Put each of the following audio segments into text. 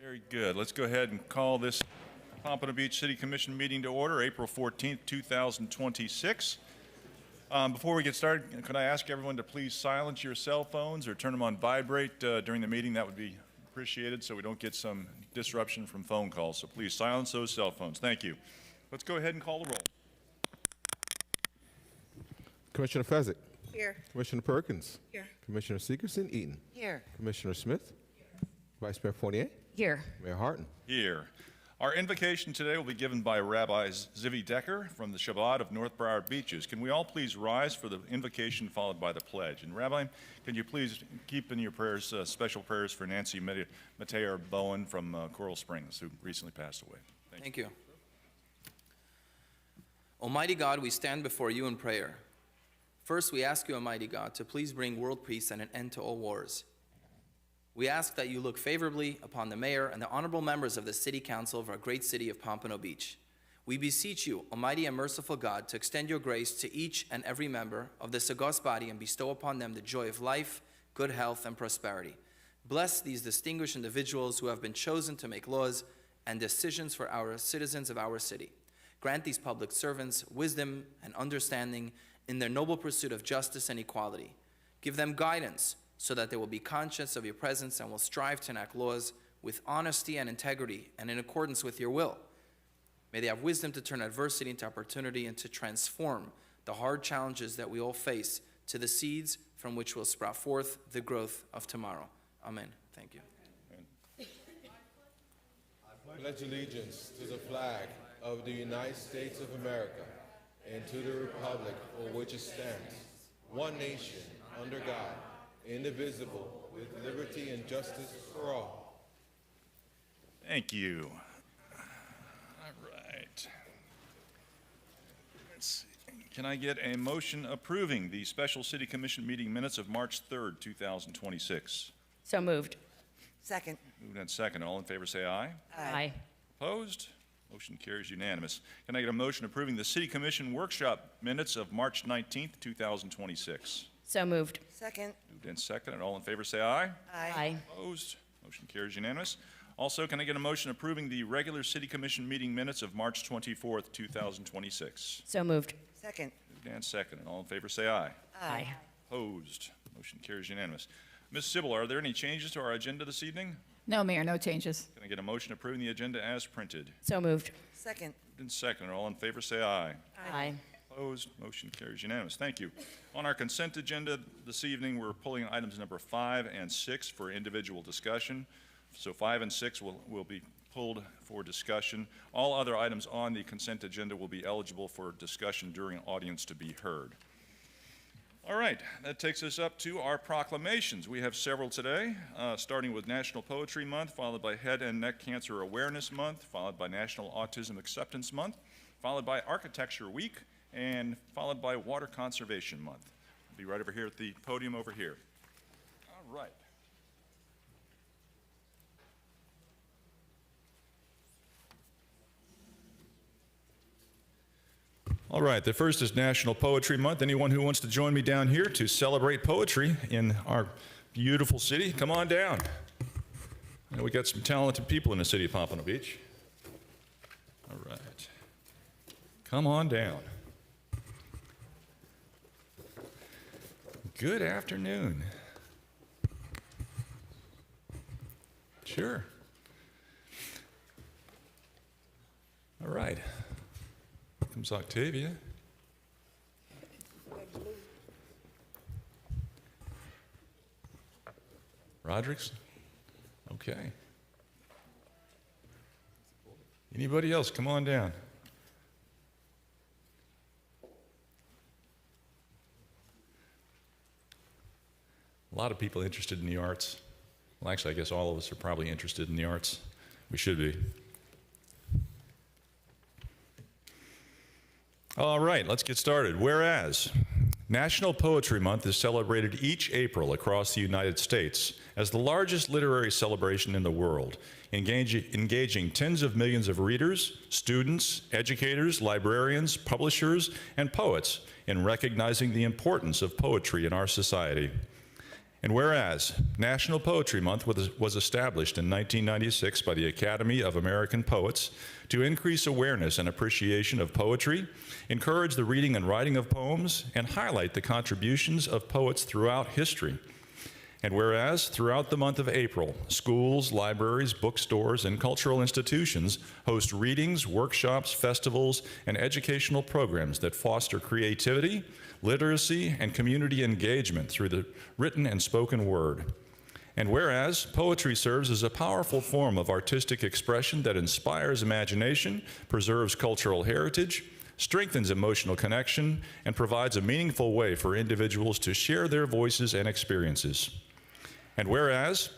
Very good. Let's go ahead and call this Pompano Beach City Commission meeting to order, April 14th, 2026. Before we get started, could I ask everyone to please silence your cell phones or turn them on vibrate during the meeting? That would be appreciated so we don't get some disruption from phone calls. So please silence those cell phones. Thank you. Let's go ahead and call the roll. Commissioner Fezzik. Here. Commissioner Perkins. Here. Commissioner Seekerson Eaton. Here. Commissioner Smith. Here. Vice Mayor Fournier. Here. Mayor Harton. Here. Our invocation today will be given by Rabbi Zivi Decker from the Shabbat of North Briar Beaches. Can we all please rise for the invocation followed by the pledge? And Rabbi, can you please keep in your prayers, special prayers for Nancy Mateer Bowen from Coral Springs, who recently passed away. Thank you. Almighty God, we stand before you in prayer. First, we ask you, Almighty God, to please bring world peace and an end to all wars. We ask that you look favorably upon the mayor and the honorable members of the city council of our great city of Pompano Beach. We beseech you, Almighty and merciful God, to extend your grace to each and every member of this august body and bestow upon them the joy of life, good health, and prosperity. Bless these distinguished individuals who have been chosen to make laws and decisions for our citizens of our city. Grant these public servants wisdom and understanding in their noble pursuit of justice and equality. Give them guidance so that they will be conscious of your presence and will strive to enact laws with honesty and integrity and in accordance with your will. May they have wisdom to turn adversity into opportunity and to transform the hard challenges that we all face to the seeds from which will sprout forth the growth of tomorrow. Amen. Thank you. I pledge allegiance to the flag of the United States of America and to the republic for which it stands, one nation, under God, indivisible, with liberty and justice for all. Thank you. All right. Let's see. Can I get a motion approving the special city commission meeting minutes of March 3rd, 2026? So moved. Second. Moved and second. All in favor say aye. Aye. Opposed? Motion carries unanimous. Can I get a motion approving the city commission workshop minutes of March 19th, 2026? So moved. Second. Moved and second. And all in favor say aye. Aye. Opposed? Motion carries unanimous. Also, can I get a motion approving the regular city commission meeting minutes of March 24th, 2026? So moved. Second. Moved and second. And all in favor say aye. Aye. Opposed? Motion carries unanimous. Ms. Sybil, are there any changes to our agenda this evening? No, Mayor, no changes. Can I get a motion approving the agenda as printed? So moved. Second. Moved and second. And all in favor say aye. Aye. Opposed? Motion carries unanimous. Thank you. On our consent agenda this evening, we're pulling items number 5 and 6 for individual discussion. So 5 and 6 will be pulled for discussion. All other items on the consent agenda will be eligible for discussion during audience to be heard. All right, that takes us up to our proclamations. We have several today, starting with National Poetry Month, followed by Head and Neck Cancer Awareness Month, followed by National Autism Acceptance Month, followed by Architecture Week, and followed by Water Conservation Month. I'll be right over here at the podium over here. All right. All right, the first is National Poetry Month. Anyone who wants to join me down here to celebrate poetry in our beautiful city, come on down. I know we got some talented people in the city of Pompano Beach. All right. Come on down. Good afternoon. Sure. All right. Here comes Octavia. Roderick's? Okay. Anybody else? Come on down. A lot of people interested in the arts. Well, actually, I guess all of us are probably interested in the arts. We should be. All right, let's get started. Whereas National Poetry Month is celebrated each April across the United States as the largest literary celebration in the world, engaging tens of millions of readers, students, educators, librarians, publishers, and poets in recognizing the importance of poetry in our society. And whereas National Poetry Month was established in 1996 by the Academy of American Poets to increase awareness and appreciation of poetry, encourage the reading and writing of poems, and highlight the contributions of poets throughout history. And whereas throughout the month of April, schools, libraries, bookstores, and cultural institutions host readings, workshops, festivals, and educational programs that foster creativity, literacy, and community engagement through the written and spoken word. And whereas poetry serves as a powerful form of artistic expression that inspires imagination, preserves cultural heritage, strengthens emotional connection, and provides a meaningful way for individuals to share their voices and experiences. And whereas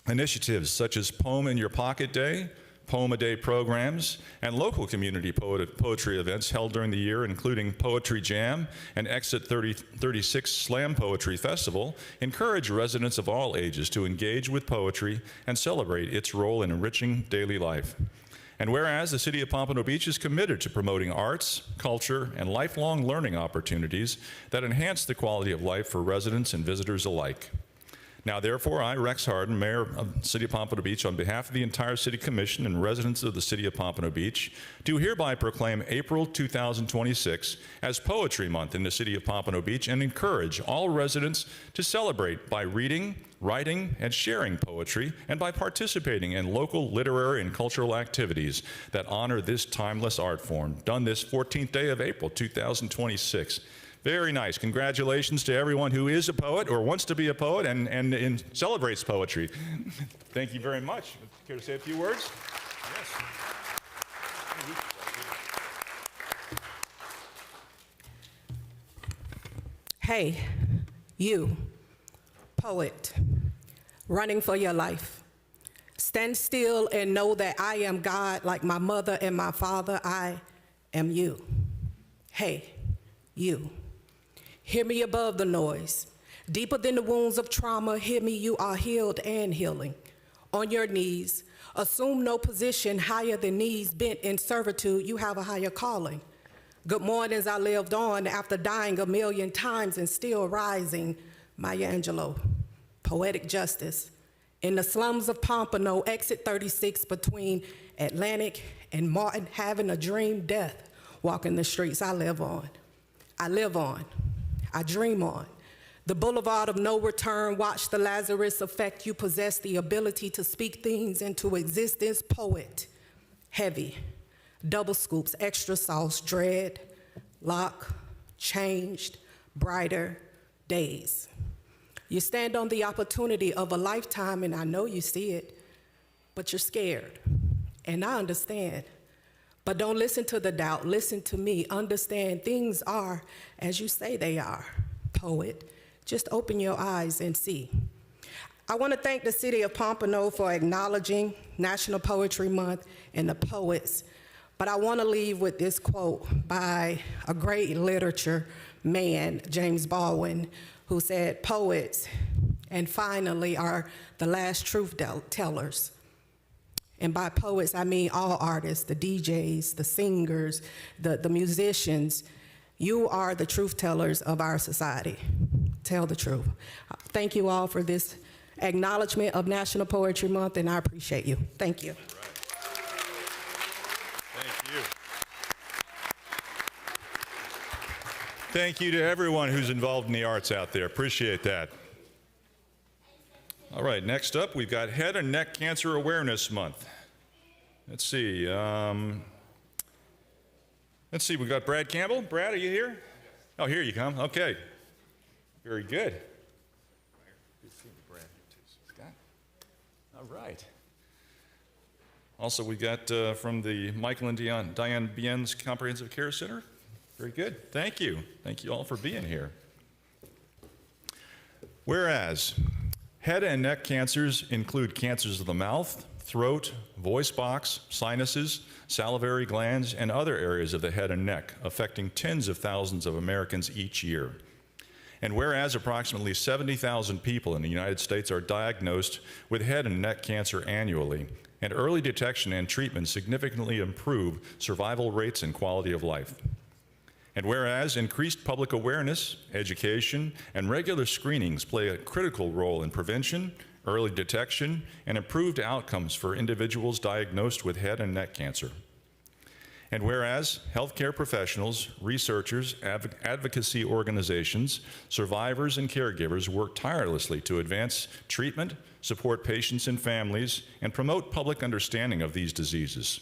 initiatives such as Poem in Your Pocket Day, Poem-a-Day programs, and local community poetry events held during the year, including Poetry Jam and Exit 36 Slam Poetry Festival, encourage residents of all ages to engage with poetry and celebrate its role in enriching daily life. And whereas the City of Pompano Beach is committed to promoting arts, culture, and lifelong learning opportunities that enhance the quality of life for residents and visitors alike. Now, therefore, I, Rex Harden, Mayor of the City of Pompano Beach, on behalf of the entire City Commission and residents of the City of Pompano Beach, do hereby proclaim April 2026 as Poetry Month in the City of Pompano Beach and encourage all residents to celebrate by reading, writing, and sharing poetry, and by participating in local literary and cultural activities that honor this timeless art form, done this 14th day of April 2026. Very nice. Congratulations to everyone who is a poet or wants to be a poet and celebrates poetry. Thank you very much. Care to say a few words? Yes. Hey, you, poet, running for your life. Stand still and know that I am God, like my mother and my father. I am you. Hey, you. Hear me above the noise. Deeper than the wounds of trauma, hear me, you are healed and healing. On your knees, assume no position higher than knees bent in servitude, you have a higher calling. Good mornings I lived on after dying a million times and still rising. Maya Angelou, poetic justice. In the slums of Pompano, exit 36 between Atlantic and Martin, having a dream death, walking the streets I live on. I live on. I dream on. The boulevard of no return, watch the Lazarus effect. You possess the ability to speak things into existence. Poet, heavy, double scoops, extra sauce, dread, lock, changed, brighter days. You stand on the opportunity of a lifetime, and I know you see it, but you're scared, and I understand. But don't listen to the doubt, listen to me. Understand things are as you say they are. Poet, just open your eyes and see. I want to thank the City of Pompano for acknowledging National Poetry Month and the poets. But I want to leave with this quote by a great literature man, James Baldwin, who said, poets, and finally, are the last truth tellers. And by poets, I mean all artists, the DJs, the singers, the musicians. You are the truth tellers of our society. Tell the truth. Thank you all for this acknowledgement of National Poetry Month, and I appreciate you. Thank you. Thank you. Thank you to everyone who's involved in the arts out there. Appreciate that. All right, next up, we've got Head and Neck Cancer Awareness Month. Let's see. We've got Brad Campbell. Brad, are you here? Oh, here you come. Okay. Very good. Good seeing you, Brad. Scott. All right. Also, we got from the Michael and Diane Bien's Comprehensive Care Center. Very good. Thank you. Thank you all for being here. Whereas head and neck cancers include cancers of the mouth, throat, voice box, sinuses, salivary glands, and other areas of the head and neck, affecting tens of thousands of Americans each year. And whereas approximately 70,000 people in the United States are diagnosed with head and neck cancer annually, and early detection and treatment significantly improve survival rates and quality of life. And whereas increased public awareness, education, and regular screenings play a critical role in prevention, early detection, and improved outcomes for individuals diagnosed with head and neck cancer. And whereas healthcare professionals, researchers, advocacy organizations, survivors, and caregivers work tirelessly to advance treatment, support patients and families, and promote public understanding of these diseases.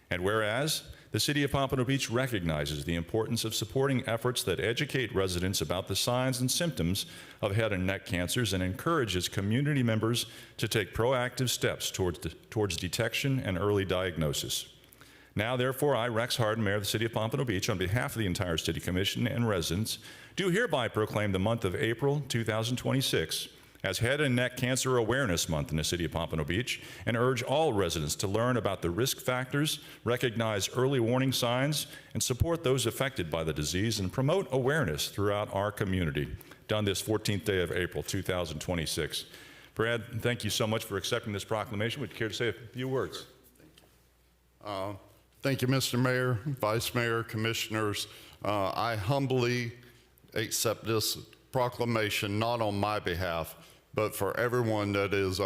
And whereas the City of Pompano Beach recognizes the importance of supporting efforts that educate residents about the signs and symptoms of head and neck cancers and encourages community members to take proactive steps towards detection and early diagnosis. Now, therefore, I, Rex Harden, Mayor of the City of Pompano Beach, on behalf of the entire City Commission and residents, do hereby proclaim the month of April 2026 as Head and Neck Cancer Awareness Month in the City of Pompano Beach, and urge all residents to learn about the risk factors, recognize early warning signs, and support those affected by the disease, and promote awareness throughout our community. Done this 14th day of April 2026. Brad, thank you so much for accepting this proclamation. Would you care to say a few words? Thank you, Mr. Mayor, Vice Mayor, Commissioners. I humbly accept this proclamation, not on my behalf, but for everyone that is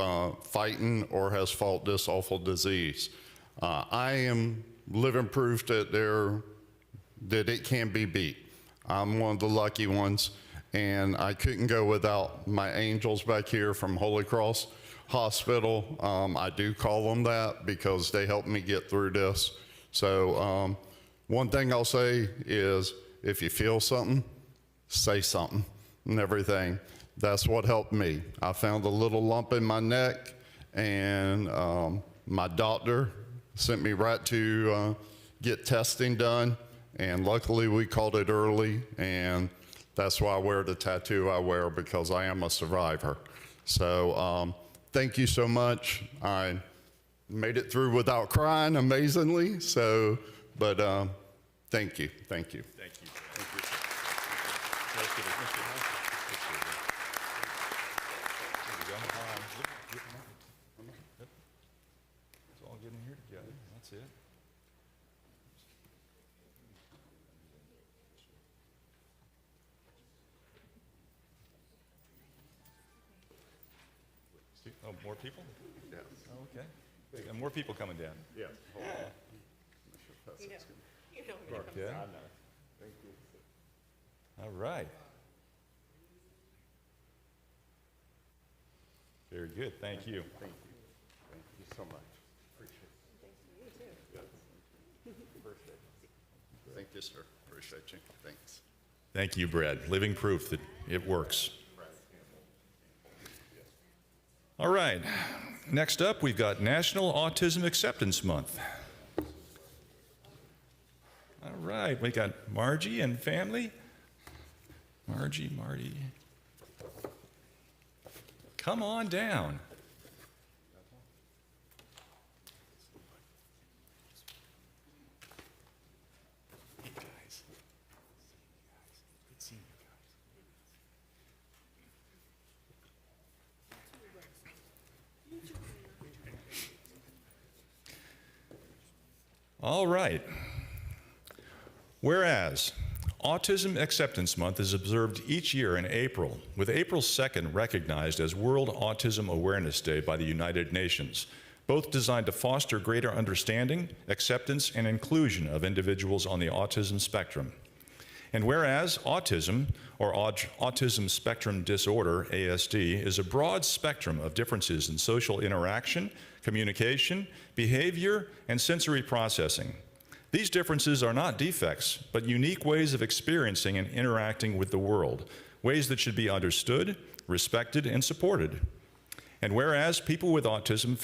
fighting or has fought this awful disease. I am living proof that it can be beat. I'm one of the lucky ones, and I couldn't go without my angels back here from Holy Cross Hospital. I do call them that because they helped me get through this. So one thing I'll say is if you feel something, say something and everything. That's what helped me. I found a little lump in my neck, and my doctor sent me right to get testing done, and luckily we caught it early, and that's why I wear the tattoo I wear, because I am a survivor. So thank you so much. I made it through without crying, amazingly. So, but thank you, thank you. Thank you. Thank you. Let's give it, Mr. House. There we go. Let's all get in here together. That's it. Oh, more people? Yes. Oh, okay. And more people coming down. Yes. Hold on. Yeah. All right. Very good. Thank you. Thank you. Thank you so much. Appreciate it. Thanks to you, too. Appreciate it. Thank you, sir. Appreciate you. Thanks. Thank you, Brad. Living proof that it works. All right. Next up, we've got National Autism Acceptance Month. All right. We got Margie and family. Margie, Marty. Come on down. Hey, guys. Good seeing you guys. All right. Whereas Autism Acceptance Month is observed each year in April, with April 2nd recognized as World Autism Awareness Day by the United Nations, both designed to foster greater understanding, acceptance, and inclusion of individuals on the autism spectrum. And whereas autism, or autism spectrum disorder, ASD, is a broad spectrum of differences in social interaction, communication, behavior, and sensory processing. These differences are not defects, but unique ways of experiencing and interacting with the world, ways that should be understood, respected, and supported. And whereas people with autism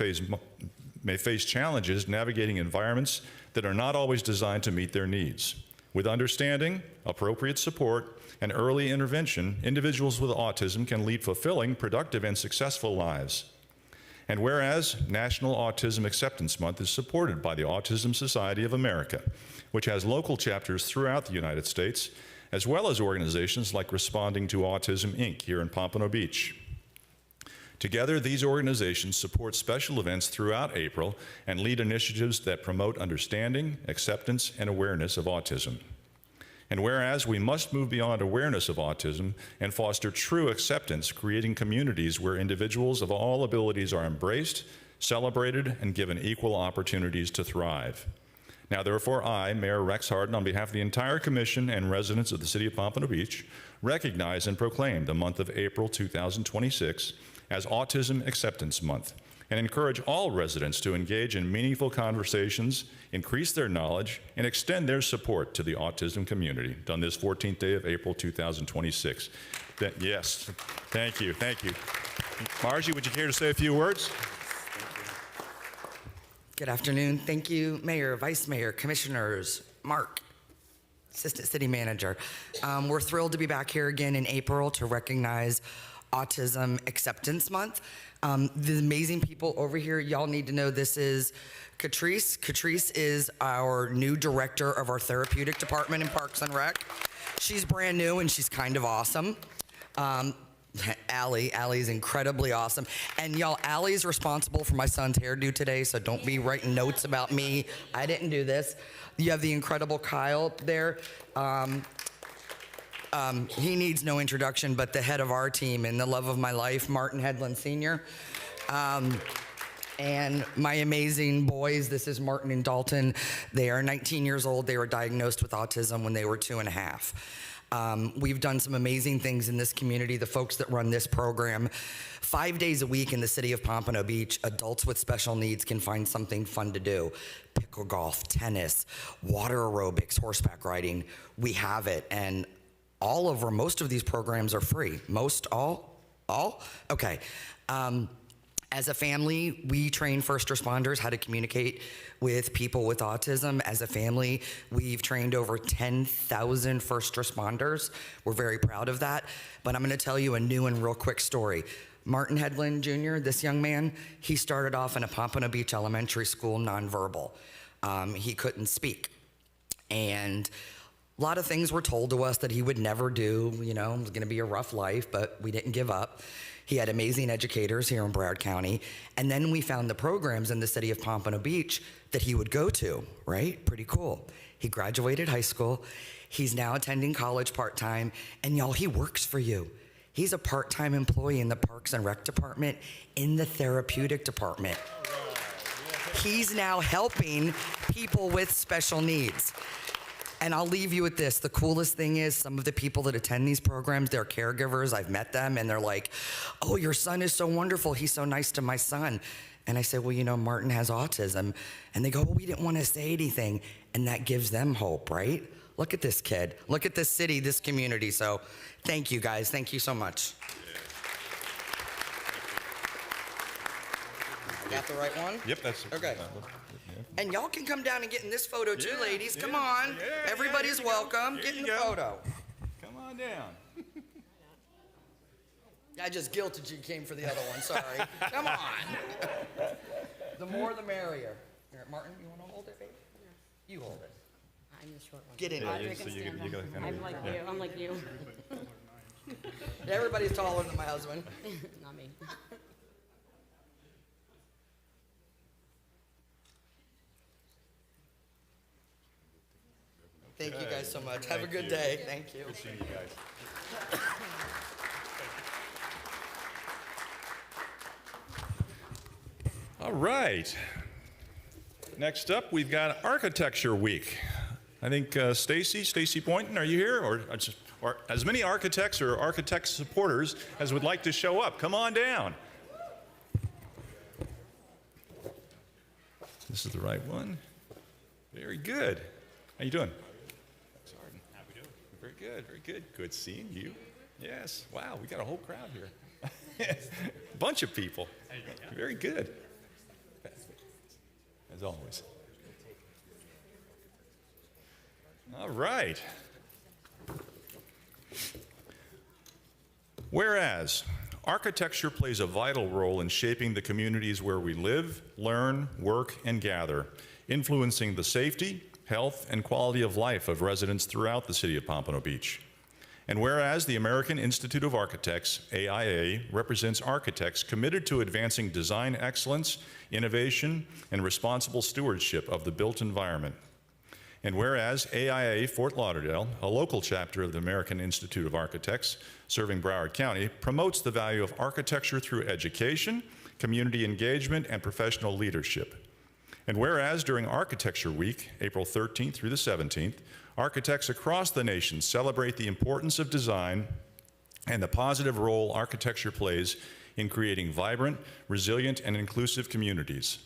may face challenges navigating environments that are not always designed to meet their needs. With understanding, appropriate support, and early intervention, individuals with autism can lead fulfilling, productive, and successful lives. And whereas National Autism Acceptance Month is supported by the Autism Society of America, which has local chapters throughout the United States, as well as organizations like Responding to Autism, Inc. here in Pompano Beach. Together, these organizations support special events throughout April and lead initiatives that promote understanding, acceptance, and awareness of autism. And whereas we must move beyond awareness of autism and foster true acceptance, creating communities where individuals of all abilities are embraced, celebrated, and given equal opportunities to thrive. Now, therefore, I, Mayor Rex Harden, on behalf of the entire Commission and residents of the City of Pompano Beach, recognize and proclaim the month of April 2026 as Autism Acceptance Month, and encourage all residents to engage in meaningful conversations, increase their knowledge, and extend their support to the autism community on this 14th day of April 2026. Yes, thank you, thank you. Margie, would you care to say a few words? Good afternoon. Thank you, Mayor, Vice Mayor, Commissioners, Mark, Assistant City Manager. We're thrilled to be back here again in April to recognize Autism Acceptance Month. The amazing people over here, y'all need to know this is Catrice. Catrice is our new director of our therapeutic department in Parks and Rec. She's brand new and she's kind of awesome. Allie's incredibly awesome. And y'all, Allie's responsible for my son's hairdo today, so don't be writing notes about me. I didn't do this. You have the incredible Kyle there. He needs no introduction, but the head of our team and the love of my life, Martin Hedlund Sr. And my amazing boys, this is Martin and Dalton. They are 19 years old. They were diagnosed with autism when they were 2.5. We've done some amazing things in this community. The folks that run this program, 5 days a week in the city of Pompano Beach, adults with special needs can find something fun to do. Pickle golf, tennis, water aerobics, horseback riding. We have it. And most of these programs are free. All? Okay. As a family, we train first responders how to communicate with people with autism. As a family, we've trained over 10,000 first responders. We're very proud of that. But I'm going to tell you a new and real quick story. Martin Hedlund Jr., this young man, he started off in a Pompano Beach elementary school nonverbal. He couldn't speak. And a lot of things were told to us that he would never do. You know, it was going to be a rough life, but we didn't give up. He had amazing educators here in Broward County. And then we found the programs in the city of Pompano Beach that he would go to, right? Pretty cool. He graduated high school. He's now attending college part-time. And y'all, he works for you. He's a part-time employee in the Parks and Rec department, in the therapeutic department. He's now helping people with special needs. And I'll leave you with this. The coolest thing is some of the people that attend these programs, they're caregivers. I've met them and they're like, oh, your son is so wonderful. He's so nice to my son. And I say, well, you know, Martin has autism. And they go, well, we didn't want to say anything. And that gives them hope, right? Look at this kid. Look at this city, this community. So thank you, guys. Thank you so much. Got the right one? Yep, that's okay. And y'all can come down and get in this photo too, ladies. Come on. Everybody's welcome. Get in the photo. Come on down. I just guilted you came for the other one. Sorry. Come on. The more the merrier. Here, Martin, you want to hold it, babe? You hold it. I'm the short one. Get in there. So you gotta kind I'm like you. I'm like you. Everybody's taller than my husband. Not me. Thank you guys so much. Have a good day. Thank you. Good seeing you guys. All right. Next up, we've got Architecture Week. I think Stacy Boynton, are you here? Or as many architects or architect supporters as would like to show up. Come on down. This is the right one. Very good. How you doing? How we doing? Very good, very good. Good seeing you. Yes. Wow, we got a whole crowd here. Bunch of people. Very good. As always. All right. Whereas architecture plays a vital role in shaping the communities where we live, learn, work, and gather, influencing the safety, health, and quality of life of residents throughout the city of Pompano Beach. And whereas the American Institute of Architects, AIA, represents architects committed to advancing design excellence, innovation, and responsible stewardship of the built environment. And whereas AIA Fort Lauderdale, a local chapter of the American Institute of Architects serving Broward County, promotes the value of architecture through education, community engagement, and professional leadership. And whereas during Architecture Week, April 13th through the 17th, architects across the nation celebrate the importance of design and the positive role architecture plays in creating vibrant, resilient, and inclusive communities.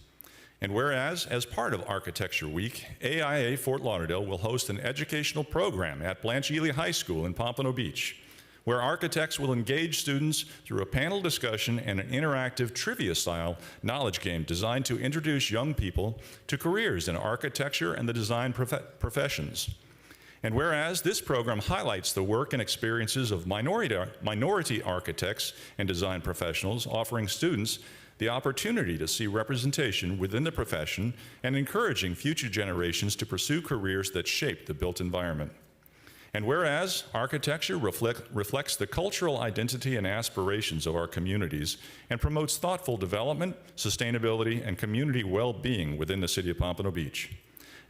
And whereas, as part of Architecture Week, AIA Fort Lauderdale will host an educational program at Blanche Ely High School in Pompano Beach, where architects will engage students through a panel discussion and an interactive trivia-style knowledge game designed to introduce young people to careers in architecture and the design professions. And whereas this program highlights the work and experiences of minority architects and design professionals, offering students the opportunity to see representation within the profession and encouraging future generations to pursue careers that shape the built environment. And whereas architecture reflects the cultural identity and aspirations of our communities and promotes thoughtful development, sustainability, and community well-being within the City of Pompano Beach.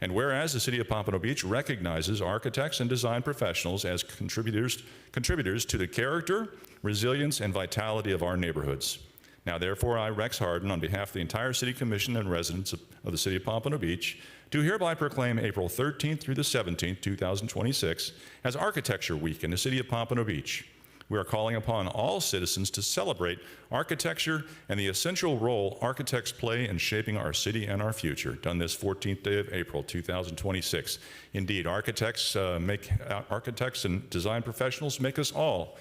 And whereas the City of Pompano Beach recognizes architects and design professionals as contributors to the character, resilience, and vitality of our neighborhoods. Now, therefore, I, Rex Harden, on behalf of the entire City Commission and residents of the City of Pompano Beach, do hereby proclaim April 13th through the 17th, 2026, as Architecture Week in the City of Pompano Beach. We are calling upon all citizens to celebrate architecture and the essential role architects play in shaping our city and our future, done this 14th day of April, 2026. Indeed, architects and design professionals make us all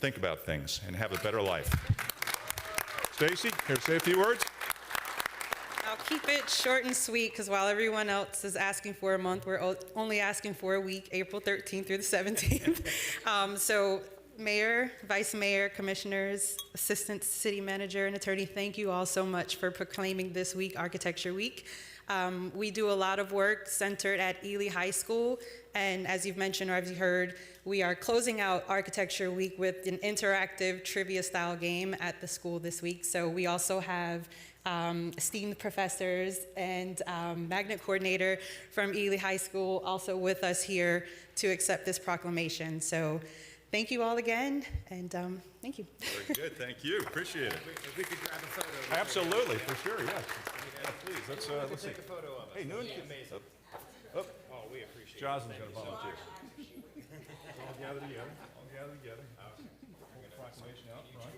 think about things and have a better life. Stacy, here to say a few words. I'll keep it short and sweet because while everyone else is asking for a month, we're only asking for a week, April 13th through the 17th. So Mayor, Vice Mayor, Commissioners, Assistant City Manager, and Attorney, thank you all so much for proclaiming this week Architecture Week. We do a lot of work centered at Ely High School, and as you've mentioned or as you heard, we are closing out Architecture Week with an interactive trivia-style game at the school this week. So we also have esteemed professors and magnet coordinator from Ely High School also with us here to accept this proclamation. So thank you all again, and thank you. Very good, thank you, appreciate it. If we could grab a photo. Absolutely, for sure, yes. Yeah, please, let's see. Take a photo of us. Hey, Noon. Amazing. Oh, Oh, we appreciate it. Jocelyn's gonna volunteer. All gather together, all gather together. Hold the proclamation out front.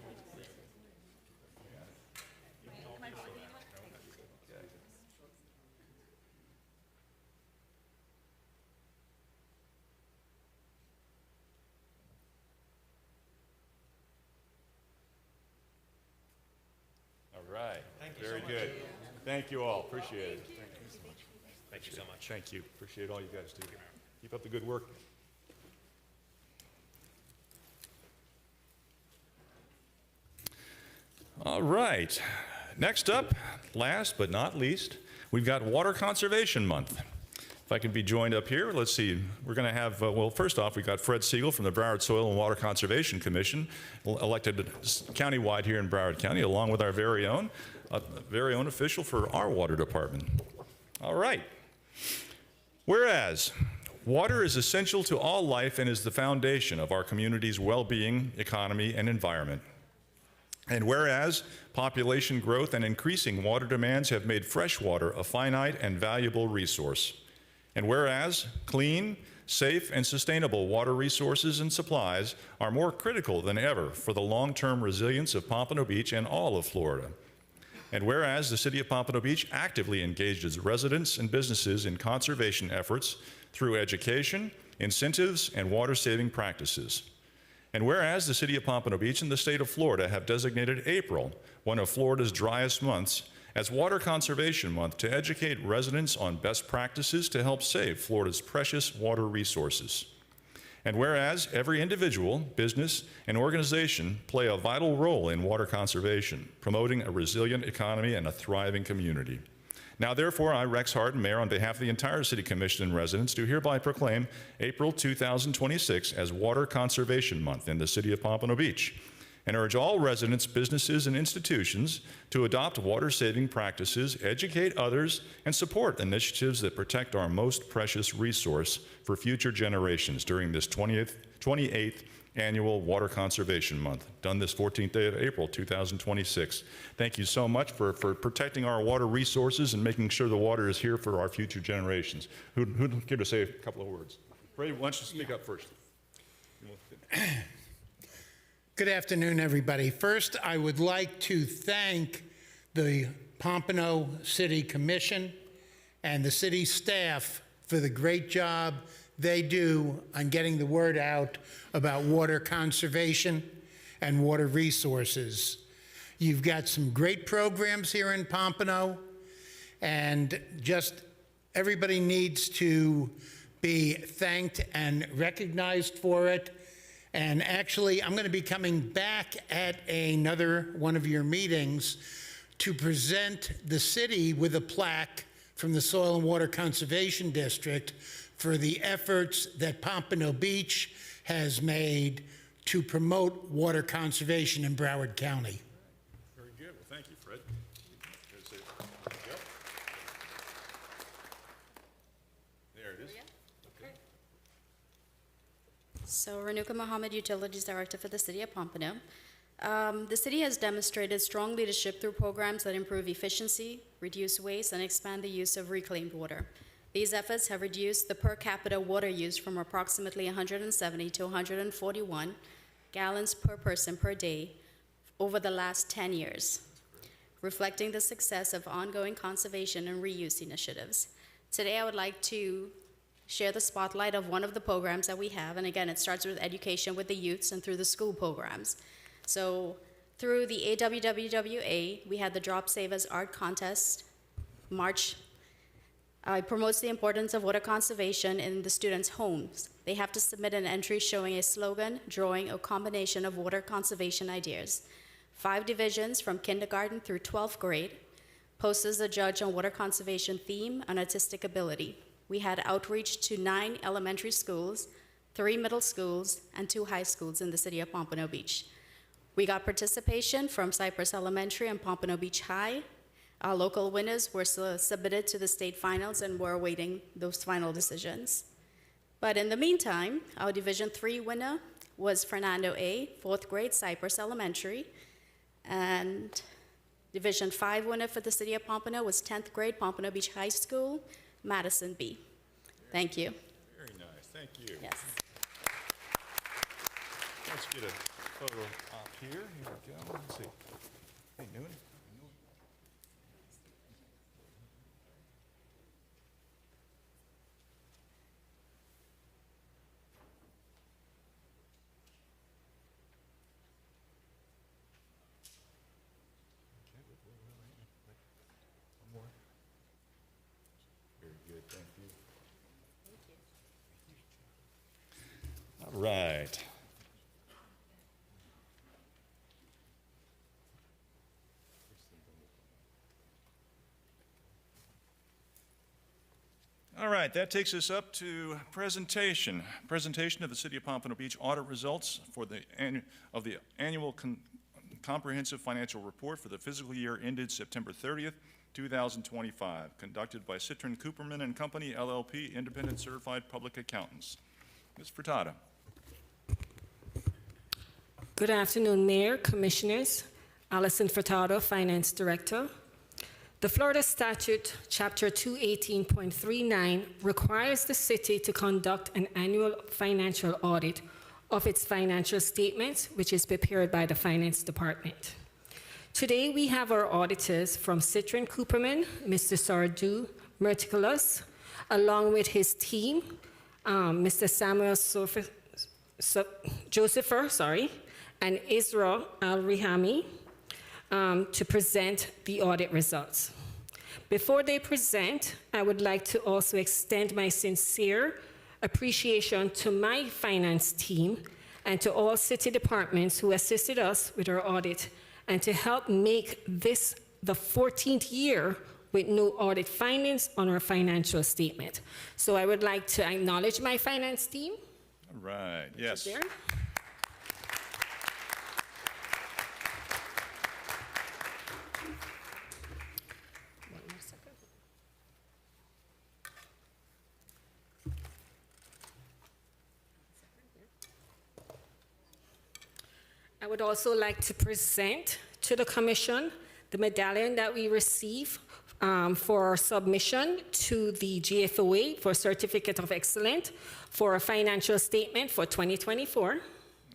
All right, very good. Thank you all, appreciate it. Thank you so much. Thank you, appreciate all you guys do. Keep up the good work. All right, next up, last but not least, we've got Water Conservation Month. If I can be joined up here, let's see, we're going to have, well, first off, we've got Fred Siegel from the Broward Soil and Water Conservation Commission, elected countywide here in Broward County, along with our very own official for our water department. All right. Whereas, water is essential to all life and is the foundation of our community's well-being, economy, and environment. And whereas population growth and increasing water demands have made fresh water a finite and valuable resource. And whereas clean, safe, and sustainable water resources and supplies are more critical than ever for the long-term resilience of Pompano Beach and all of Florida. And whereas the City of Pompano Beach actively engages residents and businesses in conservation efforts through education, incentives, and water-saving practices. And whereas the City of Pompano Beach and the state of Florida have designated April, one of Florida's driest months, as Water Conservation Month to educate residents on best practices to help save Florida's precious water resources. And whereas every individual, business, and organization play a vital role in water conservation, promoting a resilient economy and a thriving community. Now, therefore, I, Rex Harden, Mayor, on behalf of the entire City Commission and residents, do hereby proclaim April 2026 as Water Conservation Month in the City of Pompano Beach. and urge all residents, businesses, and institutions to adopt water-saving practices, educate others, and support initiatives that protect our most precious resource for future generations during this 28th Annual Water Conservation Month, done this 14th day of April, 2026. Thank you so much for protecting our water resources and making sure the water is here for our future generations. Who'd care to say a couple of words? Ray, why don't you speak up first? Good afternoon, everybody. First, I would like to thank the Pompano City Commission and the city staff for the great job they do on getting the word out about water conservation and water resources. You've got some great programs here in Pompano, and just everybody needs to be thanked and recognized for it. And actually, I'm going to be coming back at another one of your meetings to present the city with a plaque from the Soil and Water Conservation District for the efforts that Pompano Beach has made to promote water conservation in Broward County. Very good. Well, thank you, Fred. There it is. Okay. So, Renuka Mohammed, Utilities Director for the City of Pompano. The city has demonstrated strong leadership through programs that improve efficiency, reduce waste, and expand the use of reclaimed water. These efforts have reduced the per capita water use from approximately 170 to 141 gallons per person per day over the last 10 years, reflecting the success of ongoing conservation and reuse initiatives. Today, I would like to share the spotlight of one of the programs that we have, and again, it starts with education with the youths and through the school programs. So through the AWWWA, we had the Drop Savers Art Contest, March. It promotes the importance of water conservation in the students' homes. They have to submit an entry showing a slogan, drawing, or combination of water conservation ideas. 5 divisions from kindergarten through 12th grade. Posters are judged on water conservation theme and artistic ability. We had outreach to 9 elementary schools, 3 middle schools, and 2 high schools in the city of Pompano Beach. We got participation from Cypress Elementary and Pompano Beach High. Our local winners were submitted to the state finals, and we're awaiting those final decisions. But in the meantime, our Division III winner was Fernando A., 4th grade, Cypress Elementary. And Division V winner for the city of Pompano was 10th grade, Pompano Beach High School, Madison B. Thank you. Very nice. Thank you. Yes. Let's get a photo up here. Here we go. Let's see. Hey, Newman. All right. All right, that takes us up to presentation. Presentation of the City of Pompano Beach audit results for the annual comprehensive financial report for the fiscal year ended September 30th, 2025, conducted by Citron Cooperman and Company, LLP, Independent Certified Public Accountants. Ms. Furtado. Good afternoon, Mayor, Commissioners. Allison Furtado, Finance Director. The Florida Statute, Chapter 218.39, requires the city to conduct an annual financial audit of its financial statements, which is prepared by the Finance Department. Today, we have our auditors from Citron Cooperman, Mr. Sardu Merticulous, along with his team, Mr. Samuel Josepher, and Israel Al-Rihami, to present the audit results. Before they present, I would like to also extend my sincere appreciation to my finance team and to all city departments who assisted us with our audit and to help make this the 14th year with no audit findings on our financial statement. So I would like to acknowledge my finance team. All right, yes. There. I would also like to present to the commission the medallion that we receive for submission to the GFOA for Certificate of Excellence for a financial statement for 2024.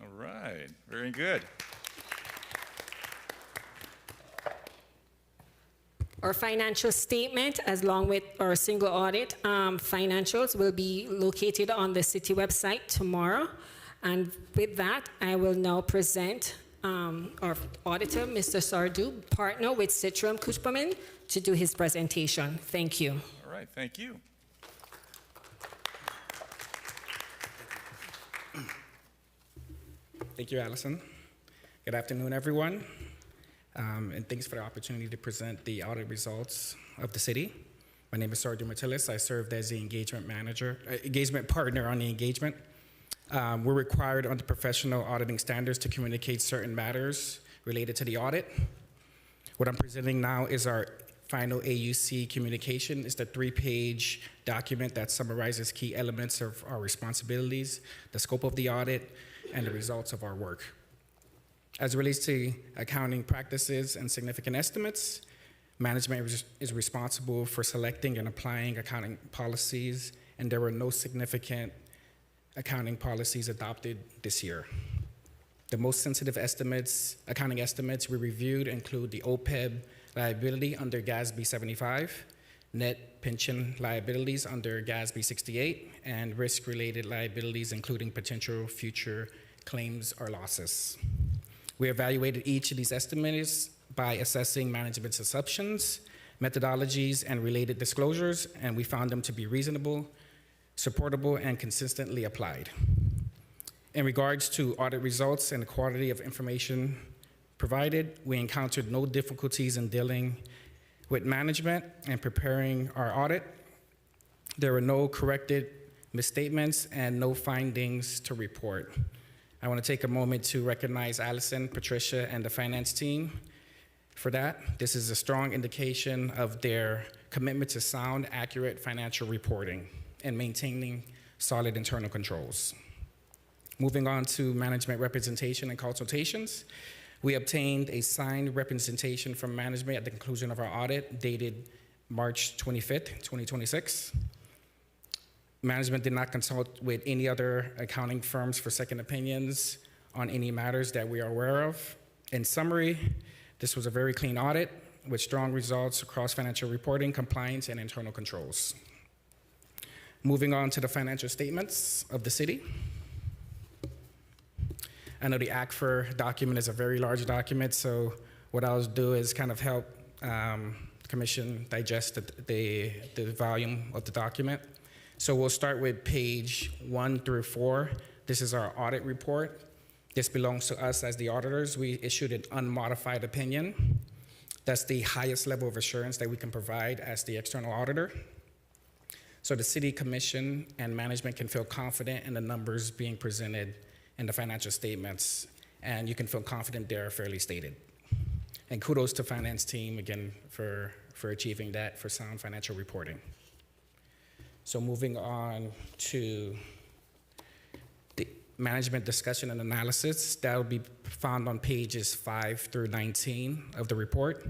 All right, very good. Our financial statement, as long with our single audit financials, will be located on the city website tomorrow. And with that, I will now present our auditor, Mr. Sardu, partner with Citrum Cushpaman, to do his presentation. Thank you. All right, thank you. Thank you, Allison. Good afternoon, everyone. And thanks for the opportunity to present the audit results of the city. My name is Sardu Matilis. I served as the engagement partner on the engagement. We're required under professional auditing standards to communicate certain matters related to the audit. What I'm presenting now is our final AUC communication. It's the 3-page document that summarizes key elements of our responsibilities, the scope of the audit, and the results of our work. As it relates to accounting practices and significant estimates, management is responsible for selecting and applying accounting policies, and there were no significant accounting policies adopted this year. The most sensitive accounting estimates we reviewed include the OPEB liability under GASB 75, net pension liabilities under GASB 68, and risk-related liabilities including potential future claims or losses. We evaluated each of these estimates by assessing management's assumptions, methodologies, and related disclosures, and we found them to be reasonable, supportable, and consistently applied. In regards to audit results and the quality of information provided, we encountered no difficulties in dealing with management and preparing our audit. There were no corrected misstatements and no findings to report. I want to take a moment to recognize Allison, Patricia, and the finance team for that. This is a strong indication of their commitment to sound, accurate financial reporting and maintaining solid internal controls. Moving on to management representation and consultations, we obtained a signed representation from management at the conclusion of our audit dated March 25th, 2026. Management did not consult with any other accounting firms for second opinions on any matters that we are aware of. In summary, this was a very clean audit with strong results across financial reporting, compliance, and internal controls. Moving on to the financial statements of the city. I know the ACFR document is a very large document, so what I'll do is kind of help the commission digest the volume of the document. So we'll start with page 1 through 4. This is our audit report. This belongs to us as the auditors. We issued an unmodified opinion. That's the highest level of assurance that we can provide as the external auditor. So the city commission and management can feel confident in the numbers being presented in the financial statements, and you can feel confident they're fairly stated. And kudos to finance team again for achieving that for sound financial reporting. So moving on to the management discussion and analysis, that will be found on pages 5 through 19 of the report.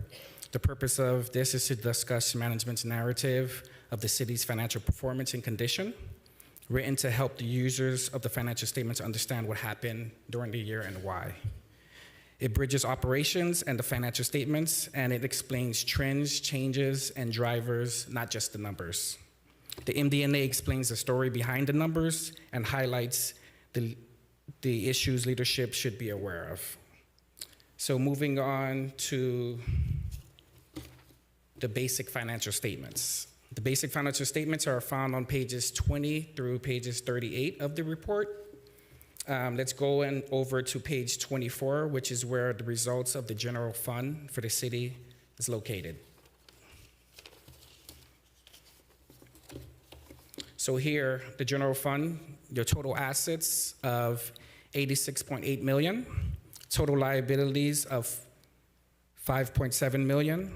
The purpose of this is to discuss management's narrative of the city's financial performance and condition, written to help the users of the financial statements understand what happened during the year and why. It bridges operations and the financial statements, and it explains trends, changes, and drivers, not just the numbers. The MD&A explains the story behind the numbers and highlights the issues leadership should be aware of. So moving on to the basic financial statements. The basic financial statements are found on pages 20 through pages 38 of the report. Let's go over to page 24, which is where the results of the general fund for the city is located. So here, the general fund, your total assets of $86.8 million, total liabilities of $5.7 million.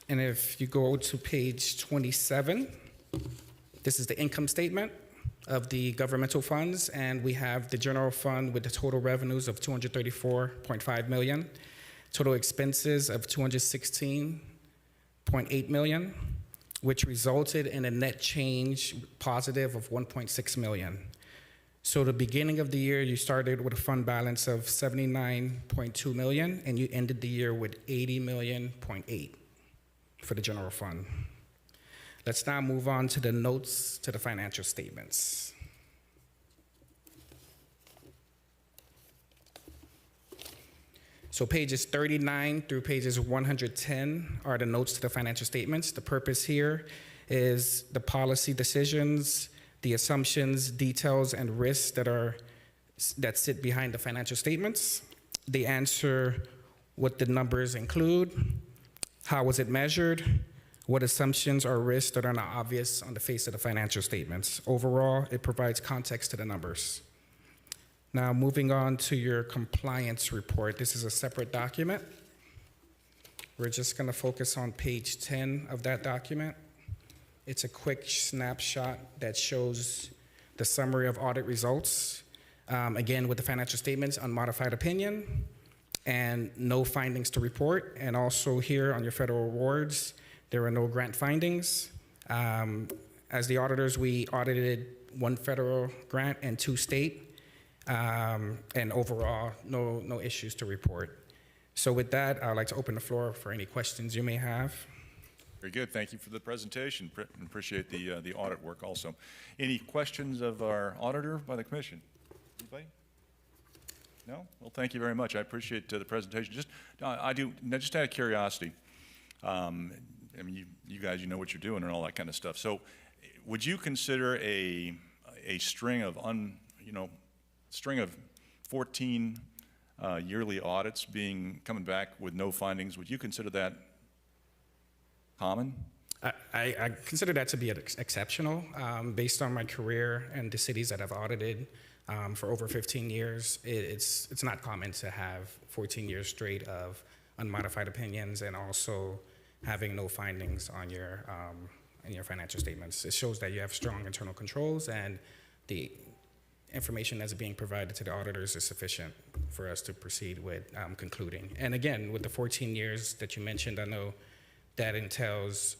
And if you go to page 27, this is the income statement. of the governmental funds, and we have the general fund with the total revenues of $234.5 million, total expenses of $216.8 million, which resulted in a net change positive of $1.6 million. So the beginning of the year, you started with a fund balance of $79.2 million, and you ended the year with $80.8 million for the general fund. Let's now move on to the notes to the financial statements. So pages 39 through pages 110 are the notes to the financial statements. The purpose here is the policy decisions, the assumptions, details, and risks that sit behind the financial statements. They answer what the numbers include, how was it measured, what assumptions or risks that are not obvious on the face of the financial statements. Overall, it provides context to the numbers. Now, moving on to your compliance report. This is a separate document. We're just going to focus on page 10 of that document. It's a quick snapshot that shows the summary of audit results, again, with the financial statements, unmodified opinion, and no findings to report. And also here on your federal awards, there are no grant findings. As the auditors, we audited 1 federal grant and 2 state, and overall, no issues to report. So with that, I'd like to open the floor for any questions you may have. Very good. Thank you for the presentation. Appreciate the audit work also. Any questions of our auditor by the commission? Anybody? No? Well, thank you very much. I appreciate the presentation. Just just out of curiosity, I mean, you guys, you know what you're doing and all that kind of stuff. So, would you consider a string of 14 yearly audits coming back with no findings? Would you consider that common? I consider that to be exceptional. Based on my career and the cities that I've audited for over 15 years, it's not common to have 14 years straight of unmodified opinions and also having no findings on your in your financial statements. It shows that you have strong internal controls and the information that's being provided to the auditors is sufficient for us to proceed with concluding. And again, with the 14 years that you mentioned, I know that entails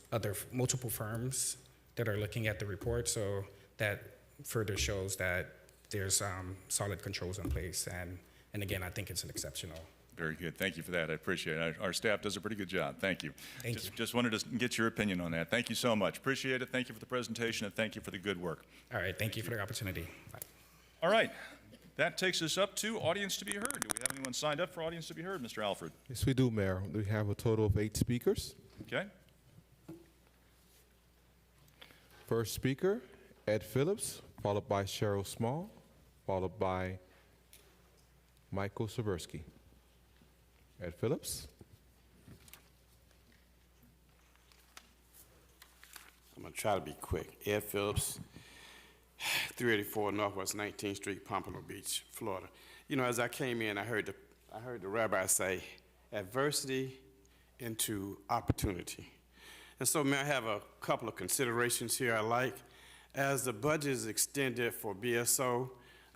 multiple firms that are looking at the report, so that further shows that there's solid controls in place. And again, I think it's an exceptional. Very good. Thank you for that. I appreciate it. Our staff does a pretty good job. Thank you. Thank you. Just wanted to get your opinion on that. Thank you so much. Appreciate it. Thank you for the presentation, and thank you for the good work. All right. Thank you for the opportunity. Bye. All right. That takes us up to audience to be heard. Do we have anyone signed up for audience to be heard, Mr. Alfred? Yes, we do, Mayor. We have a total of 8 speakers. Okay. First speaker, Ed Phillips, followed by Cheryl Small, followed by Michael Seversky. Ed Phillips. I'm going to try to be quick. Ed Phillips, 384 Northwest 19th Street, Pompano Beach, Florida. You know, as I came in, I heard the rabbi say, adversity into opportunity. And so, may I have a couple of considerations here I like. As the budget is extended for BSO,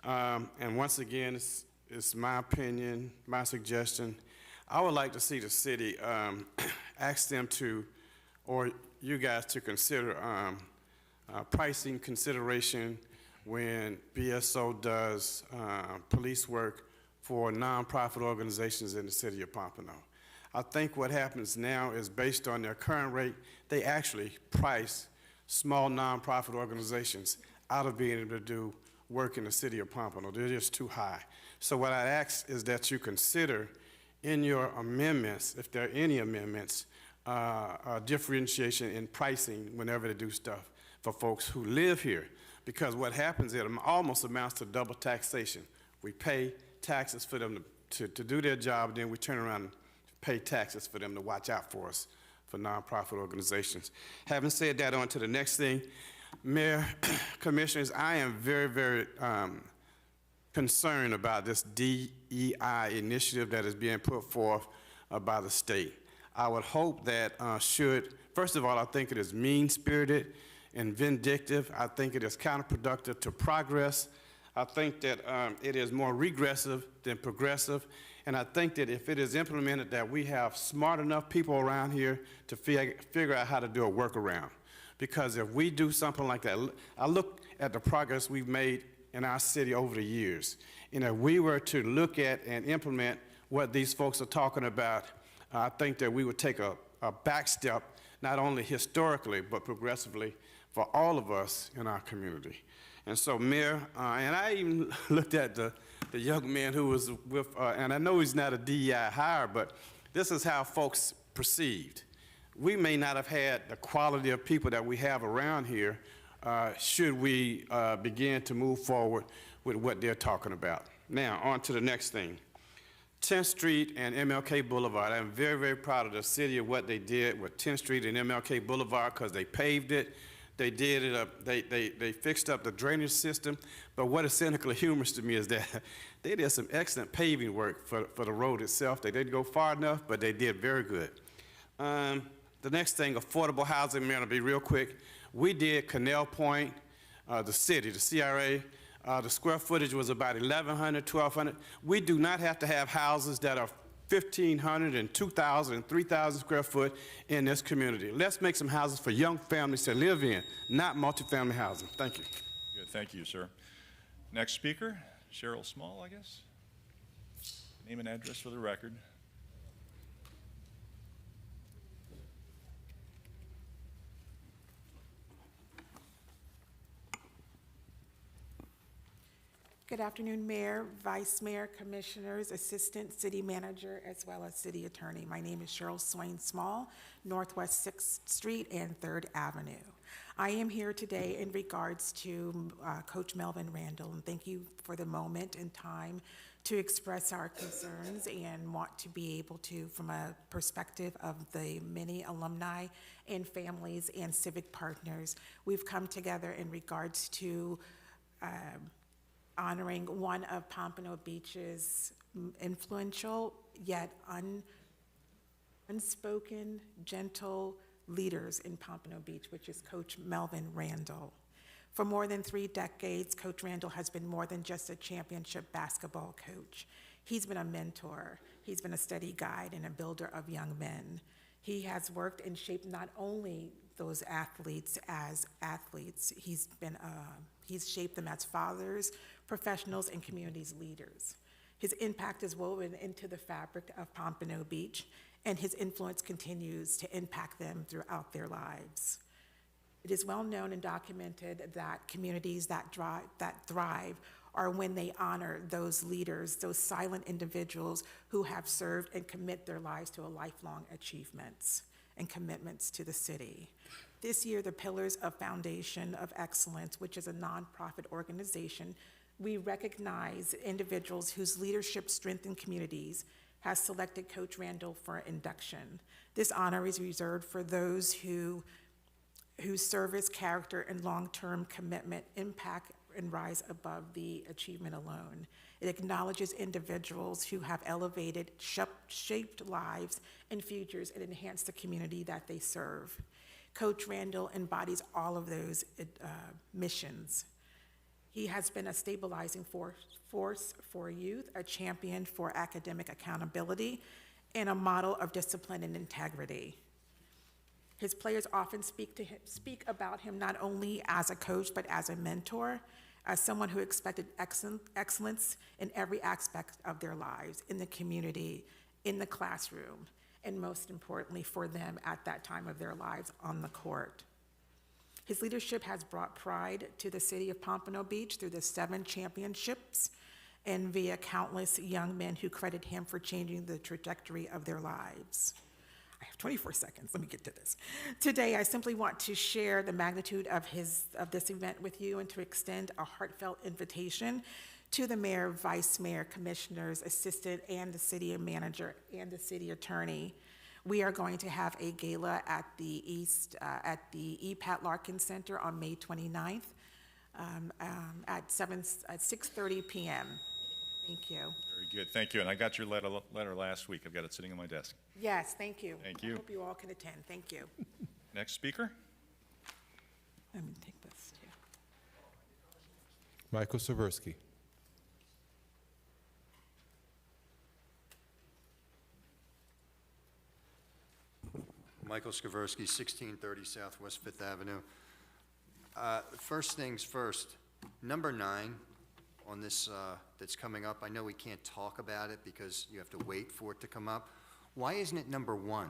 and once again, it's my opinion, my suggestion, I would like to see the city ask them to, or you guys to consider pricing consideration when BSO does police work for nonprofit organizations in the city of Pompano. I think what happens now is based on their current rate, they actually price small nonprofit organizations out of being able to do work in the city of Pompano. They're just too high. So what I ask is that you consider in your amendments, if there are any amendments, differentiation in pricing whenever they do stuff for folks who live here. Because what happens, it almost amounts to double taxation. We pay taxes for them to do their job, then we turn around and pay taxes for them to watch out for us, for nonprofit organizations. Having said that, on to the next thing. Mayor, Commissioners, I am very, very concerned about this DEI initiative that is being put forth by the state. I would hope that first of all, I think it is mean-spirited. and vindictive. I think it is counterproductive to progress. I think that it is more regressive than progressive. And I think that if it is implemented, that we have smart enough people around here to figure out how to do a workaround. Because if we do something like that, I look at the progress we've made in our city over the years. And if we were to look at and implement what these folks are talking about, I think that we would take a back step, not only historically, but progressively for all of us in our community. And so, Mayor, and I even looked at the young man who was with, and I know he's not a DEI hire, but this is how folks perceived. We may not have had the quality of people that we have around here should we begin to move forward with what they're talking about. Now, on to the next thing. 10th Street and MLK Boulevard. I'm very, very proud of the city of what they did with 10th Street and MLK Boulevard because they paved it. They did it up, they fixed up the drainage system. But what is cynically humorous to me is that they did some excellent paving work for the road itself. They didn't go far enough, but they did very good. The next thing, affordable housing, man, I'll be real quick. We did Canal Point, the city, the CRA. The square footage was about 1,100, 1,200. We do not have to have houses that are 1,500 and 2,000 and 3,000 square foot in this community. Let's make some houses for young families to live in, not multifamily housing. Thank you. Good, thank you, sir. Next speaker, Cheryl Small, I guess. Name and address for the record. Good afternoon, Mayor, Vice Mayor, Commissioners, Assistant City Manager, as well as City Attorney. My name is Cheryl Swain Small, Northwest 6th Street and 3rd Avenue. I am here today in regards to Coach Melvin Randall, and thank you for the moment and time to express our concerns and want to be able to, from a perspective of the many alumni and families and civic partners, we've come together in regards to honoring one of Pompano Beach's influential yet unspoken, gentle leaders in Pompano Beach, which is Coach Melvin Randall. For more than 3 decades, Coach Randall has been more than just a championship basketball coach. He's been a mentor. He's been a steady guide and a builder of young men. He has worked and shaped not only those athletes as athletes, he's shaped them as fathers, professionals, and communities leaders. His impact is woven into the fabric of Pompano Beach, and his influence continues to impact them throughout their lives. It is well known and documented that communities that thrive are when they honor those leaders, those silent individuals who have served and commit their lives to a lifelong achievements and commitments to the city. This year, the Pillars of Foundation of Excellence, which is a nonprofit organization, we recognize individuals whose leadership strengthened communities, has selected Coach Randall for induction. This honor is reserved for those whose service, character, and long-term commitment impact and rise above the achievement alone. It acknowledges individuals who have elevated, shaped lives and futures and enhanced the community that they serve. Coach Randall embodies all of those missions. He has been a stabilizing force for youth, a champion for academic accountability, and a model of discipline and integrity. His players often speak about him not only as a coach, but as a mentor, as someone who expected excellence in every aspect of their lives, in the community, in the classroom, and most importantly for them at that time of their lives on the court. His leadership has brought pride to the city of Pompano Beach through the 7 championships and via countless young men who credit him for changing the trajectory of their lives. I have 24 seconds, let me get to this. Today, I simply want to share the magnitude of this event with you and to extend a heartfelt invitation to the mayor, vice mayor, commissioners, assistant, and the city manager and the city attorney. We are going to have a gala at the E. Pat Larkin Center on May 29th at 6:30 p.m. Thank you. Very good, thank you. And I got your letter last week. I've got it sitting on my desk. Yes, thank you. Thank you. I hope you all can attend. Thank you. Next speaker. Let me take this too. Michael Seversky. Michael Skaversky, 1630 Southwest Fifth Avenue. First things first, number 9 on this that's coming up, I know we can't talk about it because you have to wait for it to come up. Why isn't it number 1?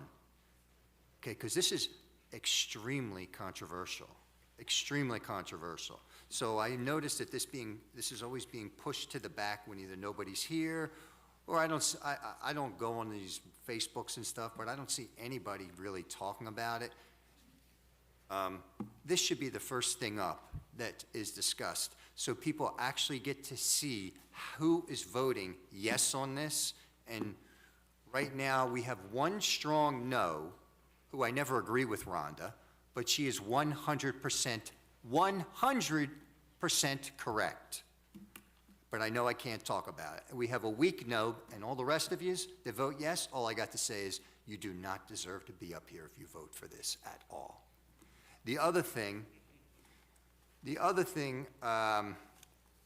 Okay, because this is extremely controversial, extremely controversial. So I noticed that this is always being pushed to the back when either nobody's here, or I don't go on these Facebooks and stuff, but I don't see anybody really talking about it. This should be the first thing up that is discussed, so people actually get to see who is voting yes on this. And right now, we have one strong no, who I never agree with Rhonda, but she is 100% correct. But I know I can't talk about it. We have a weak no, and all the rest of yous that vote yes, all I got to say is you do not deserve to be up here if you vote for this at all. The other thing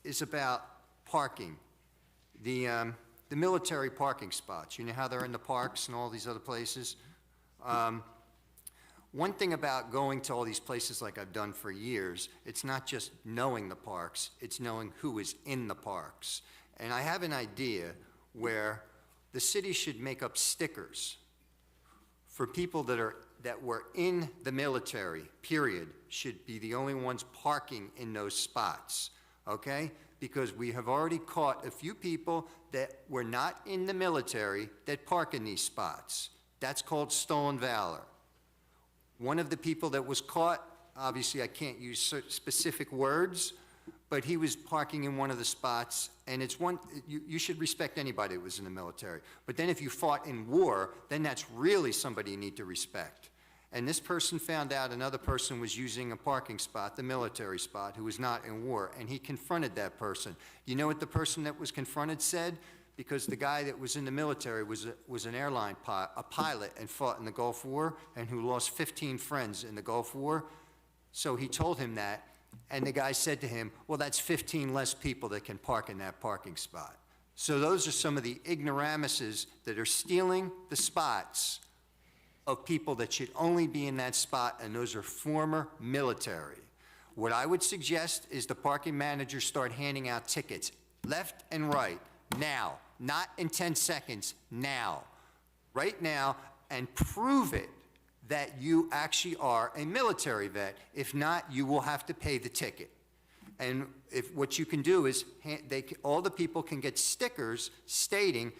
is about parking. The military parking spots. You know how they're in the parks and all these other places? One thing about going to all these places like I've done for years, it's not just knowing the parks, it's knowing who is in the parks. And I have an idea where the city should make up stickers for people that were in the military, period, should be the only ones parking in those spots, okay? Because we have already caught a few people that were not in the military that park in these spots. That's called stolen valor. One of the people that was caught, obviously I can't use specific words, but he was parking in one of the spots, and it's one, you should respect anybody that was in the military. But then if you fought in war, then that's really somebody you need to respect. And this person found out another person was using a parking spot, the military spot, who was not in war, and he confronted that person. You know what the person that was confronted said? Because the guy that was in the military was an airline pilot and fought in the Gulf War and who lost 15 friends in the Gulf War. So he told him that, and the guy said to him, well, that's 15 less people that can park in that parking spot. So those are some of the ignoramuses that are stealing the spots of people that should only be in that spot, and those are former military. What I would suggest is the parking managers start handing out tickets left and right now. Not in 10 seconds, now. Right now, and prove it that you actually are a military vet. If not, you will have to pay the ticket. And what you can do is, all the people can get stickers stating,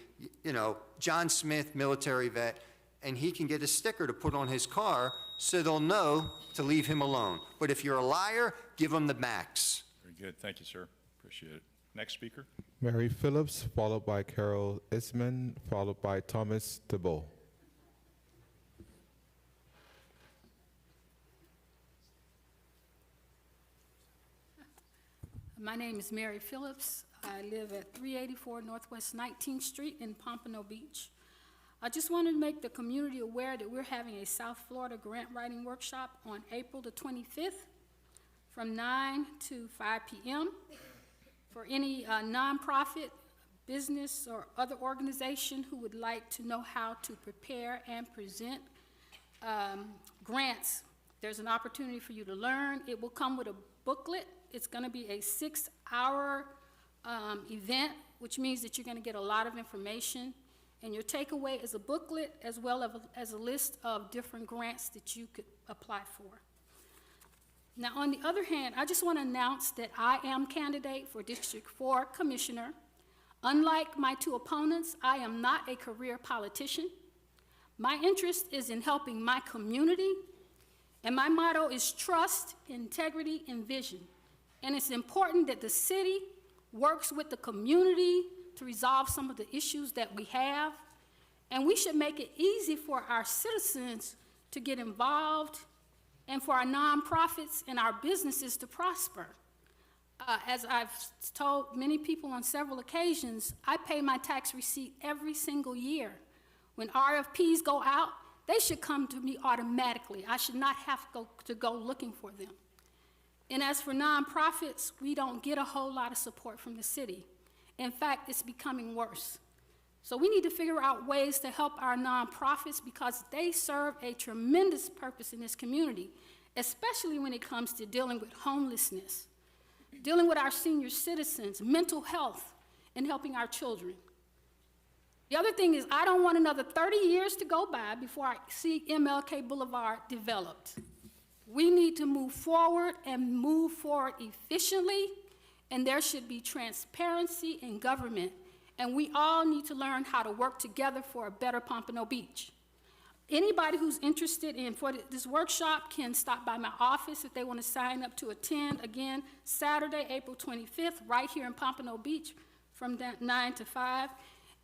you know, John Smith, military vet, and he can get a sticker to put on his car so they'll know to leave him alone. But if you're a liar, give him the max. Very good. Thank you, sir. Appreciate it. Next speaker. Mary Phillips, followed by Carol Isman, followed by Thomas Thibault. My name is Mary Phillips. I live at 384 Northwest 19th Street in Pompano Beach. I just wanted to make the community aware that we're having a South Florida grant writing workshop on April the 25th from 9 to 5 p.m. For any nonprofit, business, or other organization who would like to know how to prepare and present grants, there's an opportunity for you to learn. It will come with a booklet. It's going to be a 6-hour event, which means that you're going to get a lot of information. And your takeaway is a booklet as well as a list of different grants that you could apply for. Now, on the other hand, I just want to announce that I am candidate for District 4 Commissioner. Unlike my two opponents, I am not a career politician. My interest is in helping my community, and my motto is trust, integrity, and vision. And it's important that the city works with the community to resolve some of the issues that we have, and we should make it easy for our citizens to get involved and for our nonprofits and our businesses to prosper. As I've told many people on several occasions, I pay my tax receipt every single year. When RFPs go out, they should come to me automatically. I should not have to go looking for them. And as for nonprofits, we don't get a whole lot of support from the city. In fact, it's becoming worse. So we need to figure out ways to help our nonprofits because they serve a tremendous purpose in this community, especially when it comes to dealing with homelessness, dealing with our senior citizens, mental health, and helping our children. The other thing is I don't want another 30 years to go by before I see MLK Boulevard developed. We need to move forward and move forward efficiently, and there should be transparency in government, and we all need to learn how to work together for a better Pompano Beach. Anybody who's interested in this workshop can stop by my office if they want to sign up to attend. Again, Saturday, April 25th, right here in Pompano Beach from 9 to 5.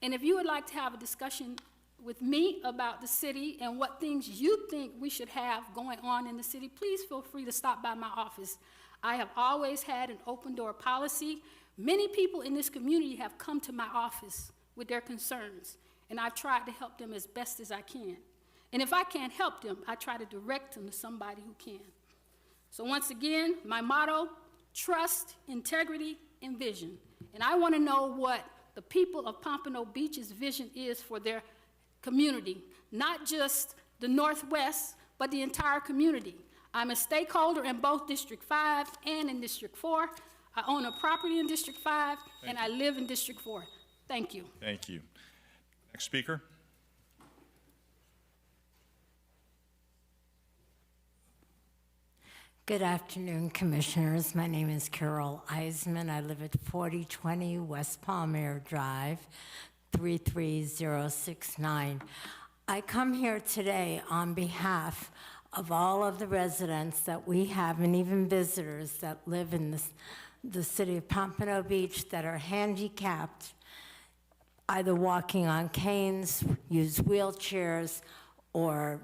And if you would like to have a discussion with me about the city and what things you think we should have going on in the city, please feel free to stop by my office. I have always had an open door policy. Many people in this community have come to my office with their concerns, and I've tried to help them as best as I can. And if I can't help them, I try to direct them to somebody who can. So once again, my motto, trust, integrity, and vision. And I want to know what the people of Pompano Beach's vision is for their community, not just the Northwest, but the entire community. I'm a stakeholder in both District 5 and in District 4. I own a property in District 5, and I live in District 4. Thank you. Thank you. Next speaker. Good afternoon, Commissioners. My name is Carol Eisman. I live at 4020 West Palmer Drive, 33069. I come here today on behalf of all of the residents that we have and even visitors that live in the city of Pompano Beach that are handicapped, either walking on canes, use wheelchairs, or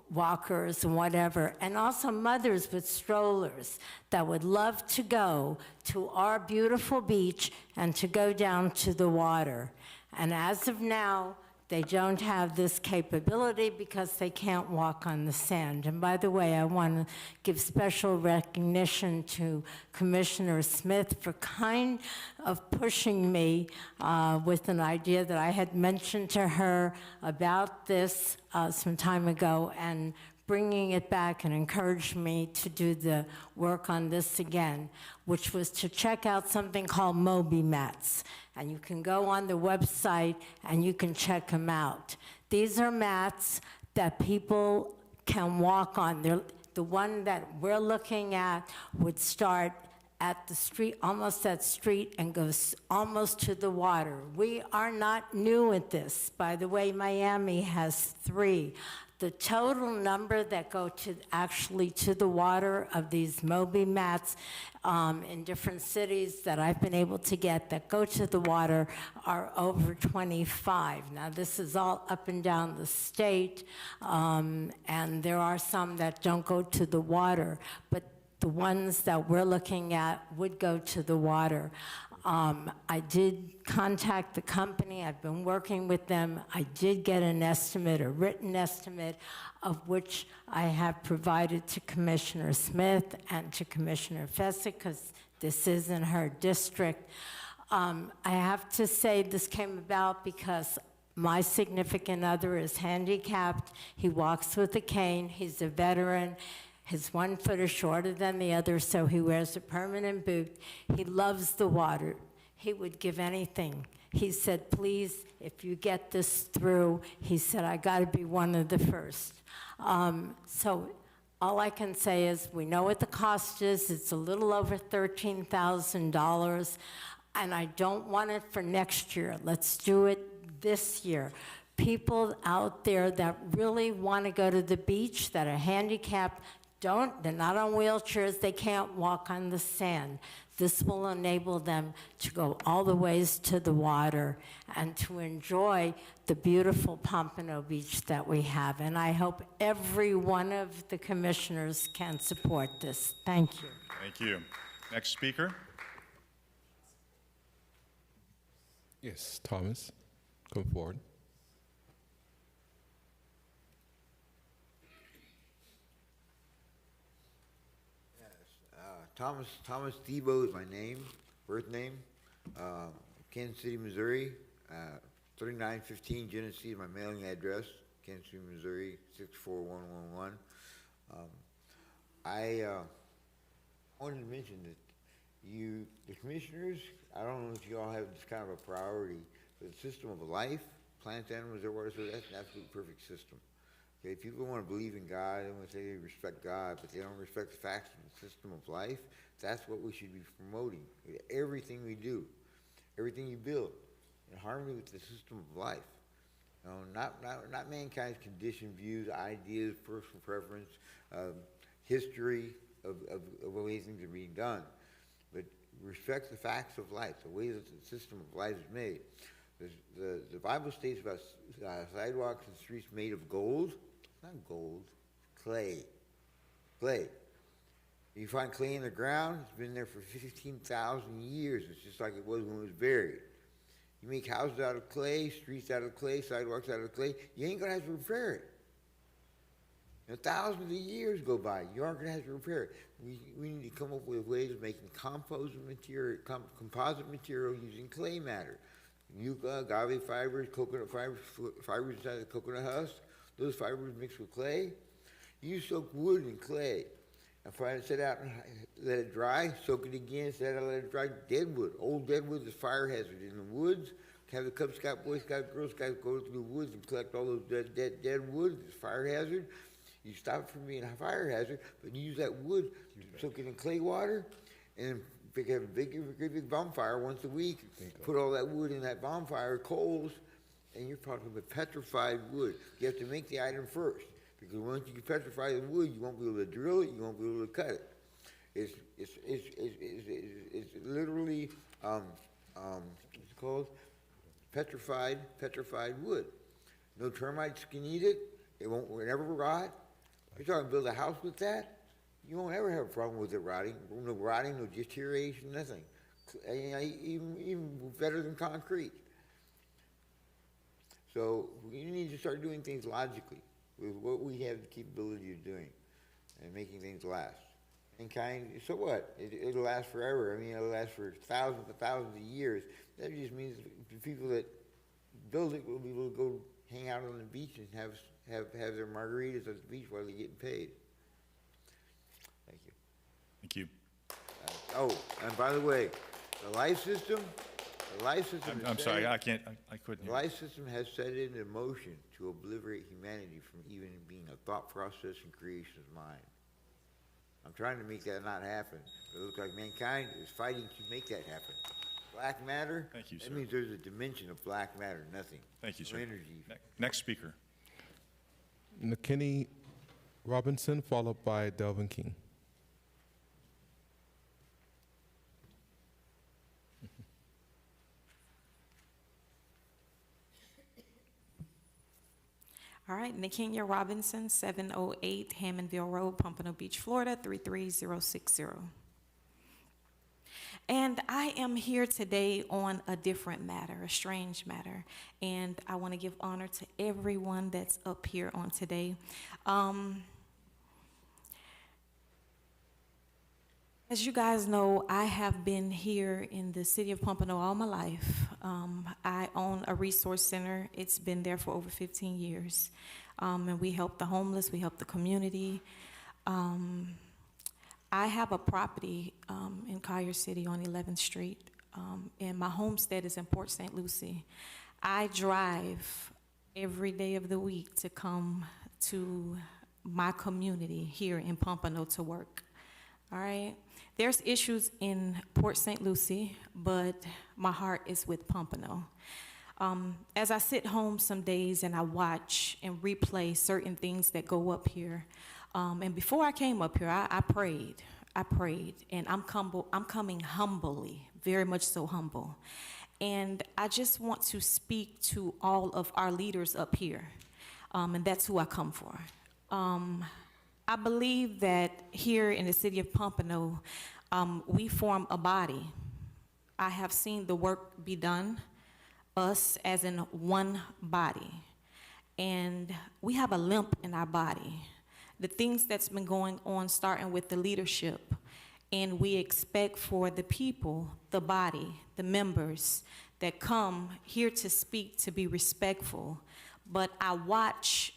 walkers and whatever, and also mothers with strollers that would love to go to our beautiful beach and to go down to the water. And as of now, they don't have this capability because they can't walk on the sand. And by the way, I want to give special recognition to Commissioner Smith for kind of pushing me with an idea that I had mentioned to her about this some time ago and bringing it back and encouraged me to do the work on this again, which was to check out something called Moby mats. And you can go on the website and you can check them out. These are mats that people can walk on. The one that we're looking at would start at the street, almost at street, and goes almost to the water. We are not new at this. By the way, Miami has 3. The total number that go actually to the water of these Moby mats in different cities that I've been able to get that go to the water are over 25. Now, this is all up and down the state, and there are some that don't go to the water, but the ones that we're looking at would go to the water. I did contact the company. I've been working with them. I did get an estimate, a written estimate, of which I have provided to Commissioner Smith and to Commissioner Fessick, because this is in her district. I have to say this came about because my significant other is handicapped. He walks with a cane. He's a veteran. His 1 foot is shorter than the other, so he wears a permanent boot. He loves the water. He would give anything. He said, please, if you get this through, he said, I gotta be one of the first. So all I can say is we know what the cost is. It's a little over $13,000, and I don't want it for next year. Let's do it this year. People out there that really want to go to the beach that are handicapped, they're not on wheelchairs, they can't walk on the sand. This will enable them to go all the ways to the water and to enjoy the beautiful Pompano Beach that we have. And I hope every one of the commissioners can support this. Thank you. Thank you. Next speaker. Yes, Thomas, come forward. Thomas Debo is my name, birth name. Kansas City, Missouri. 3915 Genesee is my mailing address. Kansas City, Missouri 64111. I wanted to mention that the commissioners, I don't know if you all have this kind of a priority, but the system of life, plants, animals, air, water, so that's an absolute perfect system. Okay, people want to believe in God, they want to say they respect God, but they don't respect the facts of the system of life. That's what we should be promoting. Everything we do, everything you build, in harmony with the system of life. You know, not mankind's conditioned views, ideas, personal preference, history of the way things are being done, but respect the facts of life, the way that the system of life is made. The Bible states about sidewalks and streets made of gold. It's not gold, clay. Clay. You find clay in the ground, it's been there for 15,000 years. It's just like it was when it was buried. You make houses out of clay, streets out of clay, sidewalks out of clay, you ain't gonna have to repair it. You know, thousands of years go by, you aren't gonna have to repair it. We need to come up with ways of making composite material, composite material using clay matter. Yucca, agave fibers, coconut fibers inside the coconut husk, those fibers mixed with clay. You soak wood in clay and set out and let it dry, soak it again, set it out, let it dry. Deadwood, old deadwood is a fire hazard in the woods. Have the Cub Scout, Boy Scout, Girl Scouts go through the woods and collect all those dead wood. It's a fire hazard. You stop it from being a fire hazard, but you use that wood to soak it in clay water and have a big bonfire once a week. Put all that wood in that bonfire, coals, and you're talking about petrified wood. You have to make the item first, because once you petrify the wood, you won't be able to drill it, you won't be able to cut it. It's literally what's it called? Petrified wood. No termites can eat it. It won't never rot. You're talking build a house with that? You won't ever have a problem with it rotting. No rotting, no deterioration, nothing. Even better than concrete. So we need to start doing things logically with what we have the capability of doing and making things last. And so what? It'll last forever. I mean, it'll last for thousands and thousands of years. That just means the people that build it will be able to go hang out on the beach and have their margaritas at the beach while they're getting paid. Thank you. Thank you. And by the way, the life system. I'm sorry, I couldn't The hear. life system has set it into motion to obliterate humanity from even being a thought process and creation of mind. I'm trying to make that not happen. But it looks like mankind is fighting to make that happen. Black matter. Thank you, sir. That means there's a dimension of black matter, nothing. Thank you, No sir. energy. Next speaker. McKinney Robinson, followed by Delvin King. All right, Nakinia Robinson, 708 Hammondville Road, Pompano Beach, Florida, 33060. And I am here today on a different matter, a strange matter, and I want to give honor to everyone that's up here on today. As you guys know, I have been here in the city of Pompano all my life. I own a resource center. It's been there for over 15 years. And we help the homeless, we help the community. I have a property in Collier City on 11th Street, and my homestead is in Port St. Lucie. I drive every day of the week to come to my community here in Pompano to work. All right? There's issues in Port St. Lucie, but my heart is with Pompano. As I sit home some days and I watch and replay certain things that go up here, and before I came up here, I prayed, and I'm coming humbly, very much so humble. And I just want to speak to all of our leaders up here, and that's who I come for. I believe that here in the city of Pompano, we form a body. I have seen the work be done, us as in one body. And we have a limp in our body. The things that's been going on, starting with the leadership and we expect for the people, the body, the members that come here to speak to be respectful. But I watch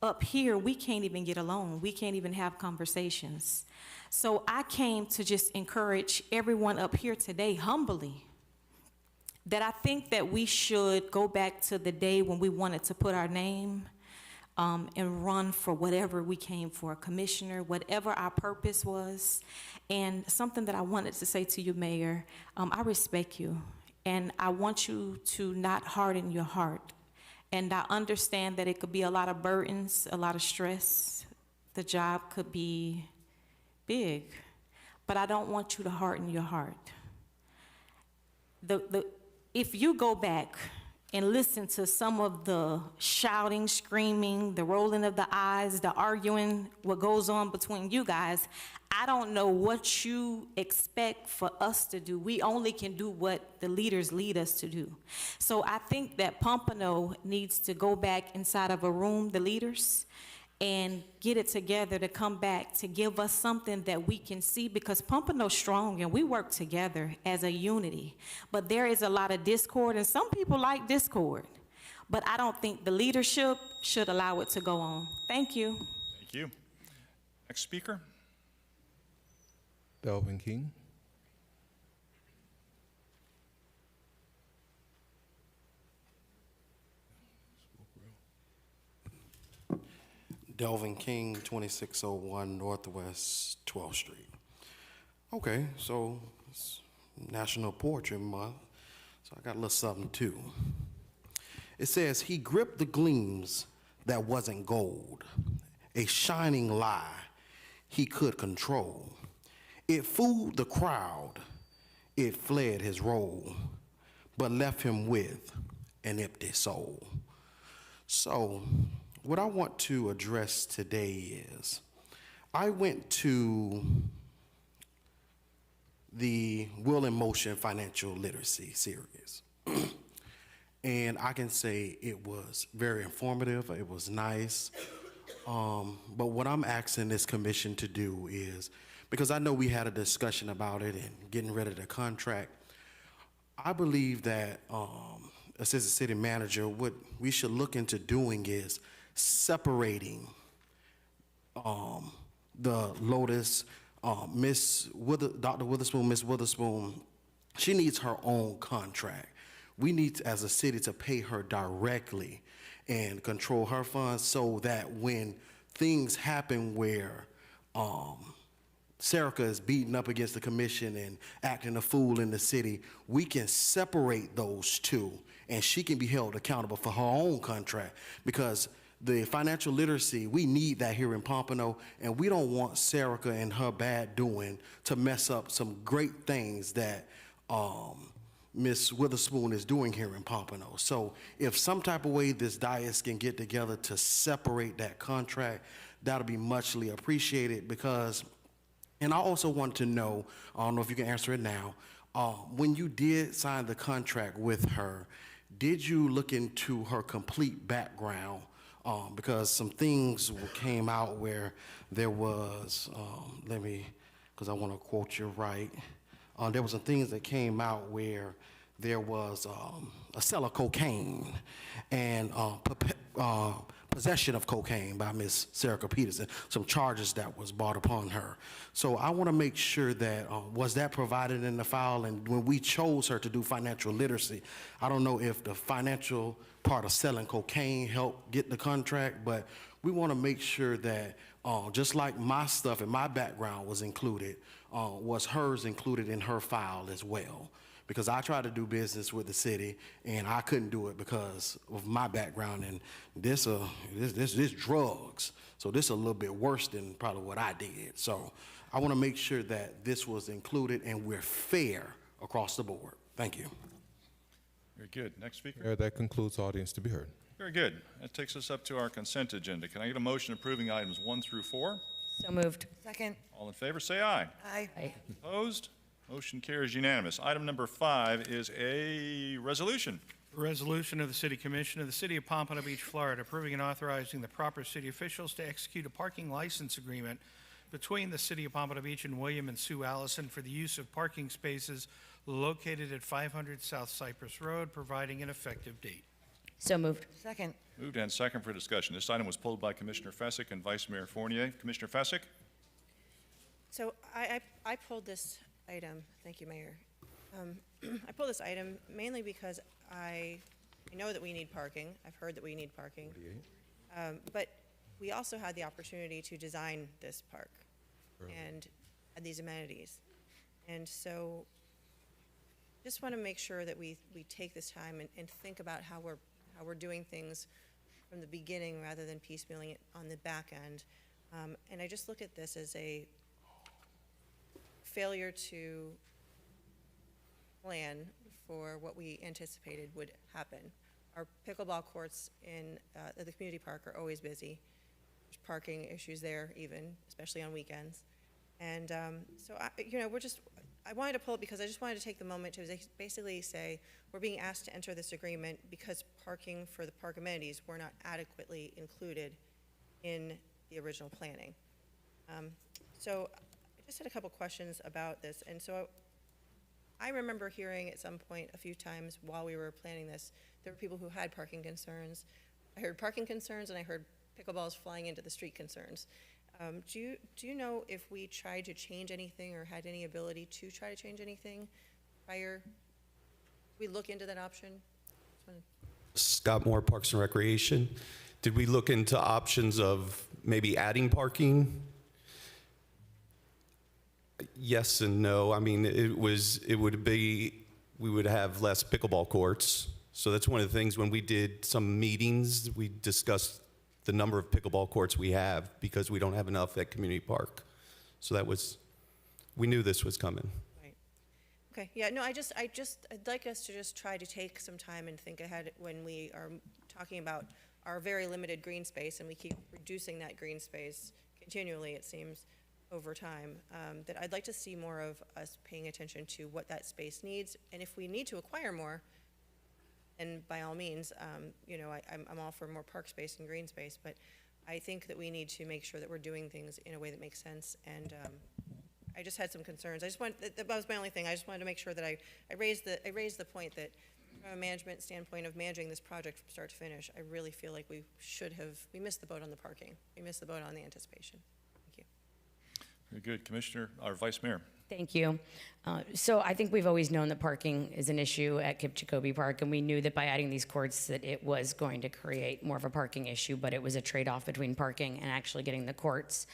up here, we can't even get along. We can't even have conversations. So I came to just encourage everyone up here today humbly that I think that we should go back to the day when we wanted to put our name and run for whatever we came for, a commissioner, whatever our purpose was. And something that I wanted to say to you, Mayor, I respect you, and I want you to not harden your heart. And I understand that it could be a lot of burdens, a lot of stress. The job could be big, but I don't want you to harden your heart. If you go back and listen to some of the shouting, screaming, the rolling of the eyes, the arguing, what goes on between you guys, I don't know what you expect for us to do. We only can do what the leaders lead us to do. So I think that Pompano needs to go back inside of a room, the leaders, and get it together to come back to give us something that we can see, because Pompano's strong and we work together as a unity. But there is a lot of discord, and some people like discord. But I don't think the leadership should allow it to go on. Thank you. Thank you. Next speaker. Delvin King. Delvin King, 2601 Northwest 12th Street. Okay, so it's National Poetry Month, so I got a little something too. It says, he gripped the gleams that wasn't gold, a shining lie he could control. It fooled the crowd, it fled his role, but left him with an empty soul. So, what I want to address today is, I went to the Will in Motion Financial Literacy Series. And I can say it was very informative, it was nice. But what I'm asking this commission to do is, because I know we had a discussion about it and getting rid of the contract, I believe that Assistant City Manager, what we should look into doing is separating the Lotus, Dr. Witherspoon, Miss Witherspoon. She needs her own contract. We need, as a city, to pay her directly and control her funds so that when things happen where Serica is beating up against the commission and acting a fool in the city, we can separate those two and she can be held accountable for her own contract, because the financial literacy, we need that here in Pompano, and we don't want Serica and her bad doing to mess up some great things that Ms. Witherspoon is doing here in Pompano. So if some type of way this dais can get together to separate that contract, that'll be muchly appreciated, because, and I also want to know, I don't know if you can answer it now, when you did sign the contract with her, did you look into her complete background? Because some things came out where there was, because I want to quote you right, there was some things that came out where there was a sale of cocaine and possession of cocaine by Miss Serica Peterson, some charges that was brought upon her. So I want to make sure that, was that provided in the file? And when we chose her to do financial literacy, I don't know if the financial part of selling cocaine helped get the contract, but we want to make sure that just like my stuff and my background was included, was hers included in her file as well. Because I tried to do business with the city and I couldn't do it because of my background, and this drugs. So this a little bit worse than probably what I did. So I want to make sure that this was included and we're fair across the board. Thank you. Very good. Next speaker. Mayor, that concludes audience to be heard. Very good. That takes us up to our consent agenda. Can I get a motion approving items 1 through 4? So moved. Second. All in favor, say aye. Aye. Opposed? Motion carries unanimous. Item number 5 is a resolution. A resolution of the City Commission of the City of Pompano Beach, Florida, approving and authorizing the proper city officials to execute a parking license agreement between the City of Pompano Beach and William and Sue Allison for the use of parking spaces located at 500 South Cypress Road, providing an effective date. So moved. Second. Moved and second for discussion. This item was pulled by Commissioner Fessick and Vice Mayor Fournier. Commissioner Fessick? So I pulled this item, thank you, Mayor. I pulled this item mainly because I know that we need parking. I've heard that we need parking. But we also had the opportunity to design this park and add these amenities. And so just want to make sure that we take this time and think about how we're doing things from the beginning rather than piecemealing it on the back end. And I just look at this as a failure to plan for what we anticipated would happen. Our pickleball courts in the community park are always busy. There's parking issues there even, especially on weekends. And so, I wanted to pull it because I just wanted to take the moment to basically say we're being asked to enter this agreement because parking for the park amenities were not adequately included in the original planning. So I just had a couple questions about this. And so I remember hearing at some point a few times while we were planning this, there were people who had parking concerns. I heard parking concerns and I heard pickleballs flying into the street concerns. Do you know if we tried to change anything or had any ability to try to change anything prior? We look into that option? Scott Moore, Parks and Recreation. Did we look into options of maybe adding parking? Yes and no. I mean, we would have less pickleball courts. So that's one of the things when we did some meetings, we discussed the number of pickleball courts we have because we don't have enough at Community Park. So we knew this was coming. Right. Okay, yeah, no, I'd like us to just try to take some time and think ahead when we are talking about our very limited green space, and we keep reducing that green space continually, it seems, over time, that I'd like to see more of us paying attention to what that space needs, and if we need to acquire more, and by all means, I'm all for more park space and green space, but I think that we need to make sure that we're doing things in a way that makes sense, and I just had some concerns. That was my only thing. I just wanted to make sure that I raised the point that from a management standpoint of managing this project from start to finish, I really feel like we missed the boat on the parking. We missed the boat on the anticipation. Thank you. Very good. Commissioner, or Vice Mayor. Thank you. So I think we've always known that parking is an issue at Kip Jacoby Park, and we knew that by adding these courts that it was going to create more of a parking issue, but it was a trade-off between parking and actually getting the courts.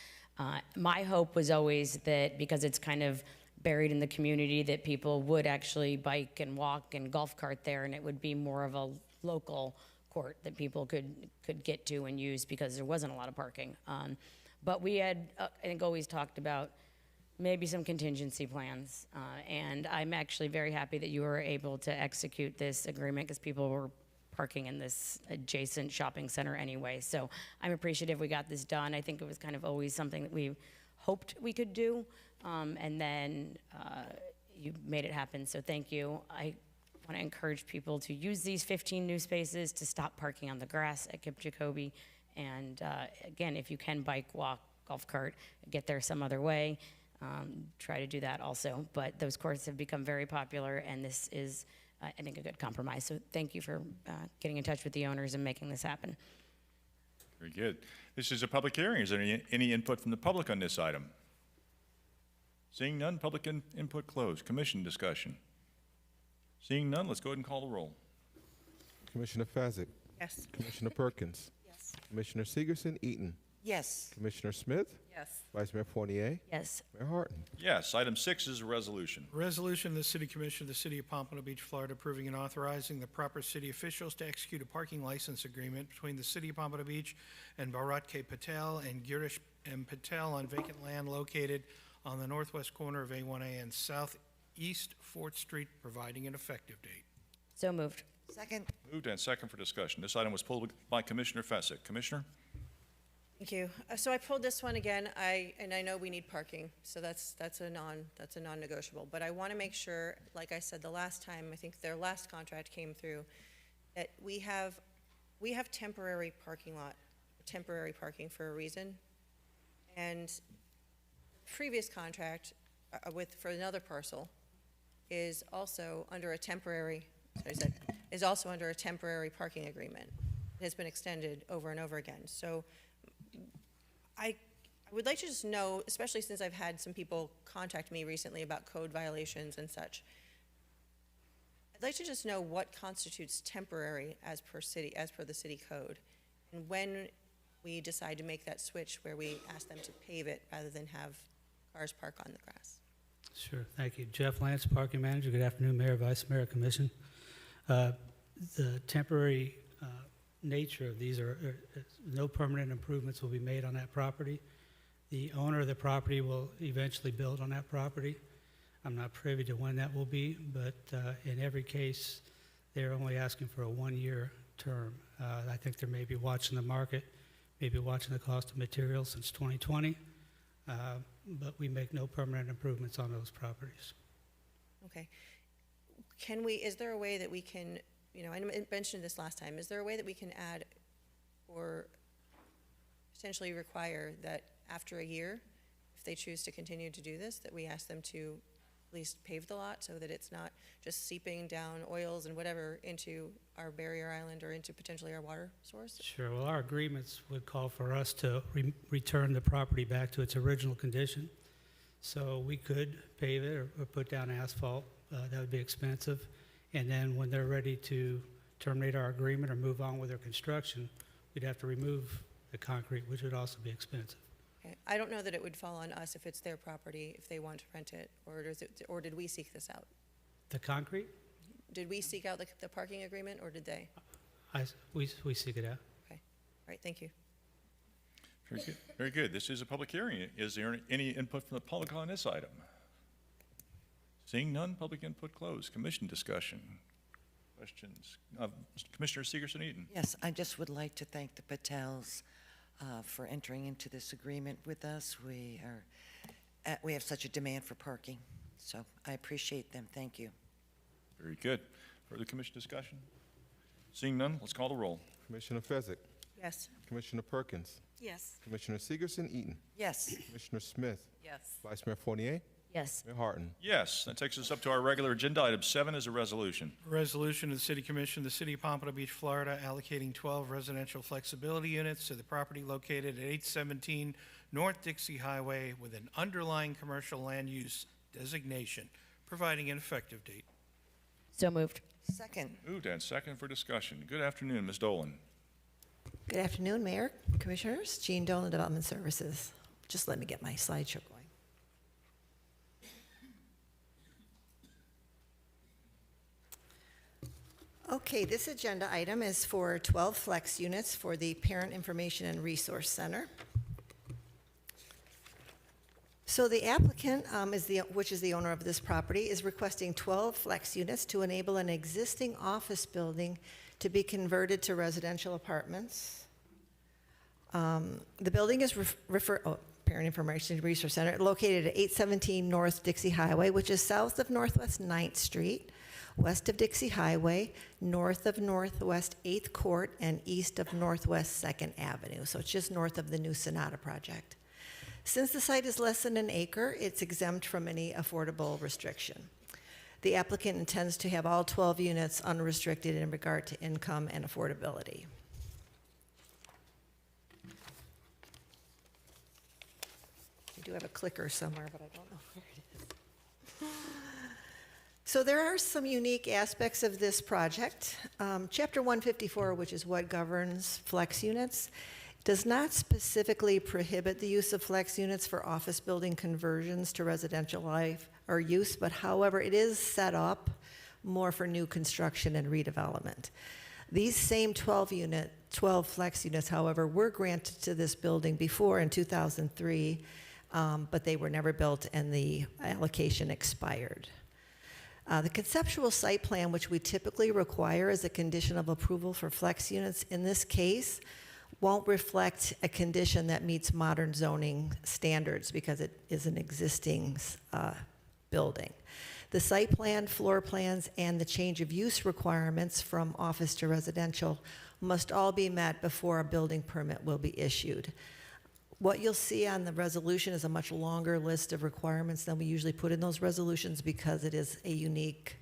My hope was always that because it's kind of buried in the community that people would actually bike and walk and golf cart there, and it would be more of a local court that people could get to and use because there wasn't a lot of parking. But we had, I think, always talked about maybe some contingency plans. And I'm actually very happy that you were able to execute this agreement because people were parking in this adjacent shopping center anyway. So I'm appreciative we got this done. I think it was kind of always something that we hoped we could do. And then you made it happen, so thank you. I want to encourage people to use these 15 new spaces to stop parking on the grass at Kip Jacoby. And again, if you can bike, walk, golf cart, get there some other way, try to do that also. But those courts have become very popular, and this is, I think, a good compromise. So thank you for getting in touch with the owners and making this happen. Very good. This is a public hearing. Is there any input from the public on this item? Seeing none, public input closed. Commission discussion. Seeing none, let's go ahead and call the roll. Commissioner Fezzik. Yes. Commissioner Perkins. Yes. Commissioner Segerson Eaton. Yes. Commissioner Smith. Yes. Vice Mayor Fournier. Yes. Mayor Harton. Yes. Item 6 is a resolution. Resolution of the City Commission of the City of Pompano Beach, Florida, approving and authorizing the proper city officials to execute a parking license agreement between the City of Pompano Beach and Bharat K. Patel and Girish M. Patel on vacant land located on the northwest corner of A1A and southeast 4th Street, providing an effective date. So moved. Second. Moved and second for discussion. This item was pulled by Commissioner Fezzik. Commissioner? Thank you. So I pulled this one again. I know we need parking, so that's a non-negotiable. But I want to make sure, like I said the last time, I think their last contract came through, that we have temporary parking for a reason, and previous contract for another parcel is also under a temporary, parking agreement. It has been extended over and over again. So I would like to just know, especially since I've had some people contact me recently about code violations and such, I'd like to just know what constitutes temporary as per the city code, and when we decide to make that switch where we ask them to pave it rather than have cars park on the grass. Sure, thank you. Jeff Lance, Parking Manager. Good afternoon, Mayor, Vice Mayor, Commission. The temporary nature of these are no permanent improvements will be made on that property. The owner of the property will eventually build on that property. I'm not privy to when that will be, but in every case, they're only asking for a one-year term. I think they may be watching the market, maybe watching the cost of materials since 2020, but we make no permanent improvements on those properties. Okay. Is there a way that we can, I mentioned this last time, is there a way that we can add or potentially require that after a year, if they choose to continue to do this, that we ask them to at least pave the lot so that it's not just seeping down oils and whatever into our barrier island or into potentially our water source? Sure. Well, our agreements would call for us to return the property back to its original condition. So we could pave it or put down asphalt. That would be expensive. And then when they're ready to terminate our agreement or move on with their construction, we'd have to remove the concrete, which would also be expensive. Okay. I don't know that it would fall on us if it's their property, if they want to rent it, or did we seek this out? The concrete? Did we seek out the parking agreement, or did they? We seek it out. Okay. All right, thank you. Very good. Very good. This is a public hearing. Is there any input from the public on this item? Seeing none, public input closed. Commission discussion. Questions? Commissioner Segerson-Eaton. Yes, I just would like to thank the Patels for entering into this agreement with us. We have such a demand for parking, so I appreciate them. Thank you. Very good. Further commission discussion? Seeing none, let's call the roll. Commissioner Fezzik. Yes. Commissioner Perkins. Yes. Commissioner Segerson-Eaton. Yes. Commissioner Smith. Yes. Vice Mayor Fournier. Yes. Mayor Harton. Yes, that takes us up to our regular agenda. Item 7 is a resolution. Resolution of the City Commission of the City of Pompano Beach, Florida, allocating 12 residential flexibility units to the property located at 817 North Dixie Highway with an underlying commercial land use designation, providing an effective date. So moved. Second. Moved and second for discussion. Good afternoon, Ms. Dolan. Good afternoon, Mayor, Commissioners. Jean Dolan, Development Services. Just let me get my slideshow going. Okay, this agenda item is for 12 flex units for the Parent Information and Resource Center. So the applicant, which is the owner of this property, is requesting 12 flex units to enable an existing office building to be converted to residential apartments. The building is Parent Information and Resource Center, located at 817 North Dixie Highway, which is south of Northwest 9th Street, west of Dixie Highway, north of Northwest 8th Court, and east of Northwest 2nd Avenue. So it's just north of the new Sonata project. Since the site is less than an acre, it's exempt from any affordable restriction. The applicant intends to have all 12 units unrestricted in regard to income and affordability. I do have a clicker somewhere, but I don't know where it is. So there are some unique aspects of this project. Chapter 154, which is what governs flex units, does not specifically prohibit the use of flex units for office building conversions to residential life or use, but however, it is set up more for new construction and redevelopment. These same 12 flex units, however, were granted to this building before in 2003, but they were never built and the allocation expired. The conceptual site plan, which we typically require as a condition of approval for flex units, in this case, won't reflect a condition that meets modern zoning standards because it is an existing building. The site plan, floor plans, and the change of use requirements from office to residential must all be met before a building permit will be issued. What you'll see on the resolution is a much longer list of requirements than we usually put in those resolutions because it is a unique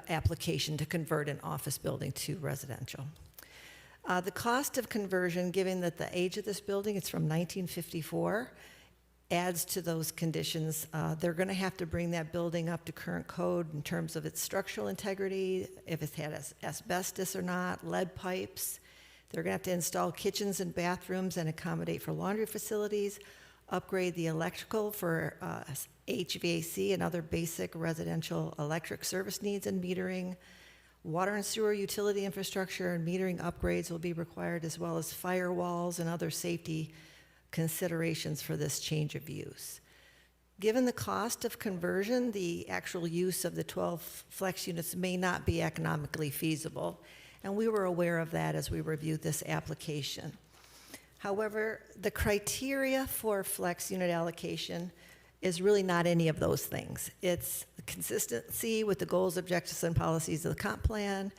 application to convert an office building to residential. The cost of conversion, given that the age of this building, it's from 1954, adds to those conditions. They're going to have to bring that building up to current code in terms of its structural integrity, if it's had asbestos or not, lead pipes. They're going to have to install kitchens and bathrooms and accommodate for laundry facilities, upgrade the electrical for HVAC and other basic residential electric service needs and metering. Water and sewer utility infrastructure and metering upgrades will be required, as well as firewalls and other safety considerations for this change of use. Given the cost of conversion, the actual use of the 12 flex units may not be economically feasible, and we were aware of that as we reviewed this application. However, the criteria for flex unit allocation is really not any of those things. It's consistency with the goals, objectives, and policies of the comp plan,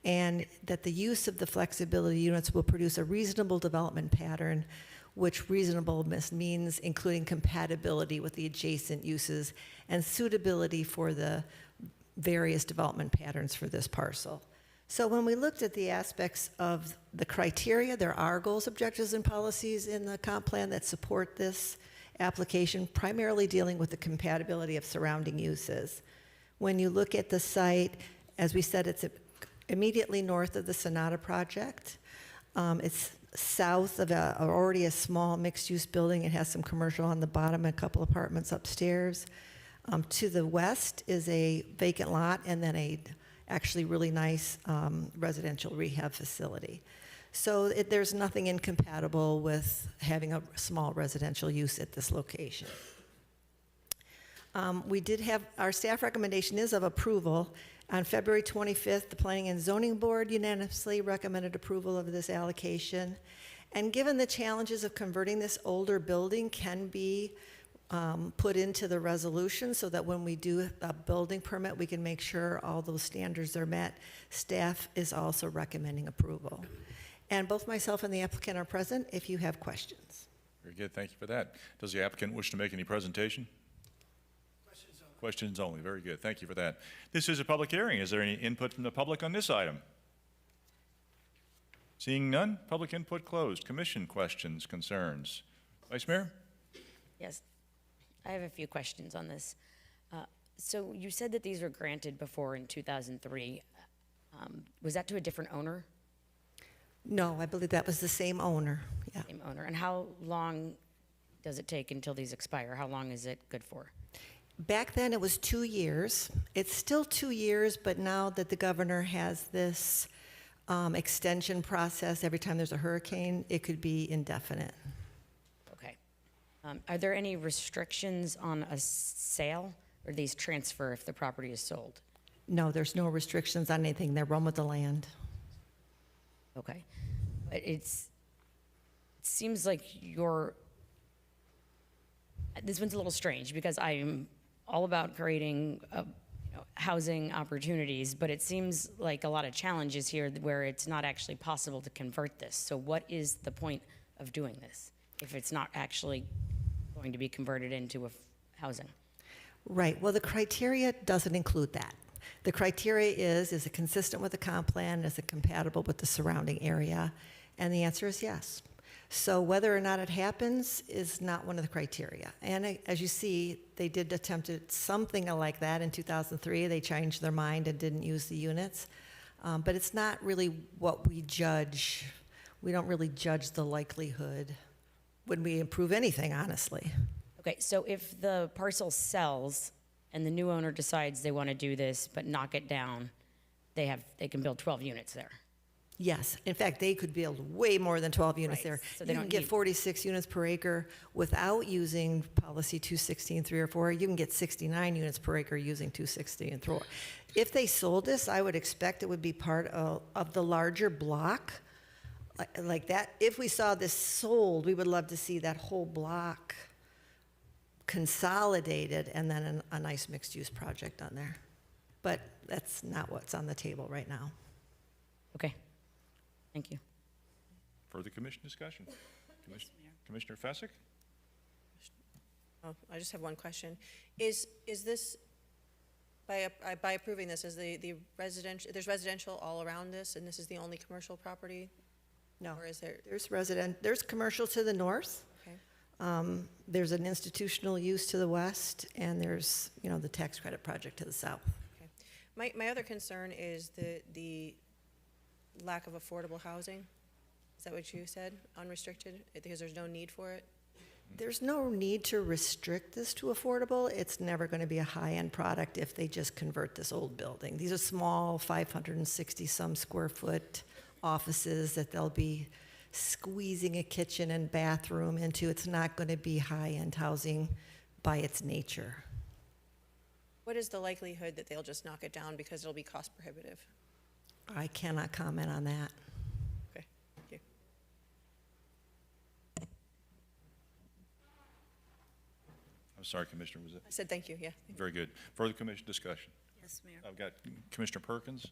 and that the use of the flexibility units will produce a reasonable development pattern, which reasonableness means including compatibility with the adjacent uses and suitability for the various development patterns for this parcel. So when we looked at the aspects of the criteria, there are goals, objectives, and policies in the comp plan that support this application, primarily dealing with the compatibility of surrounding uses. When you look at the site, as we said, it's immediately north of the Sonata project. It's south of already a small mixed-use building. It has some commercial on the bottom and a couple apartments upstairs. To the west is a vacant lot and then a actually really nice residential rehab facility. So there's nothing incompatible with having a small residential use at this location. We did have, our staff recommendation is of approval. On February 25th, the Planning and Zoning Board unanimously recommended approval of this allocation. And given the challenges of converting this older building can be put into the resolution so that when we do a building permit, we can make sure all those standards are met, staff is also recommending approval. And both myself and the applicant are present if you have questions. Very good, thank you for that. Does the applicant wish to make any presentation? Questions only, very good, thank you for that. This is a public hearing. Is there any input from the public on this item? Seeing none, public input closed. Commission questions, concerns. Vice Mayor? Yes, I have a few questions on this. So you said that these were granted before in 2003. Was that to a different owner? No, I believe that was the same owner, yeah. Same owner. And how long does it take until these expire? How long is it good for? Back then, it was 2 years. It's still 2 years, but now that the governor has this extension process, every time there's a hurricane, it could be indefinite. Okay. Are there any restrictions on a sale, or these transfer if the property is sold? No, there's no restrictions on anything. They run with the land. Okay. But it seems like this one's a little strange because I'm all about creating housing opportunities, but it seems like a lot of challenges here where it's not actually possible to convert this. So what is the point of doing this if it's not actually going to be converted into housing? Right. Well, the criteria doesn't include that. The criteria is it consistent with the comp plan? Is it compatible with the surrounding area? And the answer is yes. So whether or not it happens is not one of the criteria. And as you see, they did attempt something like that in 2003. They changed their mind and didn't use the units. But it's not really what we judge. We don't really judge the likelihood when we approve anything, honestly. Okay, so if the parcel sells and the new owner decides they want to do this but knock it down, they can build 12 units there. Yes. In fact, they could build way more than 12 units there. So they you don't can get need 46 units per acre without using policy 216.3 or 4. You can get 69 units per acre using 216.3. If they sold this, I would expect it would be part of the larger block like that. If we saw this sold, we would love to see that whole block consolidated and then a nice mixed-use project on there. But that's not what's on the table right now. Okay. Thank you. Further commission discussion? Commissioner Fessick? Oh, I just have one question. Is this, by approving this, is the residential, there's residential all around this, and this is the only commercial property? No. Or is there, There's commercial to the north. okay, There's an institutional use to the west, and there's, the tax credit project to the south. okay. My other concern is the lack of affordable housing. Is that what you said, unrestricted, because there's no need for it? There's no need to restrict this to affordable. It's never going to be a high-end product if they just convert this old building. These are small, 560-some square foot offices that they'll be squeezing a kitchen and bathroom into. It's not going to be high-end housing by its nature. What is the likelihood that they'll just knock it down because it'll be cost prohibitive? I cannot comment on that. Okay, thank you. I'm sorry, Commissioner, was it? I said thank you, yeah. Very good. Further commission discussion? Yes, Mayor. I've got Commissioner Perkins.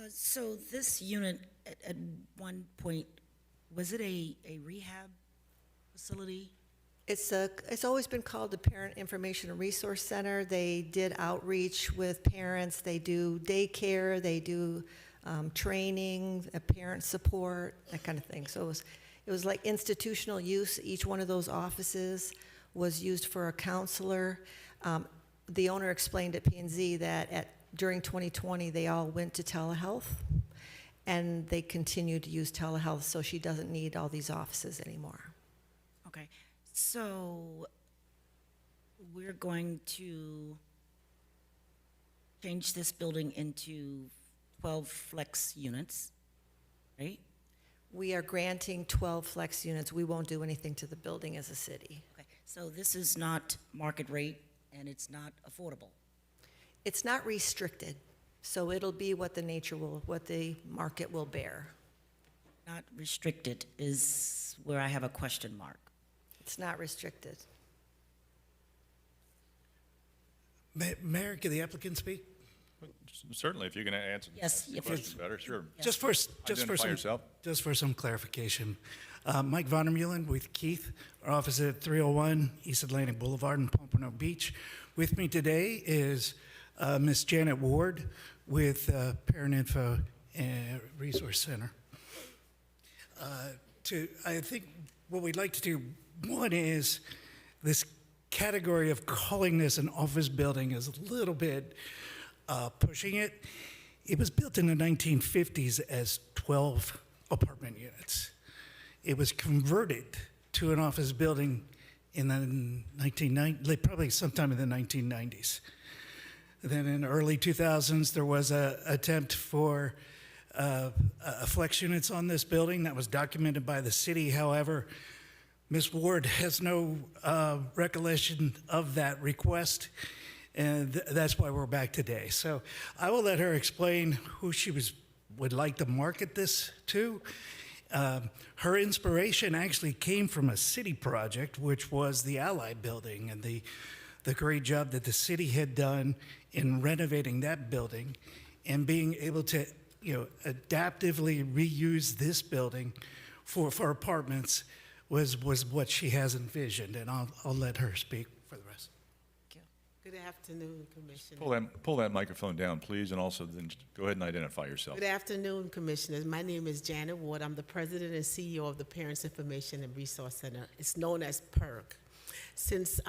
So this unit, at one point, was it a rehab facility? It's always been called the Parent Information and Resource Center. They did outreach with parents. They do daycare. They do training, parent support, that kind of thing. So it was like institutional use. Each one of those offices was used for a counselor. The owner explained at P&Z that during 2020, they all went to telehealth, and they continue to use telehealth, so she doesn't need all these offices anymore. Okay, so we're going to change this building into 12 flex units, right? We are granting 12 flex units. We won't do anything to the building as a city. Okay, so this is not market rate and it's not affordable. It's not restricted, so it'll be what the market will bear. Not restricted is where I have a question mark. It's not restricted. Mayor, can the applicant speak? Certainly, if you can answer Yes, the if question better, sure. Just for some clarification, Mike Vondermeulen with Keith, our office at 301 East Atlantic Boulevard in Pompano Beach. With me today is Miss Janet Ward with Parent Info and Resource Center. I think what we'd like to do, one is this category of calling this an office building is a little bit pushing it. It was built in the 1950s as 12 apartment units. It was converted to an office building in the probably sometime in the 1990s. Then in the early 2000s, there was an attempt for flex units on this building that was documented by the city. However, Ms. Ward has no recollection of that request, and that's why we're back today. So I will let her explain who she would like to market this to. Her inspiration actually came from a city project, which was the Allied building, and the great job that the city had done in renovating that building and being able to, adaptively reuse this building for apartments was what she has envisioned, and I'll let her speak for the rest. Good afternoon, Commissioner. Pull that microphone down, please, and also then go ahead and identify yourself. Good afternoon, Commissioners. My name is Janet Ward. I'm the President and CEO of the Parents Information and Resource Center. It's known as PERC. Since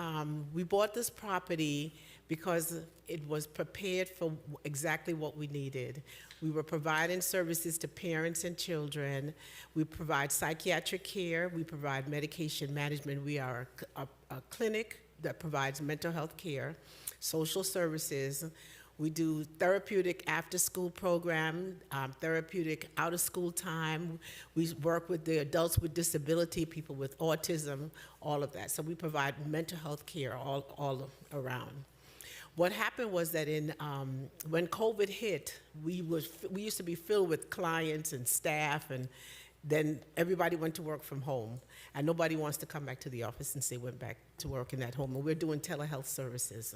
we bought this property because it was prepared for exactly what we needed. We were providing services to parents and children. We provide psychiatric care. We provide medication management. We are a clinic that provides mental health care, social services. We do therapeutic after-school program, therapeutic out-of-school time. We work with the adults with disability, people with autism, all of that. So we provide mental health care all around. What happened was that when COVID hit, we used to be filled with clients and staff, and then everybody went to work from home, and nobody wants to come back to the office and say went back to work in that home, and we're doing telehealth services.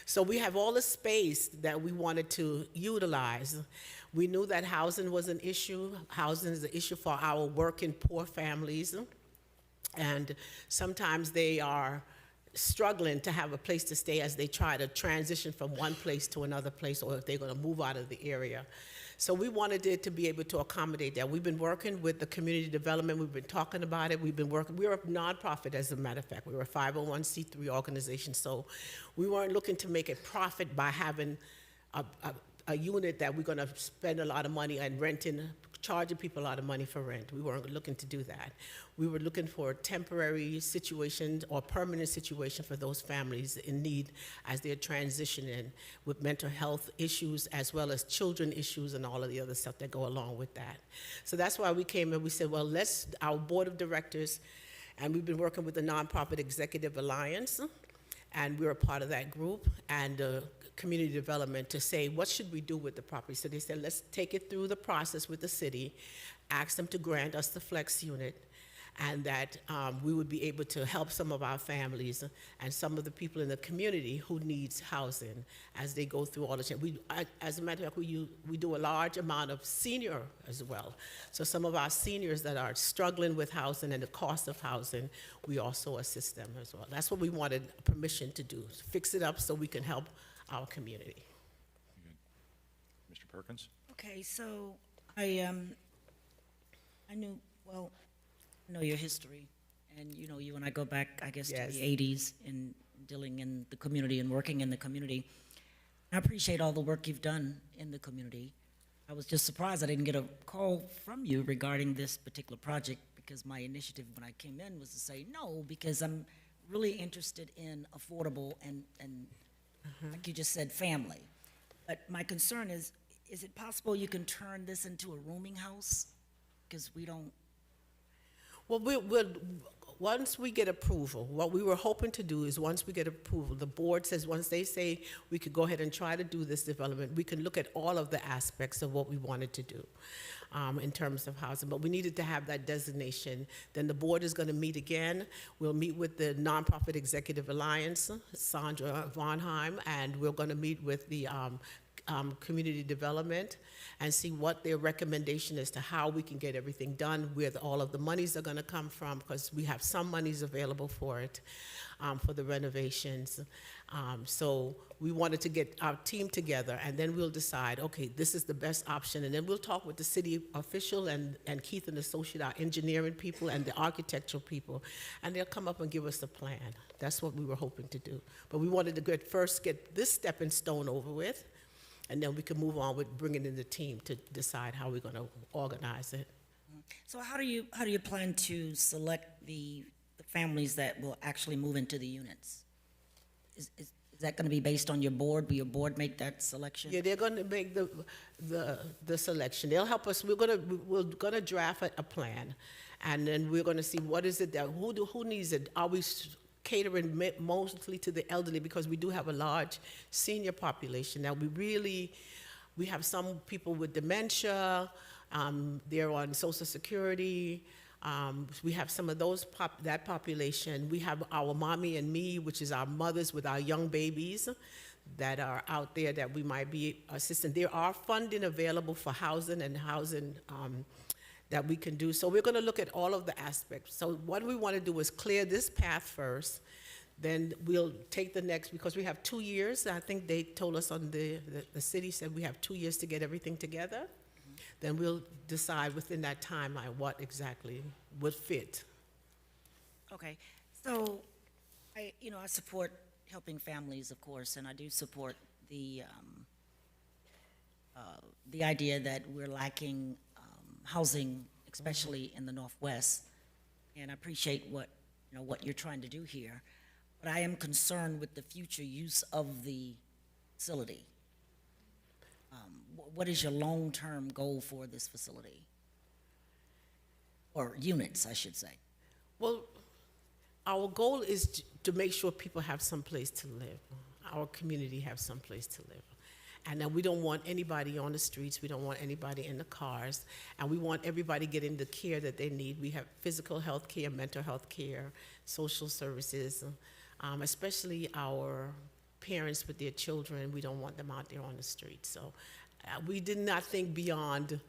So we have all the space that we wanted to utilize. We knew that housing was an issue. Housing is an issue for our working poor families, and sometimes they are struggling to have a place to stay as they try to transition from one place to another place, or if they're going to move out of the area. So we wanted it to be able to accommodate that. We've been working with the community development. We've been talking about it. We're a nonprofit, as a matter of fact. We're a 501c3 organization, so we weren't looking to make a profit by having a unit that we're going to spend a lot of money and charging people a lot of money for rent. We weren't looking to do that. We were looking for temporary situations or permanent situation for those families in need as they're transitioning with mental health issues, as well as children issues and all of the other stuff that go along with that. So that's why we came and we said, well, our board of directors, and we've been working with the Nonprofit Executive Alliance, and we're a part of that group, and community development, to say, what should we do with the property? So they said, let's take it through the process with the city, ask them to grant us the flex unit, and that we would be able to help some of our families and some of the people in the community who needs housing as they go through all the change. As a matter of fact, we do a large amount of senior as well. So some of our seniors that are struggling with housing and the cost of housing, we also assist them as well. That's what we wanted permission to do, fix it up so we can help our community. Mr. Perkins? Okay, so I know your history, and you and I go back, I guess, Yes. to the 80s in dealing in the community and working in the community. I appreciate all the work you've done in the community. I was just surprised I didn't get a call from you regarding this particular project, because my initiative when I came in was to say no, because I'm really interested in affordable and like you just said, family. But my concern is it possible you can turn this into a rooming house? Because we don't. Well, once we get approval, what we were hoping to do is once we get approval, the board says once they say we could go ahead and try to do this development, we can look at all of the aspects of what we wanted to do in terms of housing. But we needed to have that designation. Then the board is going to meet again. We'll meet with the Nonprofit Executive Alliance, Sandra Vonheim, and we're going to meet with the community development and see what their recommendation is to how we can get everything done, where all of the monies are going to come from, because we have some monies available for it, for the renovations. So we wanted to get our team together, and then we'll decide, okay, this is the best option, and then we'll talk with the city official and Keith and Associate, our engineering people and the architectural people, and they'll come up and give us a plan. That's what we were hoping to do. But we wanted to first get this stepping stone over with, and then we can move on with bringing in the team to decide how we're going to organize it. So how do you plan to select the families that will actually move into the units? Is that going to be based on your board? Will your board make that selection? Yeah, they're going to make the selection. They'll help us. We're going to draft a plan, and then we're going to see what is it that who needs it. Are we catering mostly to the elderly, because we do have a large senior population. Now we have some people with dementia, they're on Social Security, we have some of that population. We have our Mommy and Me, which is our mothers with our young babies that are out there that we might be assisting. There are funding available for housing and housing that we can do. So we're going to look at all of the aspects. So what we want to do is clear this path first, then we'll take the next, because we have 2 years. I think they told us on the city said we have 2 years to get everything together. Then we'll decide within that timeline what exactly would fit. Okay, so I support helping families, of course, and I do support the idea that we're lacking housing, especially in the Northwest, and I appreciate what you're trying to do here. But I am concerned with the future use of the facility. What is your long-term goal for this facility? Or units, I should say. Well, our goal is to make sure people have some place to live. Our community have some place to live. And then we don't want anybody on the streets, we don't want anybody in the cars, and we want everybody getting the care that they need. We have physical health care, mental health care, social services, especially our parents with their children. We don't want them out there on the street. So we did not think beyond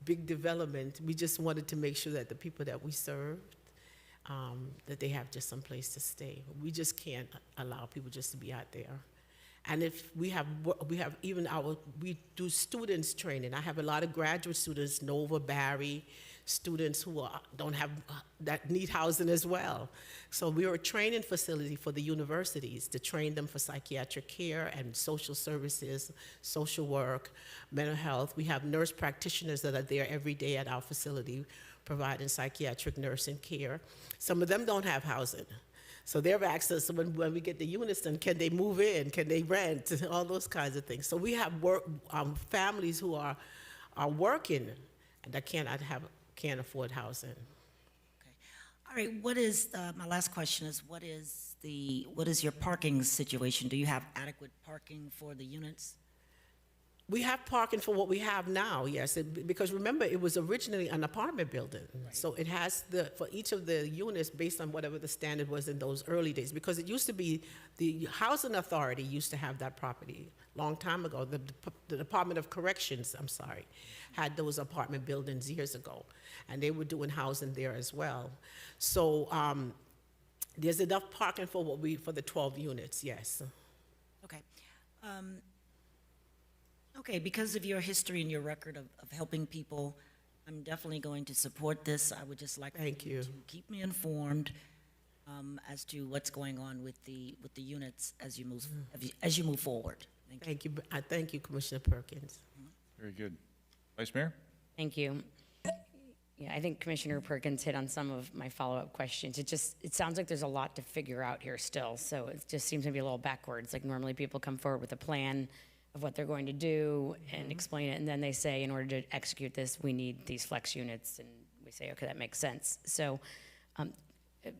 big development. We just wanted to make sure that the people that we served, that they have just some place to stay. We just can't allow people just to be out there. And if we have even we do students training. I have a lot of graduate students, Nova, Barry, students who that need housing as well. So we are a training facility for the universities to train them for psychiatric care and social services, social work, mental health. We have nurse practitioners that are there every day at our facility providing psychiatric nursing care. Some of them don't have housing. So they've asked us when we get the units done, can they move in, can they rent, all those kinds of things. So we have families who are working and that can't afford housing. All right, what is, my last question is, what is your parking situation? Do you have adequate parking for the units? We have parking for what we have now, yes, because remember, it was originally an apartment building. Right. So it has for each of the units based on whatever the standard was in those early days, because it used to be, the Housing Authority used to have that property long time ago. The Department of Corrections, had those apartment buildings years ago, and they were doing housing there as well. So there's enough parking for for the 12 units, yes. Okay. Okay, because of your history and your record of helping people, I'm definitely going to support this. I would just like you to keep me informed as to what's going on with the units as you move forward. Thank you. I thank you, Commissioner Perkins. Very good. Vice Mayor? Thank you. Yeah, I think Commissioner Perkins hit on some of my follow-up questions. It sounds like there's a lot to figure out here still, so it just seems to be a little backwards. Like normally people come forward with a plan of what they're going to do and explain it, and then they say, in order to execute this, we need these flex units, and we say, okay, that makes sense. So,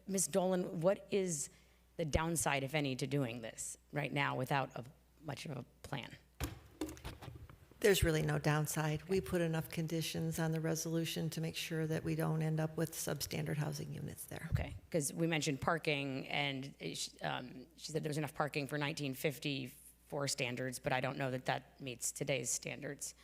Ms. Dolan, what is the downside, if any, to doing this right now without much of a plan? There's really no downside. We put enough conditions on the resolution to make sure that we don't end up with substandard housing units there. Okay, because we mentioned parking, and she said there was enough parking for 1954 standards, but I don't know that meets today's standards.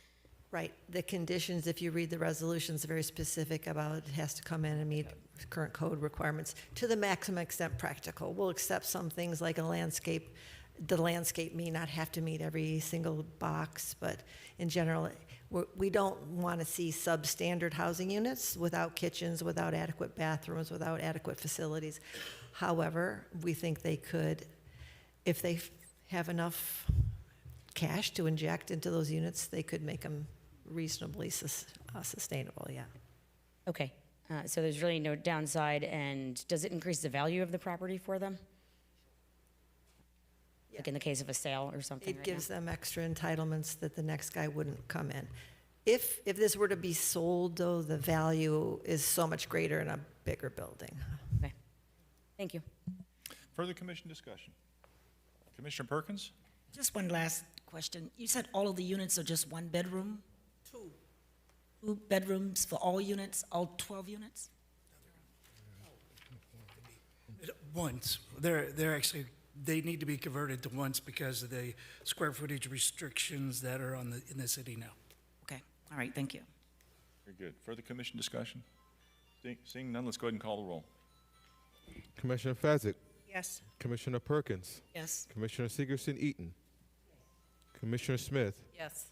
Right. The conditions, if you read the resolutions, are very specific about it has to come in and meet current code requirements to the maximum extent practical. We'll accept some things like a landscape. The landscape may not have to meet every single box, but in general, we don't want to see substandard housing units without kitchens, without adequate bathrooms, without adequate facilities. However, we think they could, if they have enough cash to inject into those units, they could make them reasonably sustainable, yeah. Okay, so there's really no downside, and does it increase the value of the property for them? Yeah. Like in the case of a sale or something? It gives them extra entitlements that the next guy wouldn't come in. If this were to be sold, though, the value is so much greater in a bigger building. Okay, thank you. Further commission discussion? Commissioner Perkins? Just one last question. You said all of the units are just one bedroom? Two bedrooms for all units, all 12 units? Once. They're actually, they need to be converted to once because of the square footage restrictions that are in the city now. Okay, all right, thank you. Very good. Further commission discussion? Seeing none, let's go ahead and call the roll. Commissioner Fezzik? Yes. Commissioner Perkins? Yes. Commissioner Sigerson-Eaton? Commissioner Smith? Yes.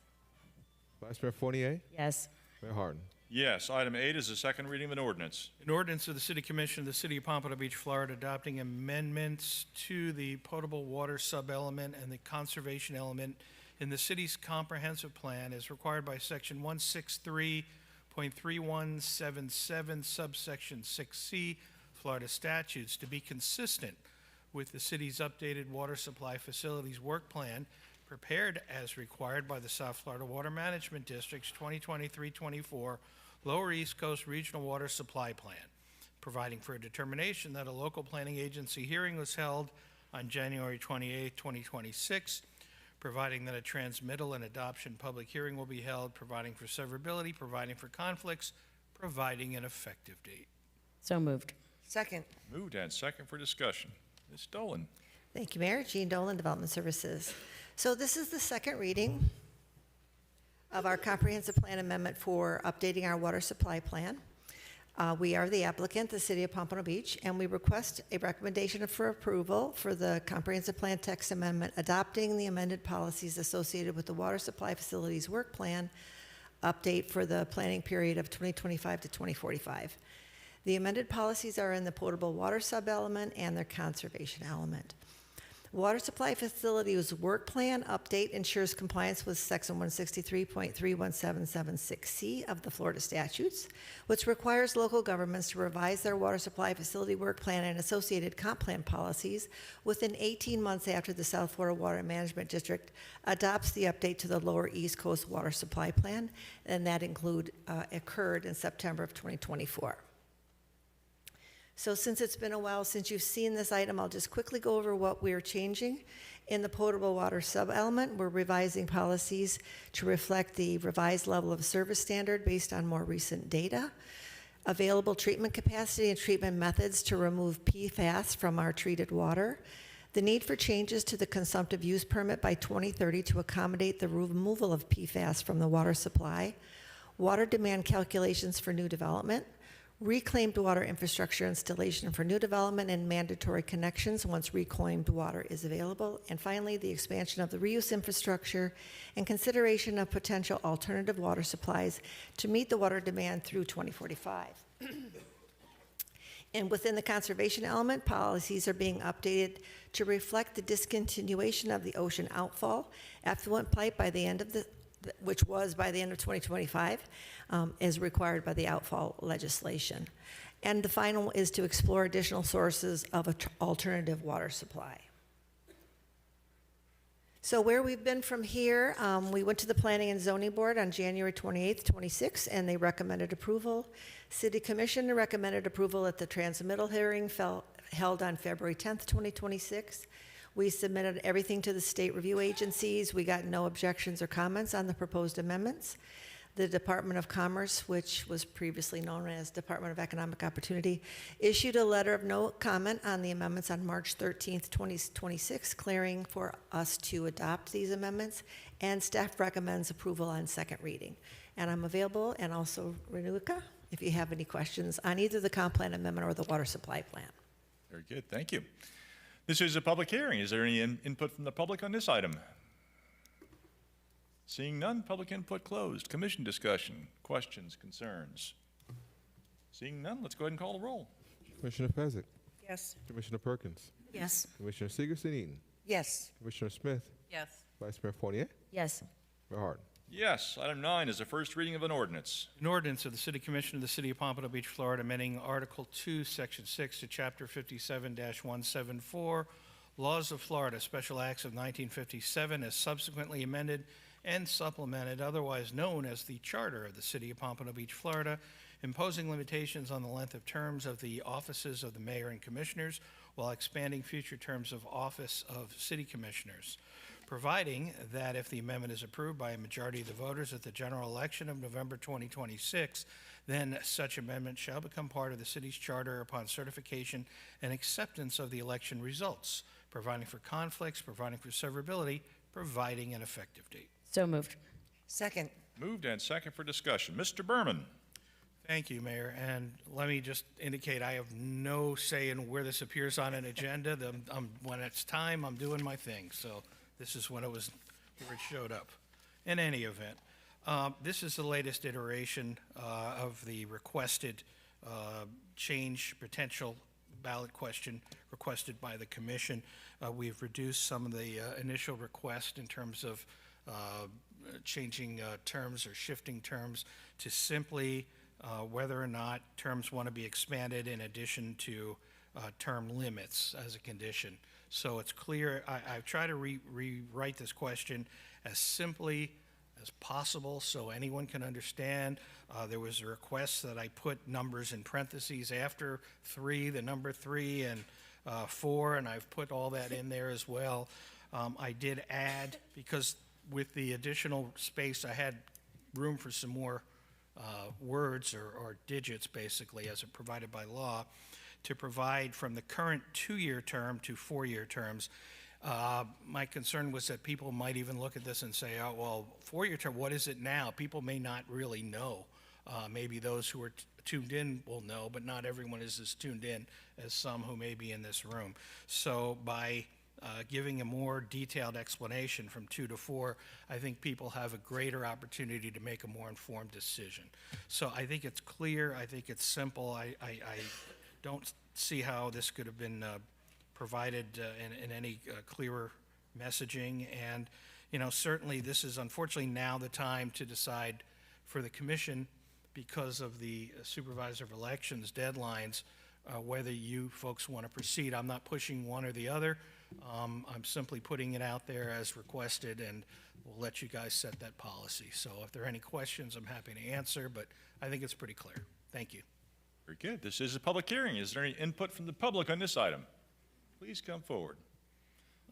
Vice Mayor Fournier? Yes. Mayor Harden. Yes. Item 8 is the second reading of an ordinance. An ordinance of the City Commission of the City of Pompano Beach, Florida, adopting amendments to the potable water sub-element and the conservation element in the city's comprehensive plan as required by Section 163.3177, subsection 6C, Florida statutes, to be consistent with the city's updated water supply facilities work plan prepared as required by the South Florida Water Management District's 2023-24 Lower East Coast Regional Water Supply Plan, providing for a determination that a local planning agency hearing was held on January 28, 2026, providing that a transmittal and adoption public hearing will be held, providing for severability, providing for conflicts, providing an effective date. So moved. Second. Moved and second for discussion. Ms. Dolan. Thank you, Mayor. Jean Dolan, Development Services. So this is the second reading of our comprehensive plan amendment for updating our water supply plan. We are the applicant, the City of Pompano Beach, and we request a recommendation for approval for the comprehensive plan text amendment adopting the amended policies associated with the water supply facilities work plan update for the planning period of 2025 to 2045. The amended policies are in the potable water sub-element and their conservation element. Water supply facilities work plan update ensures compliance with section 163.31776C of the Florida statutes, which requires local governments to revise their water supply facility work plan and associated comp plan policies within 18 months after the South Florida Water Management District adopts the update to the Lower East Coast Water Supply Plan, and that occurred in September of 2024. So since it's been a while since you've seen this item, I'll just quickly go over what we're changing. In the potable water sub-element, we're revising policies to reflect the revised level of service standard based on more recent data, available treatment capacity and treatment methods to remove PFAS from our treated water, the need for changes to the consumptive use permit by 2030 to accommodate the removal of PFAS from the water supply, water demand calculations for new development, reclaimed water infrastructure installation for new development and mandatory connections once reclaimed water is available. And finally, the expansion of the reuse infrastructure and consideration of potential alternative water supplies to meet the water demand through 2045. And within the conservation element, policies are being updated to reflect the discontinuation of the ocean outfall effluent pipe by the end of which was by the end of 2025, as required by the outfall legislation. And the final is to explore additional sources of alternative water supply. So where we've been from here, we went to the Planning and Zoning Board on January 28th, 26, and they recommended approval. City Commission recommended approval at the transmittal hearing held on February 10th, 2026. We submitted everything to the state review agencies. We got no objections or comments on the proposed amendments. The Department of Commerce, which was previously known as Department of Economic Opportunity, issued a letter of no comment on the amendments on March 13th, 2026, clearing for us to adopt these amendments, and staff recommends approval on second reading. And I'm available, and also Renuka, if you have any questions on either the comp plan amendment or the water supply plan. Very good, thank you. This is a public hearing. Is there any input from the public on this item? Seeing none, public input closed. Commission discussion, questions, concerns. Seeing none, let's go ahead and call the roll. Commissioner Fezzik. Yes. Commissioner Perkins. Yes. Commissioner Sigerson-Eaton. Yes. Commissioner Smith. Yes. Vice Mayor Fournier. Yes. Mayor Harden. Yes, item 9 is the first reading of an ordinance. An ordinance of the City Commission of the City of Pompano Beach, Florida, amending Article 2, Section 6 to Chapter 57-174, Laws of Florida, Special Acts of 1957, as subsequently amended and supplemented, otherwise known as the Charter of the City of Pompano Beach, Florida, imposing limitations on the length of terms of the offices of the mayor and commissioners while expanding future terms of office of city commissioners, providing that if the amendment is approved by a majority of the voters at the general election of November 2026, then such amendment shall become part of the city's charter upon certification and acceptance of the election results, providing for conflicts, providing for severability, providing an effective date. So moved. Second. Moved and second for discussion. Mr. Berman. Thank you, Mayor. And let me just indicate I have no say in where this appears on an agenda. When it's time, I'm doing my thing. So this is when where it showed up. In any event, this is the latest iteration of the requested change potential ballot question requested by the commission. We've reduced some of the initial request in terms of changing terms or shifting terms to simply whether or not terms want to be expanded in addition to term limits as a condition. So it's clear, I've tried to rewrite this question as simply as possible so anyone can understand. There was a request that I put numbers in parentheses after 3, the number 3 and 4, and I've put all that in there as well. I did add, because with the additional space, I had room for some more words or digits, basically, as provided by law, to provide from the current 2-year term to 4-year terms. My concern was that people might even look at this and say, oh, well, 4-year term, what is it now? People may not really know. Maybe those who are tuned in will know, but not everyone is as tuned in as some who may be in this room. So by giving a more detailed explanation from 2 to 4, I think people have a greater opportunity to make a more informed decision. So I think it's clear, I think it's simple. I don't see how this could have been provided in any clearer messaging. And, you know, certainly this is unfortunately now the time to decide for the commission, because of the supervisor of elections deadlines, whether you folks want to proceed. I'm not pushing one or the other. I'm simply putting it out there as requested, and we'll let you guys set that policy. So if there are any questions, I'm happy to answer, but I think it's pretty clear. Thank you. Very good. This is a public hearing. Is there any input from the public on this item? Please come forward.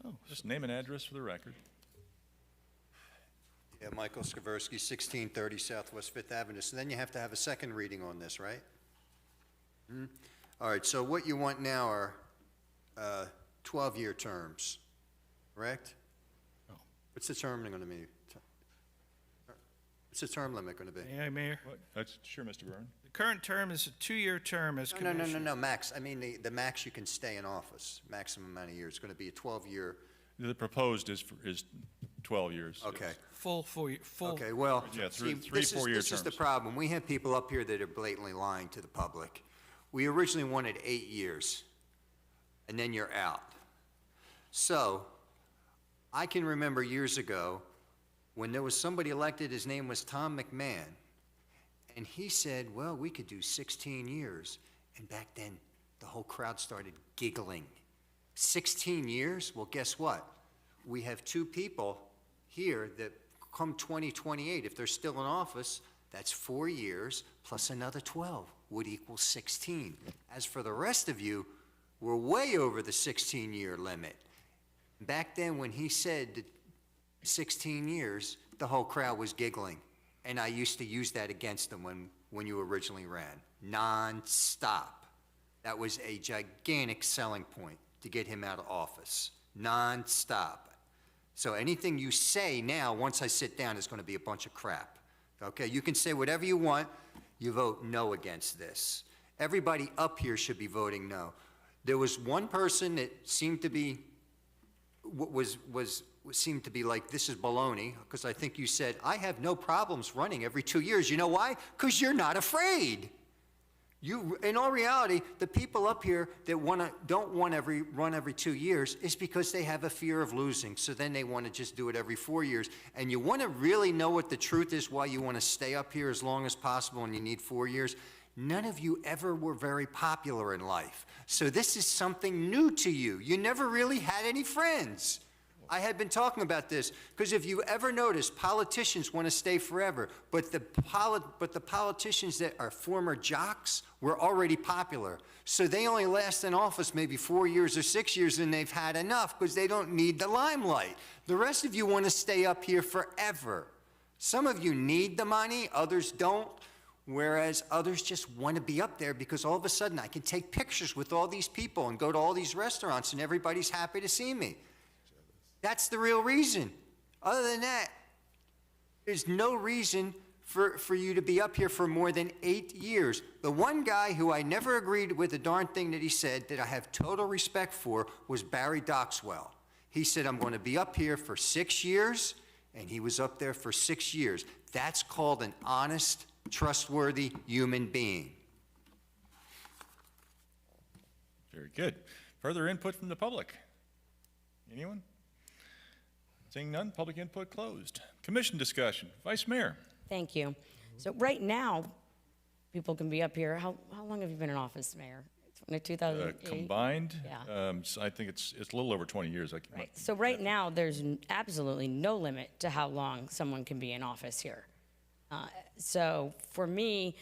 Oh, just name and address for the record. Yeah, Michael Skaversky, 1630 Southwest Fifth Avenue. So then you have to have a second reading on this, right? All right, so what you want now are 12-year terms, correct? No. What's the term going to be? What's the term limit going to be? May I, Mayor? That's sure, Mr. Byrne. The current term is a 2-year term as commissioner. No, max. I mean, the max you can stay in office, maximum amount of years. It's going to be a 12-year. The proposed is 12 years. Okay. Full. Okay, well, Yeah, see, three 4-year this is the terms. problem. We have people up here that are blatantly lying to the public. We originally wanted 8 years, and then you're out. So, I can remember years ago when there was somebody elected, his name was Tom McMahon, and he said, well, we could do 16 years. And back then, the whole crowd started giggling. 16 years? Well, guess what? We have 2 people here that come 2028, if they're still in office, that's 4 years plus another 12 would equal 16. As for the rest of you, we're way over the 16-year limit. Back then, when he said 16 years, the whole crowd was giggling. And I used to use that against him when you originally ran. Non-stop. That was a gigantic selling point to get him out of office. Non-stop. So anything you say now, once I sit down, is going to be a bunch of crap. Okay, you can say whatever you want. You vote no against this. Everybody up here should be voting no. There was one person that seemed to be, seemed to be like, this is baloney, because I think you said, I have no problems running every 2 years. You know why? Because you're not afraid. In all reality, the people up here that don't want to run every 2 years is because they have a fear of losing. So then they want to just do it every 4 years. And you want to really know what the truth is, why you want to stay up here as long as possible and you need 4 years. None of you ever were very popular in life. So this is something new to you. You never really had any friends. I had been talking about this because if you ever notice, politicians want to stay forever, but the politicians that are former jocks were already popular. So they only last in office maybe 4 years or 6 years, and they've had enough because they don't need the limelight. The rest of you want to stay up here forever. Some of you need the money, others don't, whereas others just want to be up there because all of a sudden I can take pictures with all these people and go to all these restaurants and everybody's happy to see me. That's the real reason. Other than that, there's no reason for you to be up here for more than 8 years. The one guy who I never agreed with a darn thing that he said that I have total respect for was Barry Doxwell. He said, I'm going to be up here for 6 years, and he was up there for 6 years. That's called an honest, trustworthy human being. Very good. Further input from the public? Anyone? Seeing none, public input closed. Commission discussion. Vice Mayor. Thank you. So right now, people can be up here. How long have you been in office, Mayor? 2008? Combined? Yeah. So I think it's a little over 20 years. Right. So right now, there's absolutely no limit to how long someone can be in office here. So for me,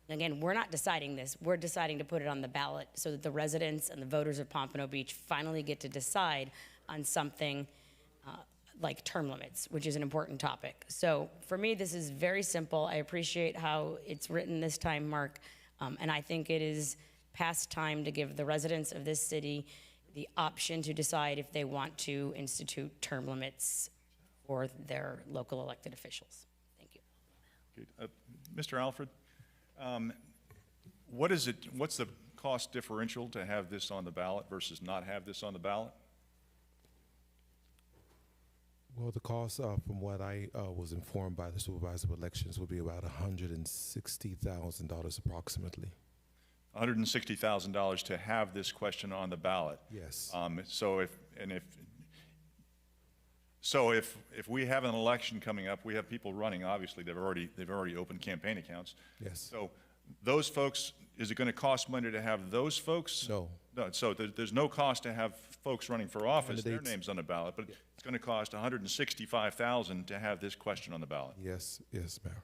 again, we're not deciding this. We're deciding to put it on the ballot so that the residents and the voters of Pompano Beach finally get to decide on something like term limits, which is an important topic. So for me, this is very simple. I appreciate how it's written this time, Mark, and I think it is past time to give the residents of this city the option to decide if they want to institute term limits for their local elected officials. Thank you. Okay. Mr. Alfred, what's the cost differential to have this on the ballot versus not have this on the ballot? Well, the cost, from what I was informed by the supervisor of elections, would be about $160,000 approximately. $160,000 to have this question on the ballot. Yes. So if we have an election coming up, we have people running. Obviously, they've already opened campaign accounts. Yes. So those folks, is it going to cost money to have those folks? No. No. So there's no cost to have folks running for office, their Candidates. names on the ballot, but it's going to cost $165,000 to have this question on the ballot, Yes, yes, Mayor.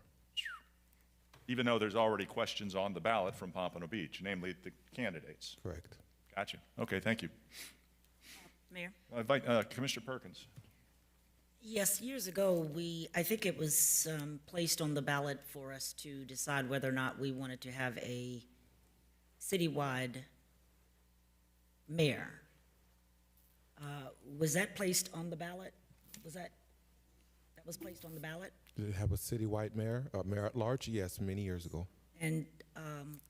even though there's already questions on the ballot from Pompano Beach, namely the candidates. Correct. Gotcha. Okay, thank you. Mayor? I invite Commissioner Perkins. Yes, years ago, I think it was placed on the ballot for us to decide whether or not we wanted to have a citywide mayor. Was that placed on the ballot? That was placed on the ballot? Did it have a citywide mayor, mayor at large? Yes, many years ago. And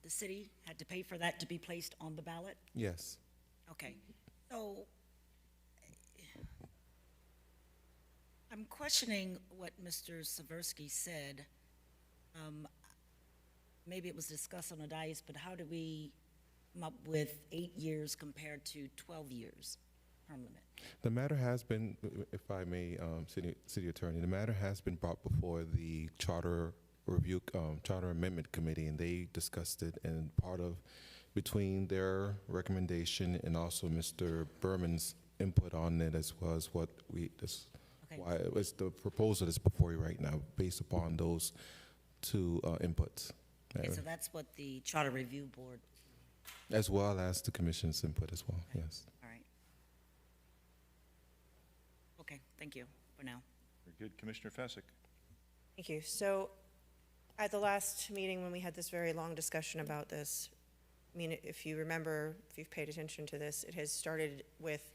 the city had to pay for that to be placed on the ballot? Yes. Okay. So I'm questioning what Mr. Seversky said. Maybe it was discussed on the dais, but how do we come up with 8 years compared to 12 years term limit? The matter has been, if I may, City Attorney, the matter has been brought before the Charter Review, Charter Amendment Committee, and they discussed it, and between their recommendation and also Mr. Berman's input on it, as well as what why it was the proposal that's before you right now, based upon those two inputs. Okay, so that's what the Charter Review Board, As well as the commission's input as well, yes. all right. Okay, thank you for now. Very good. Commissioner Fessick. Thank you. So at the last meeting, when we had this very long discussion about this, I mean, if you remember, if you've paid attention to this, it has started with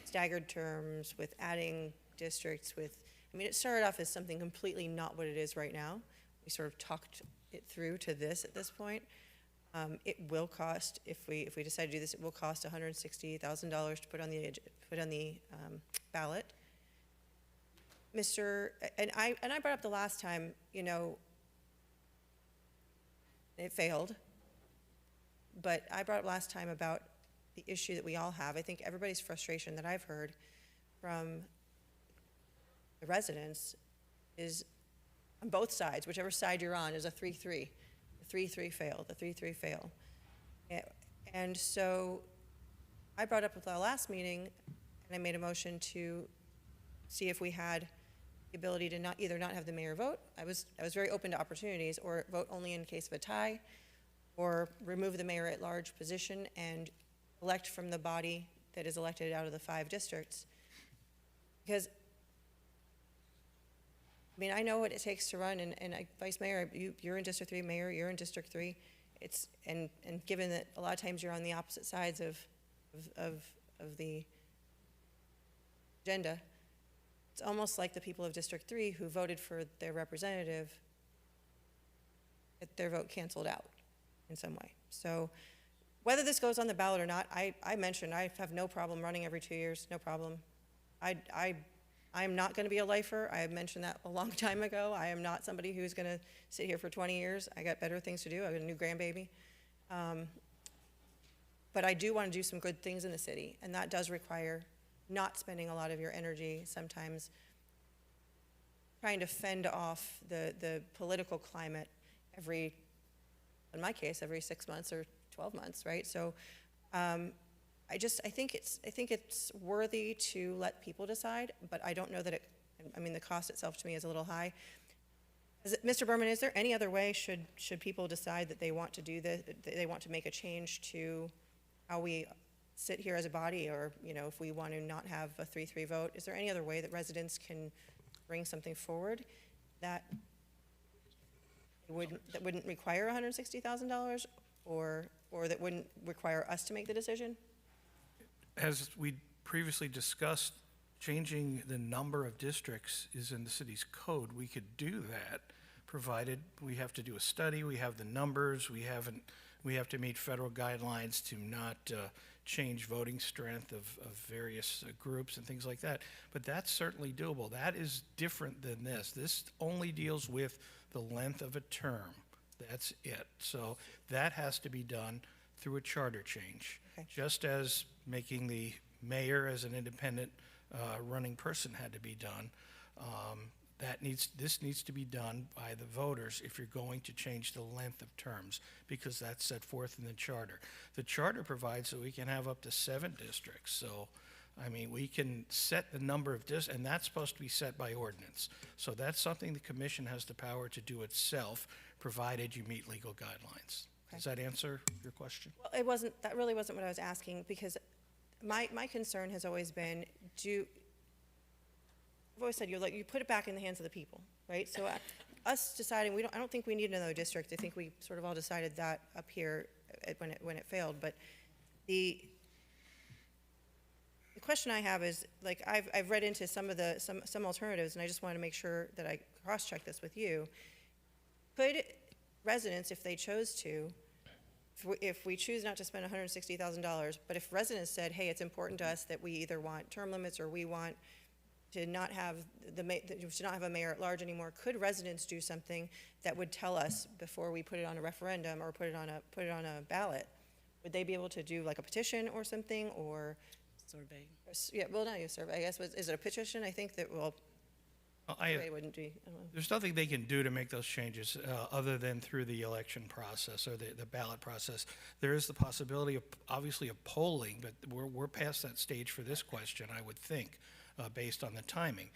staggered terms, with adding districts, it started off as something completely not what it is right now. We sort of talked it through to this at this point. It will cost, if we decide to do this, it will cost $160,000 to put on the ballot. And I brought up the last time, it failed. But I brought up last time about the issue that we all have. I think everybody's frustration that I've heard from the residents is on both sides, whichever side you're on, is a 3-3. The 3-3 fail, the 3-3 fail. And so I brought up at the last meeting, and I made a motion to see if we had the ability to either not have the mayor vote. I was very open to opportunities, or vote only in case of a tie, or remove the mayor at large position and elect from the body that is elected out of the 5 districts. Because I know what it takes to run, and Vice Mayor, you're in District 3, Mayor, you're in District 3. And given that a lot of times you're on the opposite sides of the agenda, it's almost like the people of District 3 who voted for their representative, get their vote canceled out in some way. So whether this goes on the ballot or not, I mentioned I have no problem running every 2 years, no problem. I'm not going to be a lifer. I mentioned that a long time ago. I am not somebody who's going to sit here for 20 years. I got better things to do. I got a new grandbaby. But I do want to do some good things in the city, and that does require not spending a lot of your energy sometimes trying to fend off the political climate in my case, every 6 months or 12 months, right? So I think it's worthy to let people decide, but I don't know that the cost itself to me is a little high. Mr. Berman, is there any other way, should people decide that they want to do this, they want to make a change to how we sit here as a body, or, if we want to not have a 3-3 vote, is there any other way that residents can bring something forward that wouldn't require $160,000, or that wouldn't require us to make the decision? As we previously discussed, changing the number of districts is in the city's code. We could do that, provided we have to do a study, we have the numbers, we have to meet federal guidelines to not change voting strength of various groups and things like that. But that's certainly doable. That is different than this. This only deals with the length of a term. That's it. So that has to be done through a charter change. Okay. Just as making the mayor as an independent running person had to be done. This needs to be done by the voters if you're going to change the length of terms, because that's set forth in the charter. The charter provides that we can have up to 7 districts. So, I mean, we can set the number of districts, and that's supposed to be set by ordinance. So that's something the commission has the power to do itself, provided you meet legal guidelines. Okay. Does that answer your question? Well, that really wasn't what I was asking, because my concern has always been, I've always said, you put it back in the hands of the people, right? So us deciding, I don't think we need another district. I think we sort of all decided that up here when it failed. But the question I have is, like, I've read into some alternatives, and I just want to make sure that I cross-check this with you. Could residents, if they chose to, if we choose not to spend $160,000, but if residents said, hey, it's important to us that we either want term limits or we want to not have a mayor at large anymore, could residents do something that would tell us before we put it on a referendum or put it on a ballot? Would they be able to do like a petition or something, or Survey. Yeah, well, not a survey. I guess is it a petition? I think that survey wouldn't be. I don't know. There's nothing they can do to make those changes other than through the election process or the ballot process. There is the possibility of, obviously, of polling, but we're past that stage for this question, I would think, based on the timing.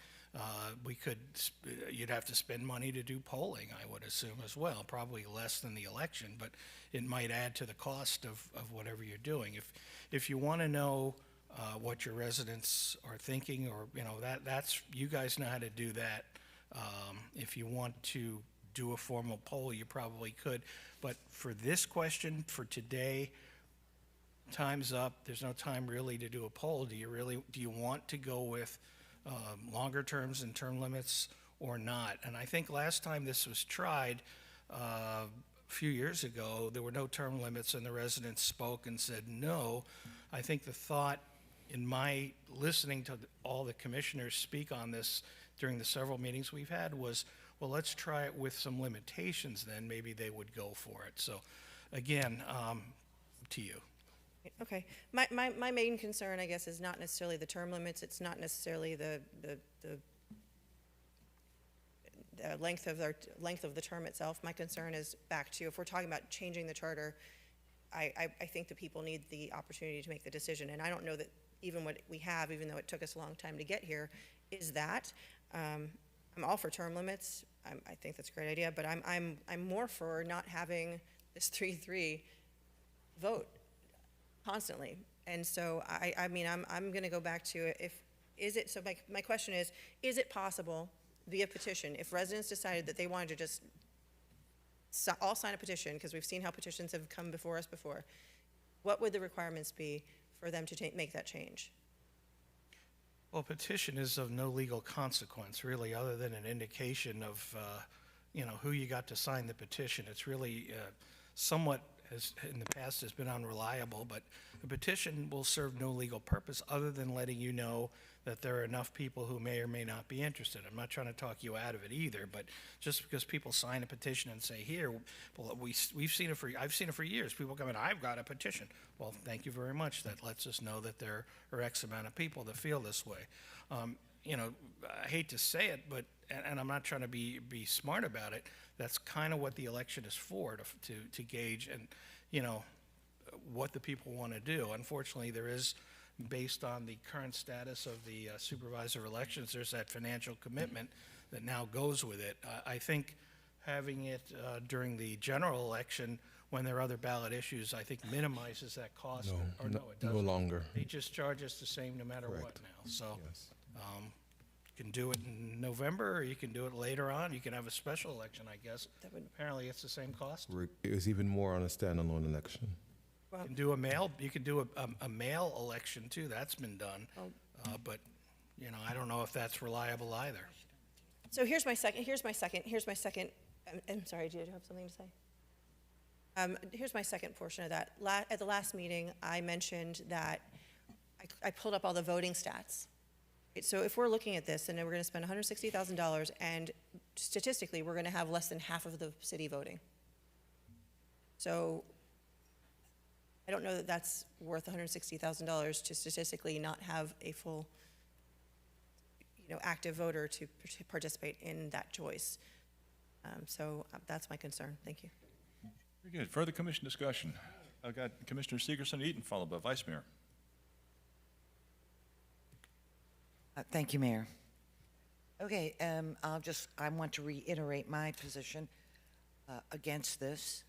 You'd have to spend money to do polling, I would assume, as well, probably less than the election, but it might add to the cost of whatever you're doing. If you want to know what your residents are thinking, or, that's, you guys know how to do that. If you want to do a formal poll, you probably could. But for this question, for today, time's up. There's no time really to do a poll. Do you want to go with longer terms and term limits or not? And I think last time this was tried, a few years ago, there were no term limits, and the residents spoke and said no. I think the thought, in my listening to all the commissioners speak on this during the several meetings we've had, was, well, let's try it with some limitations, then maybe they would go for it. So again, to you. Okay. My main concern, I guess, is not necessarily the term limits. It's not necessarily the length of the term itself. My concern is back to, if we're talking about changing the charter, I think the people need the opportunity to make the decision. And I don't know that even what we have, even though it took us a long time to get here, is that. I'm all for term limits. I think that's a great idea, but I'm more for not having this 3-3 vote constantly. And so I mean, I'm going to go back to so my question is it possible via petition, if residents decided that they wanted to just all sign a petition, because we've seen how petitions have come before us before, what would the requirements be for them to make that change? Well, petition is of no legal consequence, really, other than an indication of, who you got to sign the petition. It's really somewhat, in the past, has been unreliable, but a petition will serve no legal purpose other than letting you know that there are enough people who may or may not be interested. I'm not trying to talk you out of it either, but just because people sign a petition and say, here, well, I've seen it for years. People come in, I've got a petition. Well, thank you very much. That lets us know that there are X amount of people that feel this way. I hate to say it, but, and I'm not trying to be smart about it, that's kind of what the election is for, to gauge and, what the people want to do. Unfortunately, there is, based on the current status of the supervisor elections, there's that financial commitment that now goes with it. I think having it during the general election when there are other ballot issues, I think minimizes that cost. Or no, it no doesn't. longer. They just charge us the same no matter what Correct. now. So Yes. you can do it in November, or you can do it later on. You can have a special election, I guess. Apparently, it's the same cost. It was even more on a standalone election. You can do a mail. You can do a mail election too. That's been done, but I don't know if that's reliable either. So here's my second. I'm sorry, do you have something to say? Here's my second portion of that. At the last meeting, I mentioned that I pulled up all the voting stats. So if we're looking at this and we're going to spend $160,000, and statistically, we're going to have less than half of the city voting. So I don't know that that's worth $160,000 to statistically not have a full, active voter to participate in that choice. So that's my concern. Thank you. Very good. Further commission discussion. I've got Commissioner Segerson Eaton, followed by Vice Mayor. Thank you, Mayor. Okay, I want to reiterate my position against this.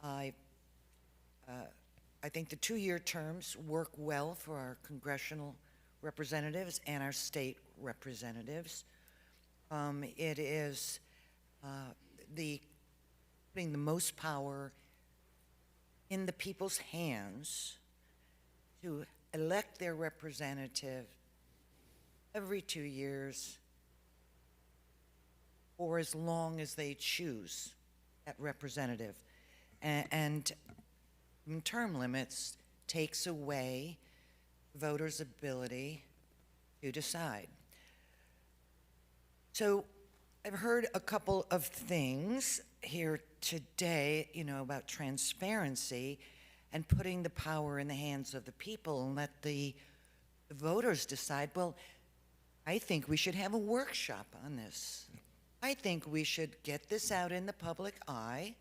I think the 2-year terms work well for our congressional representatives and our state representatives. It is putting the most power in the people's hands to elect their representative every 2 years or as long as they choose that representative. And term limits takes away voters' ability to decide. So I've heard a couple of things here today, about transparency and putting the power in the hands of the people and let the voters decide. Well, I think we should have a workshop on this. I think we should get this out in the public eye,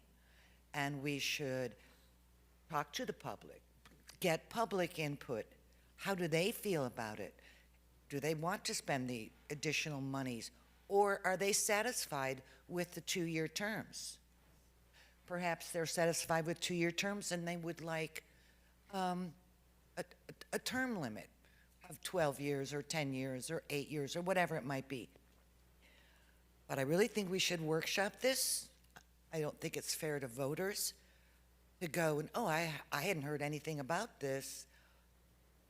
and we should talk to the public, get public input. How do they feel about it? Do they want to spend the additional monies, or are they satisfied with the 2-year terms? Perhaps they're satisfied with 2-year terms and they would like a term limit of 12 years or 10 years or 8 years or whatever it might be. But I really think we should workshop this. I don't think it's fair to voters to go and, I hadn't heard anything about this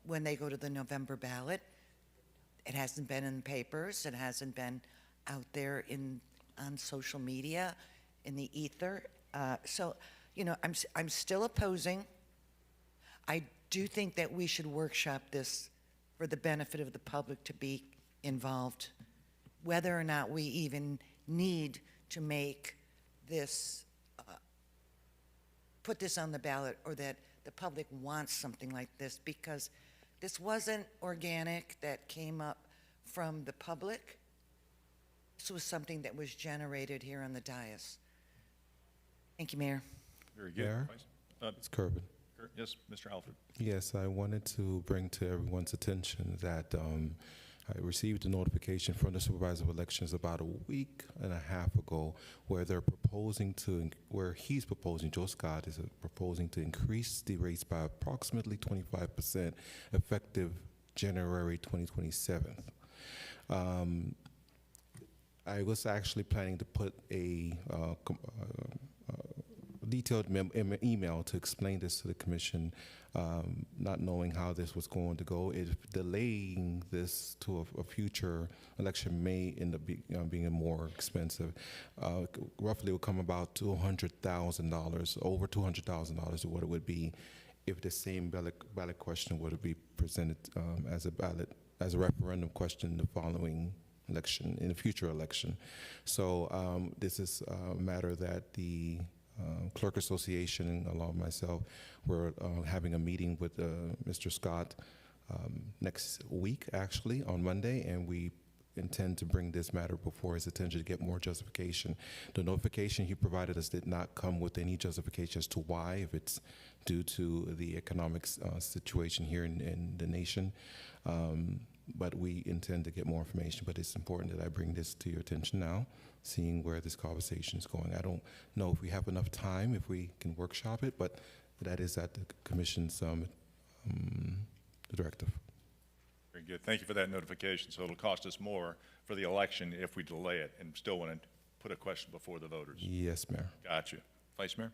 when they go to the November ballot. It hasn't been in the papers. It hasn't been out there on social media, in the ether. So, I'm still opposing. I do think that we should workshop this for the benefit of the public to be involved, whether or not we even need to make this, put this on the ballot, or that the public wants something like this, because this wasn't organic that came up from the public. This was something that was generated here on the dais. Thank you, Mayor. Very good. Mayor? It's Kerbin. Yes, Mr. Alford. Yes, I wanted to bring to everyone's attention that I received a notification from the Supervisor of Elections about a week and a half ago where he's proposing, Joe Scott is proposing to increase the rates by approximately 25% effective January 2027. I was actually planning to put a detailed email to explain this to the commission, not knowing how this was going to go. If delaying this to a future election may end up being more expensive. Roughly it would come about $200,000, over $200,000 is what it would be if the same ballot question would be presented as a referendum question the following election, in a future election. So this is a matter that the Clerk Association, along with myself, we're having a meeting with Mr. Scott next week, actually, on Monday, and we intend to bring this matter before his attention to get more justification. The notification he provided us did not come with any justification as to why, if it's due to the economic situation here in the nation. but we intend to get more information. But it's important that I bring this to your attention now, seeing where this conversation is going. I don't know if we have enough time, if we can workshop it, but that is at the Commission's directive. Very good. Thank you for that notification. So it'll cost us more for the election if we delay it and still want to put a question before the voters. Yes, Mayor. Gotcha. Vice Mayor?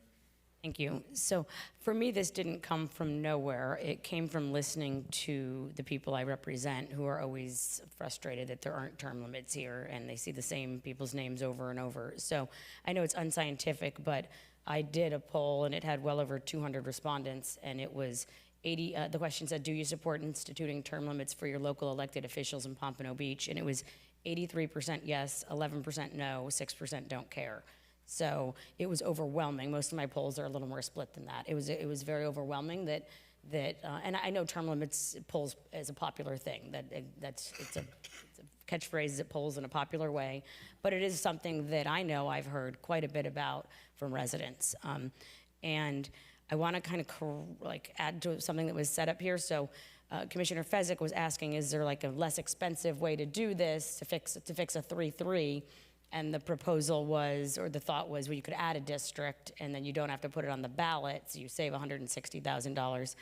Thank you. So for me, this didn't come from nowhere. It came from listening to the people I represent who are always frustrated that there aren't term limits here and they see the same people's names over and over. So I know it's unscientific, but I did a poll and it had well over 200 respondents, and it was 80, the question said, do you support instituting term limits for your local elected officials in Pompano Beach? And it was 83% yes, 11% no, 6% don't care. So it was overwhelming. Most of my polls are a little more split than that. It was very overwhelming that and I know term limits polls is a popular thing. It's a catchphrase that polls in a popular way, but it is something that I know I've heard quite a bit about from residents. And I want to kind of add to something that was set up here. So Commissioner Fezzik was asking, is there like a less expensive way to do this to fix a 3-3? And the proposal was, or the thought was, well, you could add a district and then you don't have to put it on the ballot, so you save $160,000.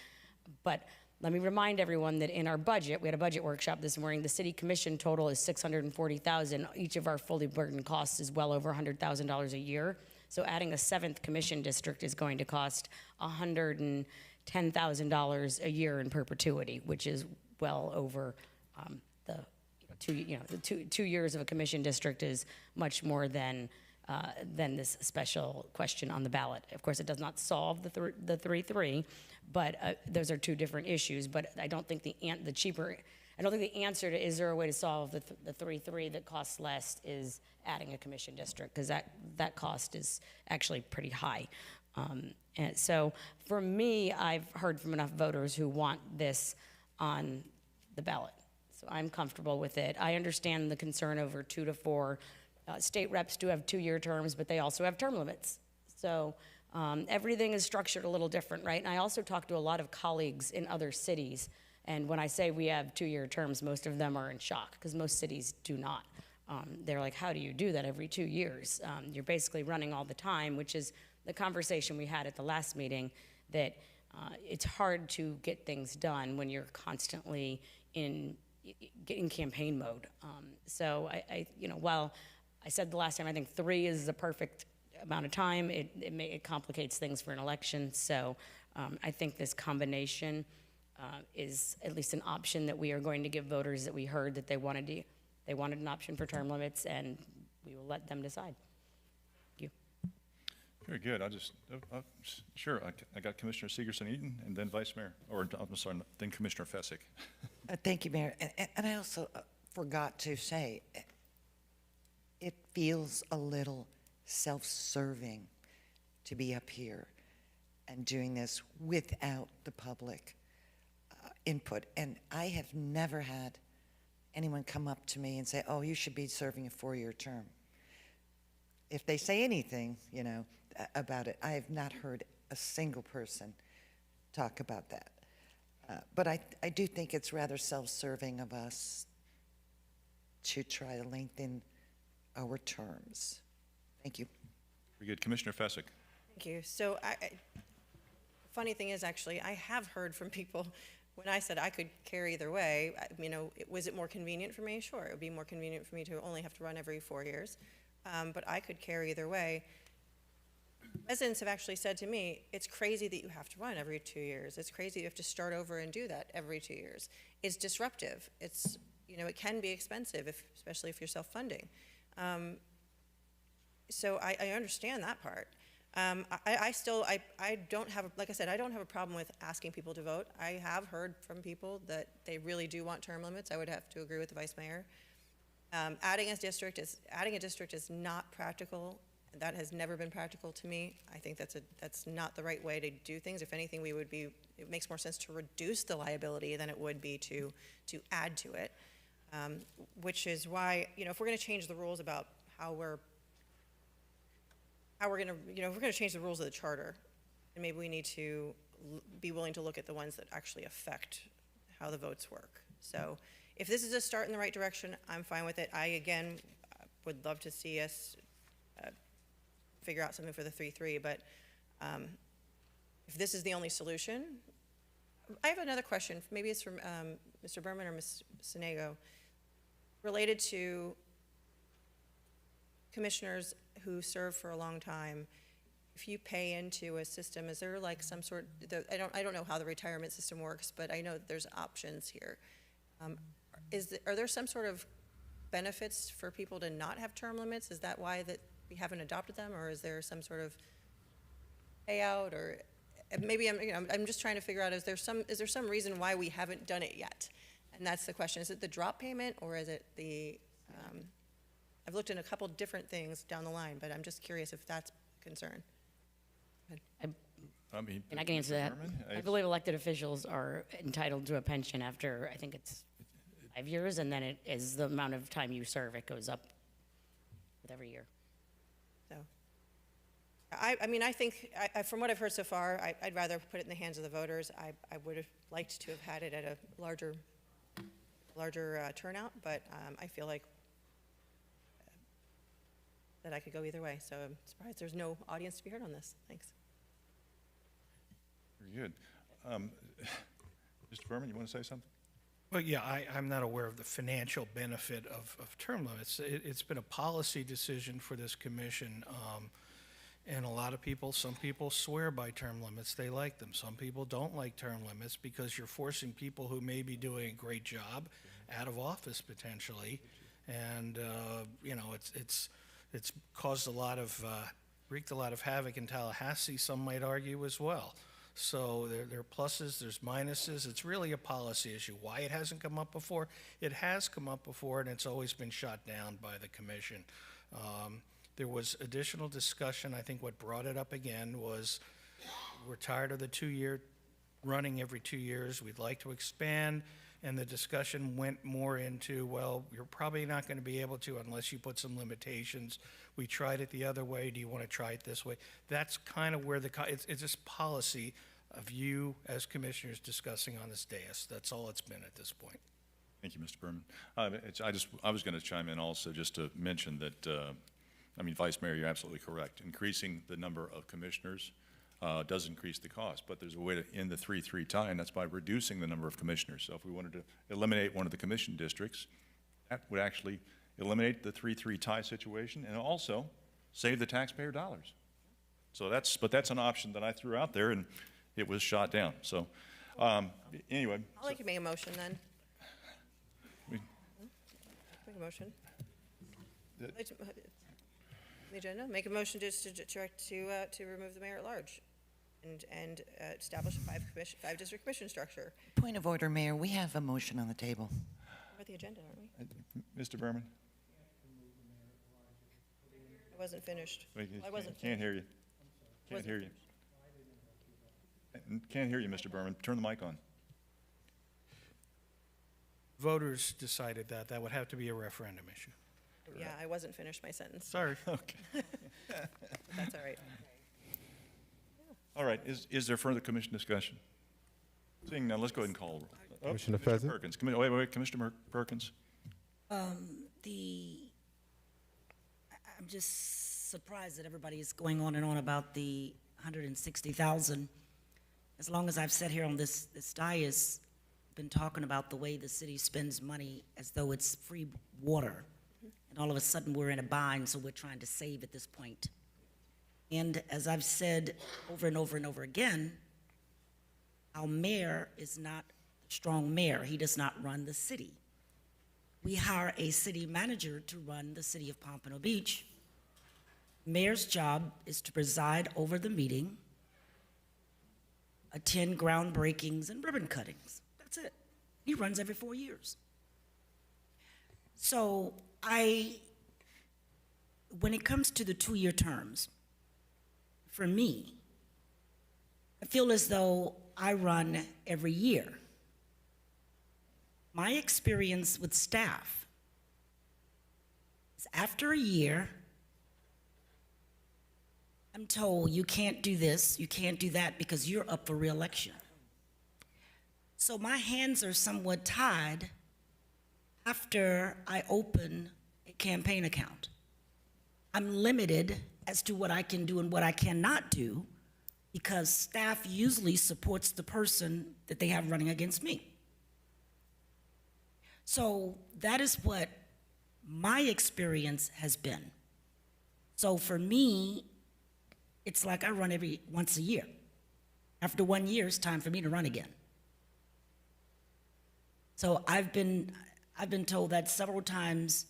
But let me remind everyone that in our budget, we had a budget workshop this morning, the city commission total is $640,000. Each of our fully burdened costs is well over $100,000 a year. So adding a 7th commission district is going to cost $110,000 a year in perpetuity, which is well over the 2 years of a commission district is much more than this special question on the ballot. Of course, it does not solve the 3-3, but those are two different issues. But I don't think the answer to is there a way to solve the 3-3 that costs less is adding a commission district, because that cost is actually pretty high. And so for me, I've heard from enough voters who want this on the ballot. So I'm comfortable with it. I understand the concern over 2 to 4. State reps do have 2-year terms, but they also have term limits. So everything is structured a little different, right? And I also talk to a lot of colleagues in other cities. And when I say we have 2-year terms, most of them are in shock because most cities do not. They're like, how do you do that every 2 years? You're basically running all the time, which is the conversation we had at the last meeting, that it's hard to get things done when you're constantly in campaign mode. So while I said the last time, I think 3 is the perfect amount of time, it complicates things for an election. So I think this combination is at least an option that we are going to give voters that we heard that they wanted an option for term limits, and we will let them decide. Thank you. Very good. Sure, I got Commissioner Segerson-Eaton and then Vice Mayor, or I'm sorry, then Commissioner Fezzik. Thank you, Mayor. And I also forgot to say, it feels a little self-serving to be up here and doing this without the public input. And I have never had anyone come up to me and say, oh, you should be serving a 4-year term. If they say anything, about it, I have not heard a single person talk about that. But I do think it's rather self-serving of us to try to lengthen our terms. Thank you. Very good. Commissioner Fezzik. Thank you. So funny thing is, actually, I have heard from people when I said I could carry either way. Was it more convenient for me? Sure, it would be more convenient for me to only have to run every 4 years. But I could carry either way. Residents have actually said to me, it's crazy that you have to run every 2 years. It's crazy you have to start over and do that every 2 years. It's disruptive. It's, it can be expensive, especially if you're self-funding. So I understand that part. I don't have, like I said, I don't have a problem with asking people to vote. I have heard from people that they really do want term limits. I would have to agree with the Vice Mayor. Adding a district is not practical. That has never been practical to me. I think that's not the right way to do things. If anything, it makes more sense to reduce the liability than it would be to add to it. Which is why, if we're going to change the rules about if we're going to change the rules of the charter, then maybe we need to be willing to look at the ones that actually affect how the votes work. So if this is a start in the right direction, I'm fine with it. I, again, would love to see us figure out something for the 3-3, but if this is the only solution, I have another question. Maybe it's from Mr. Berman or Ms. Sinego, related to commissioners who serve for a long time. If you pay into a system, is there like some sort, I don't know how the retirement system works, but I know there's options here. Are there some sort of benefits for people to not have term limits? Is that why that we haven't adopted them, or is there some sort of payout, or maybe I'm just trying to figure out, is there some reason why we haven't done it yet? And that's the question. Is it the drop payment, or is it the, I've looked in a couple different things down the line, but I'm just curious if that's a concern. I mean, And I can answer that. I believe elected officials are entitled to a pension after, I think it's 5 years, and then it is the amount of time you serve, it goes up with every year. So, I mean, I think, from what I've heard so far, I'd rather put it in the hands of the voters. I would have liked to have had it at a larger turnout, but I feel like that I could go either way. So I'm surprised there's no audience to be heard on this. Thanks. Very good. Mr. Berman, you want to say something? Well, yeah, I'm not aware of the financial benefit of term limits. It's been a policy decision for this commission, and a lot of people, some people swear by term limits. They like them. Some people don't like term limits because you're forcing people who may be doing a great job out of office potentially, and you know, it's caused wreaked a lot of havoc in Tallahassee. Some might argue as well. So there are pluses, there's minuses. It's really a policy issue. Why it hasn't come up before? It has come up before, and it's always been shot down by the commission. There was additional discussion. I think what brought it up again was we're tired of the 2-year running every 2 years. We'd like to expand, and the discussion went more into, well, you're probably not going to be able to unless you put some limitations. We tried it the other way. Do you want to try it this way? That's kind of where it's just policy of you as commissioners discussing on this dais. That's all it's been at this point. Thank you, Mr. Berman. I was going to chime in also just to mention that, I mean, Vice Mayor, you're absolutely correct. Increasing the number of commissioners does increase the cost, but there's a way to end the 3-3 tie, and that's by reducing the number of commissioners. So if we wanted to eliminate one of the commission districts, that would actually eliminate the 3-3 tie situation and also save the taxpayer dollars. So that's an option that I threw out there, and it was shot down. So anyway. I'd like to make a motion then. Make a motion. The agenda, make a motion just to remove the mayor at large and establish a 5-district commission structure. Point of order, Mayor, we have a motion on the table. We're at the agenda, aren't we? Mr. Berman? I wasn't finished. I wasn't Can't hear you. Can't hear you. Can't hear you, Mr. Berman. Turn the mic on. Voters decided that. That would have to be a referendum issue. Yeah, I wasn't finished my sentence. Sorry. Okay. That's all right. All right. Is there further commission discussion? Seeing none, let's go ahead and call the roll. Commissioner Commissioner Pheasant? Perkins. Wait, Commissioner Perkins. I'm just surprised that everybody is going on and on about the 160,000. As long as I've sat here on this dais, been talking about the way the city spends money as though it's free water. And all of a sudden we're in a bind, so we're trying to save at this point. And as I've said over and over and over again, our mayor is not a strong mayor. He does not run the city. We hire a city manager to run the city of Pompano Beach. Mayor's job is to preside over the meeting, attend groundbreakings and ribbon cuttings. That's it. He runs every 4 years. So when it comes to the 2-year terms, for me, I feel as though I run every year. My experience with staff is after a year, I'm told you can't do this, you can't do that because you're up for re-election. So my hands are somewhat tied after I open a campaign account. I'm limited as to what I can do and what I cannot do because staff usually supports the person that they have running against me. So that is what my experience has been. So for me, it's like I run every once a year. After 1 year, it's time for me to run again. So I've been told that several times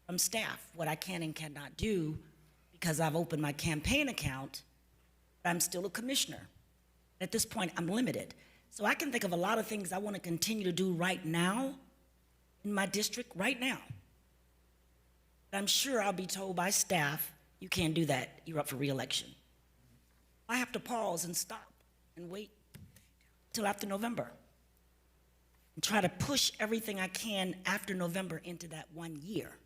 from staff what I can and cannot do because I've opened my campaign account, but I'm still a commissioner. At this point, I'm limited. So I can think of a lot of things I want to continue to do right now in my district right now. But I'm sure I'll be told by staff, you can't do that, you're up for re-election. I have to pause and stop and wait till after November and try to push everything I can after November into that 1 year.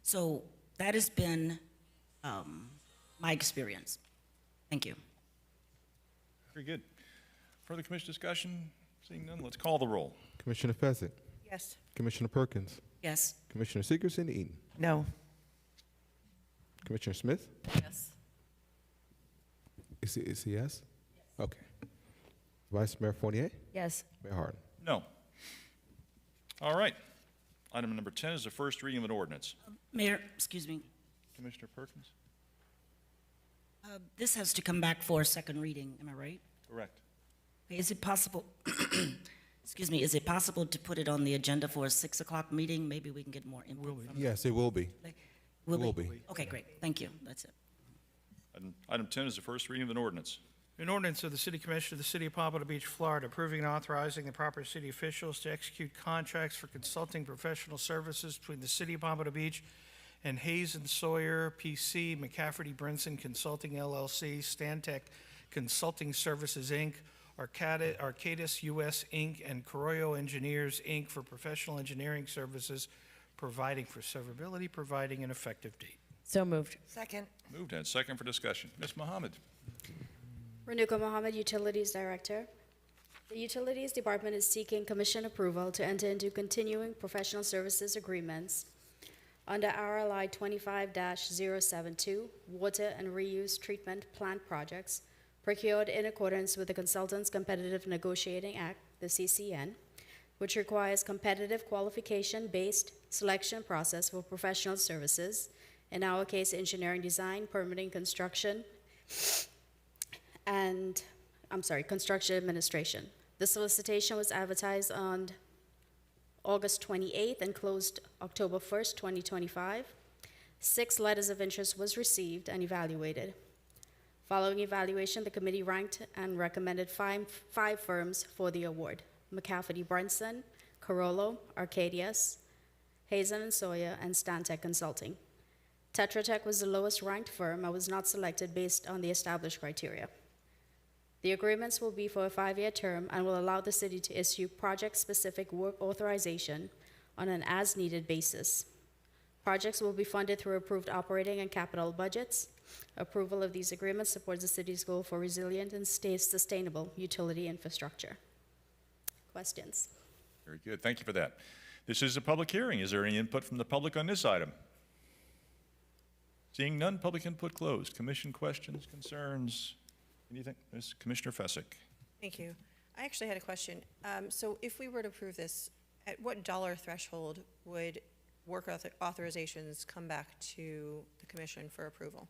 So that has been my experience. Thank you. Very good. Further commission discussion? Seeing none, let's call the roll. Commissioner Fezzik. Yes. Commissioner Perkins. Yes. Commissioner Seegerson Eaton. No. Commissioner Smith. Yes. Is he yes? Okay. Vice Mayor Fournier. Yes. Mayor Harden. No. All right. Item number 10 is the first reading of an ordinance. Mayor, excuse me, Commissioner Perkins? this has to come back for a second reading, am I right? Correct. Okay, is it possible, excuse me, is it possible to put it on the agenda for a 6 o'clock meeting? Maybe we can get more input from Yes, it will be. Will Will be. Okay, great, thank you, that's it. Item 10 is the first reading of an ordinance. An ordinance of the City Commission of the City of Pompano Beach, Florida, approving and authorizing the proper city officials to execute contracts for consulting professional services between the City of Pompano Beach and Hayes and Sawyer, PC, McCafferty Brinson Consulting LLC, Stantec Consulting Services, Inc., Arcadis US, Inc., and Carollo Engineers, Inc. for professional engineering services, providing for severability, providing an effective date. So moved. Second. Moved and second for discussion. Ms. Mohammed? Renuka Mohammed, Utilities Director. The Utilities Department is seeking Commission approval to enter into continuing professional services agreements under RLI 25-072, Water and Reuse Treatment Plant Projects, procured in accordance with the Consultants Competitive Negotiating Act, the CCN, which requires competitive qualification-based selection process for professional services, in our case, engineering design, permitting, construction, and, construction administration. The solicitation was advertised on August 28th and closed October 1st, 2025. 6 letters of interest was received and evaluated. Following evaluation, the committee ranked and recommended five firms for the award: McCafferty Brunson, Carollo, Arcadius, Hazen and Sawyer, and Stantec Consulting. Tetra Tech was the lowest ranked firm and was not selected based on the established criteria. The agreements will be for a 5-year term and will allow the city to issue project-specific work authorization on an as-needed basis. Projects will be funded through approved operating and capital budgets. Approval of these agreements supports the city's goal for resilient and sustainable utility infrastructure. Questions? Very good. Thank you for that. This is a public hearing. Is there any input from the public on this item? Seeing none, public input closed. Commission questions, concerns? Anything? Ms. Commissioner Fezzik. Thank you. I actually had a question. So if we were to approve this, at what dollar threshold would work authorizations come back to the commission for approval?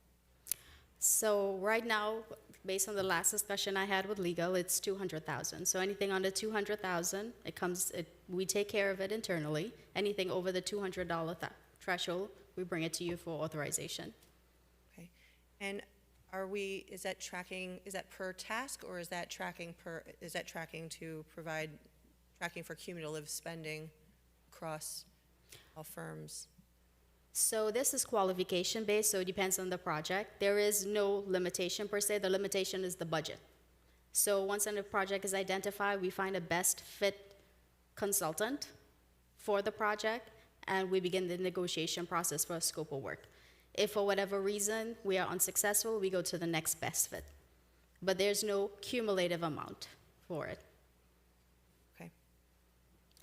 So right now, based on the last discussion I had with legal, it's 200,000. So anything under 200,000, we take care of it internally. Anything over the $200 threshold, we bring it to you for authorization. Okay. And is that per task, or is that tracking to provide tracking for cumulative spending across all firms? So this is qualification based, so it depends on the project. There is no limitation per se. The limitation is the budget. So once a project is identified, we find a best fit consultant for the project, and we begin the negotiation process for a scope of work. If for whatever reason we are unsuccessful, we go to the next best fit. But there's no cumulative amount for it. Okay.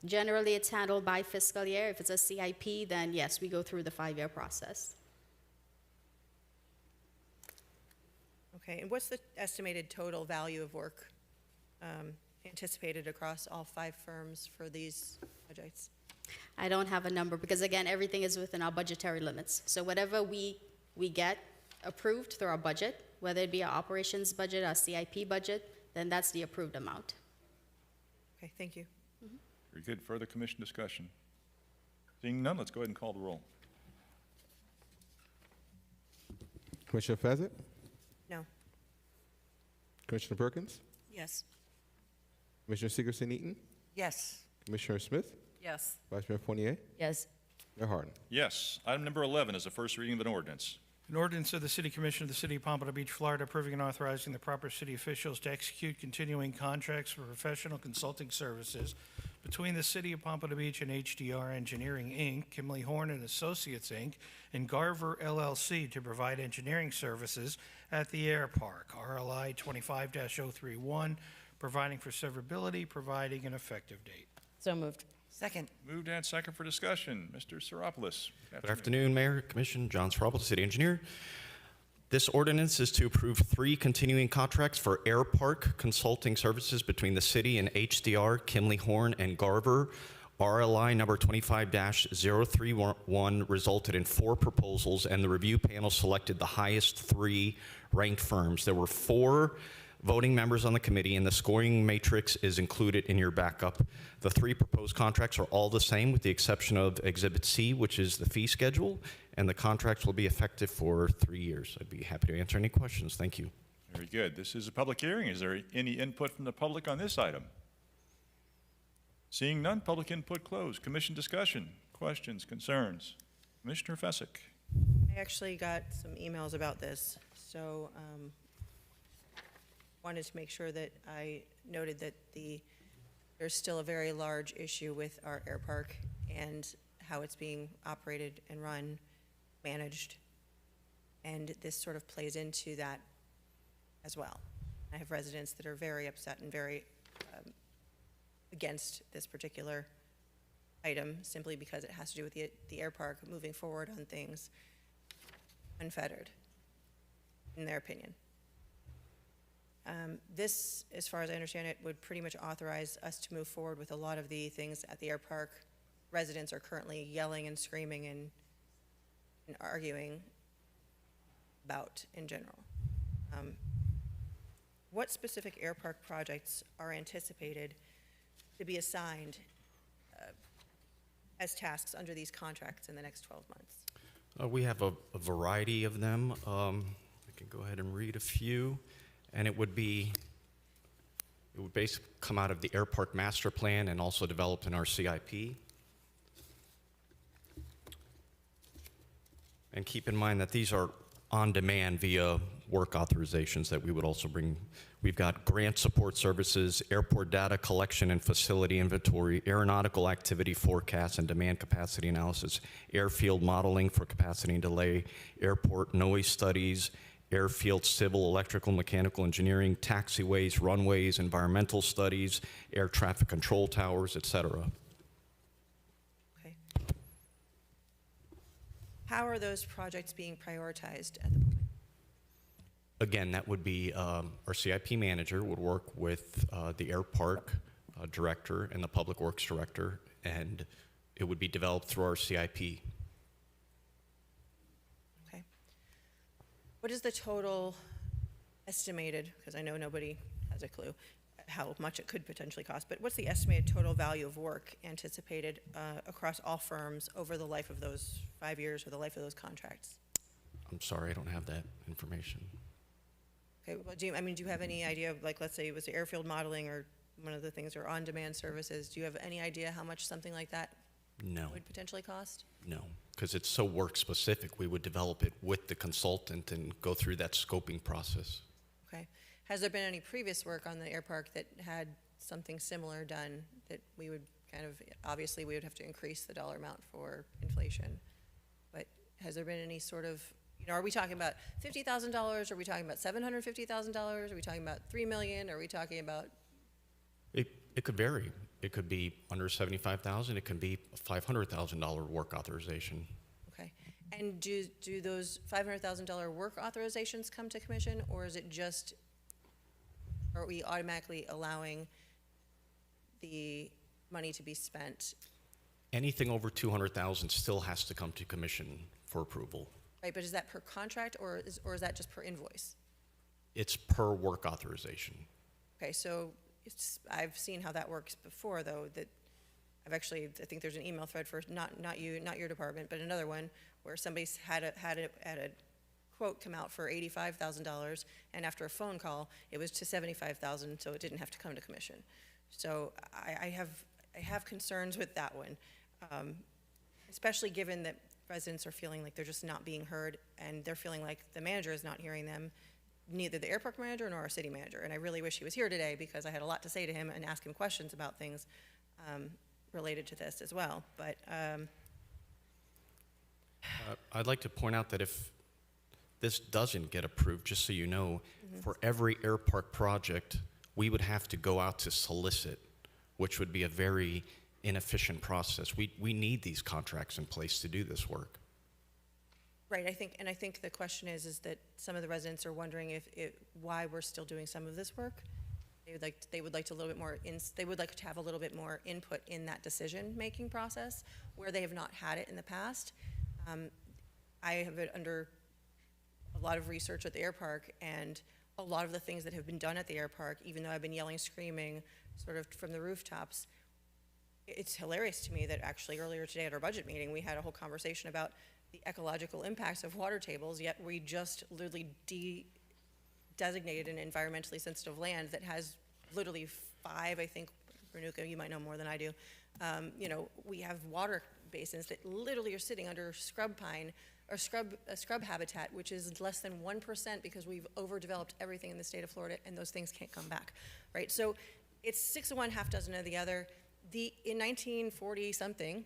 Generally, it's handled by fiscal year. If it's a CIP, then yes, we go through the 5-year process. Okay, and what's the estimated total value of work anticipated across all 5 firms for these projects? I don't have a number because, again, everything is within our budgetary limits. So whatever we get approved through our budget, whether it be our operations budget, our CIP budget, then that's the approved amount. Okay, thank you. Very good. Further commission discussion? Seeing none, let's go ahead and call the roll. Commissioner Fezzik? No. Commissioner Perkins? Yes. Commissioner Sigerson-Eaton? Yes. Commissioner Smith? Yes. Vice Mayor Fournier? Yes. Mayor Harden. Yes. Item number 11 is the first reading of an ordinance. An ordinance of the City Commission of the City of Pompano Beach, Florida, approving and authorizing the proper city officials to execute continuing contracts for professional consulting services between the City of Pompano Beach and HDR Engineering, Inc., Kimley Horn and Associates, Inc., and Garver LLC to provide engineering services at the Air Park, RLI 25-031, providing for severability, providing an effective date. So moved. Second. Moved and second for discussion. Mr. Seropoulos. Good afternoon, Mayor, Commission. John Seropoulos, City Engineer. This ordinance is to approve 3 continuing contracts for Air Park consulting services between the city and HDR, Kimley Horn, and Garver. RLI number 25-031 resulted in 4 proposals, and the review panel selected the highest 3 ranked firms. There were 4 voting members on the committee, and the scoring matrix is included in your backup. The 3 proposed contracts are all the same with the exception of Exhibit C, which is the fee schedule, and the contracts will be effective for 3 years. I'd be happy to answer any questions. Thank you. Very good. This is a public hearing. Is there any input from the public on this item? Seeing none, public input closed. Commission discussion, questions, concerns. Commissioner Fezzik. I actually got some emails about this, so wanted to make sure that I noted that there's still a very large issue with our air park and how it's being operated and run, managed, and this sort of plays into that as well. I have residents that are very upset and very against this particular item simply because it has to do with the air park moving forward on things unfettered, in their opinion. This, as far as I understand it, would pretty much authorize us to move forward with a lot of the things at the air park residents are currently yelling and screaming and arguing about in general. What specific air park projects are anticipated to be assigned as tasks under these contracts in the next 12 months? We have a variety of them. I can go ahead and read a few. And it would basically come out of the Air Park Master Plan and also developed in our CIP. And keep in mind that these are on demand via work authorizations that we would also bring. We've got grant support services, airport data collection and facility inventory, aeronautical activity forecasts and demand capacity analysis, airfield modeling for capacity and delay, airport noise studies, airfield civil, electrical, mechanical engineering, taxiways, runways, environmental studies, air traffic control towers, et cetera. Okay. How are those projects being prioritized at the moment? Again, that would be our CIP manager would work with the air park director and the public works director, and it would be developed through our CIP. What is the total estimated, because I know nobody has a clue how much it could potentially cost, but what's the estimated total value of work anticipated across all firms over the life of those 5 years or the life of those contracts? I'm sorry, I don't have that information. Okay, well, do you have any idea of, like, let's say it was the airfield modeling or one of the things or on-demand services, do you have any idea how much something like that would potentially cost? No, because it's so work specific. We would develop it with the consultant and go through that scoping process. Okay. Has there been any previous work on the air park that had something similar done that we would kind of, obviously we would have to increase the dollar amount for inflation, but has there been any sort of, are we talking about $50,000? Are we talking about $750,000? Are we talking about $3 million? Are we talking about? It could vary. It could be under 75,000, it can be a $500,000 work authorization. Okay. And do those $500,000 work authorizations come to commission, or is it just, are we automatically allowing the money to be spent? Anything over 200,000 still has to come to commission for approval. Right, but is that per contract, or is that just per invoice? It's per work authorization. Okay, so I've seen how that works before, though, that I think there's an email thread for, not your department, but another one, where somebody's had a quote come out for $85,000, and after a phone call, it was to $75,000, so it didn't have to come to commission. So I have concerns with that one, especially given that residents are feeling like they're just not being heard, and they're feeling like the manager is not hearing them, neither the airport manager nor our city manager. And I really wish he was here today, because I had a lot to say to him and ask him questions about things related to this as well. But I'd like to point out that if this doesn't get approved, just so you know, for every air park project, we would have to go out to solicit, which would be a very inefficient process. We need these contracts in place to do this work. right, I think the question is that some of the residents are wondering why we're still doing some of this work. They would like to have a little bit more input in that decision-making process, where they have not had it in the past. I have been under a lot of research at the air park, and a lot of the things that have been done at the air park, even though I've been yelling, screaming, sort of from the rooftops, it's hilarious to me that actually earlier today at our budget meeting, we had a whole conversation about the ecological impacts of water tables, yet we just literally designated an environmentally sensitive land that has literally 5, I think, Renuka, you might know more than I do, we have water basins that literally are sitting under scrub pine, or scrub habitat, which is less than 1%, because we've overdeveloped everything in the state of Florida, and those things can't come back, right? So it's 6 of one, half dozen of the other. In 1940-something,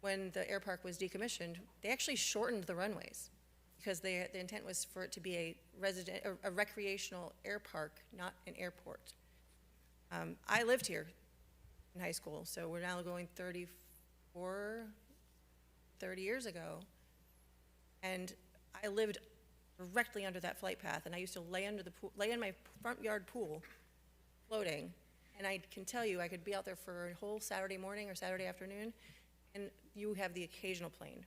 when the air park was decommissioned, they actually shortened the runways, because the intent was for it to be a recreational air park, not an airport. I lived here in high school, so we're now going 30 years ago, and I lived directly under that flight path, and I used to lay in my front yard pool, floating, and I can tell you, I could be out there for a whole Saturday morning or Saturday afternoon, and you have the occasional plane.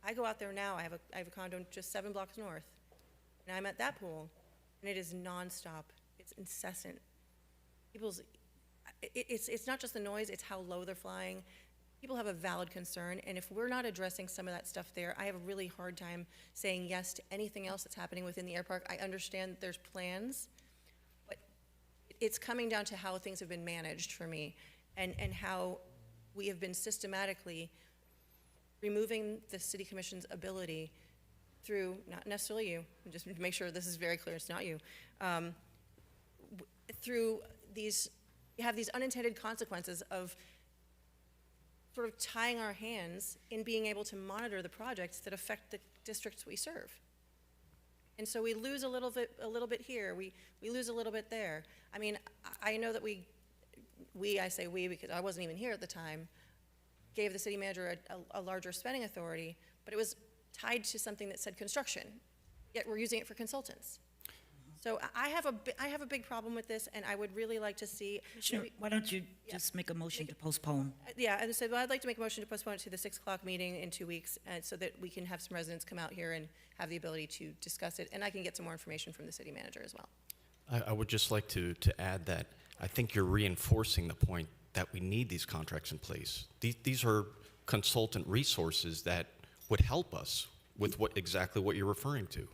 I go out there now, I have a condo just 7 blocks north, and I'm at that pool, and it is nonstop. It's incessant. It's not just the noise, it's how low they're flying. People have a valid concern, and if we're not addressing some of that stuff there, I have a really hard time saying yes to anything else that's happening within the air park. I understand there's plans, but it's coming down to how things have been managed for me, and how we have been systematically removing the city commission's ability through, not necessarily you, just to make sure this is very clear, it's not you, through these, you have these unintended consequences of sort of tying our hands in being able to monitor the projects that affect the districts we serve. And so we lose a little bit here, we lose a little bit there. I mean, I know that I say we because I wasn't even here at the time, gave the city manager a larger spending authority, but it was tied to something that said construction, yet we're using it for consultants. So I have a big problem with this, and I would really like to see. Sure. Why don't you just make a motion to postpone? Yeah, and so I'd like to make a motion to postpone it to the 6 o'clock meeting in 2 weeks, so that we can have some residents come out here and have the ability to discuss it, and I can get some more information from the city manager as well. I would just like to add that I think you're reinforcing the point that we need these contracts in place. These are consultant resources that would help us with exactly what you're referring to.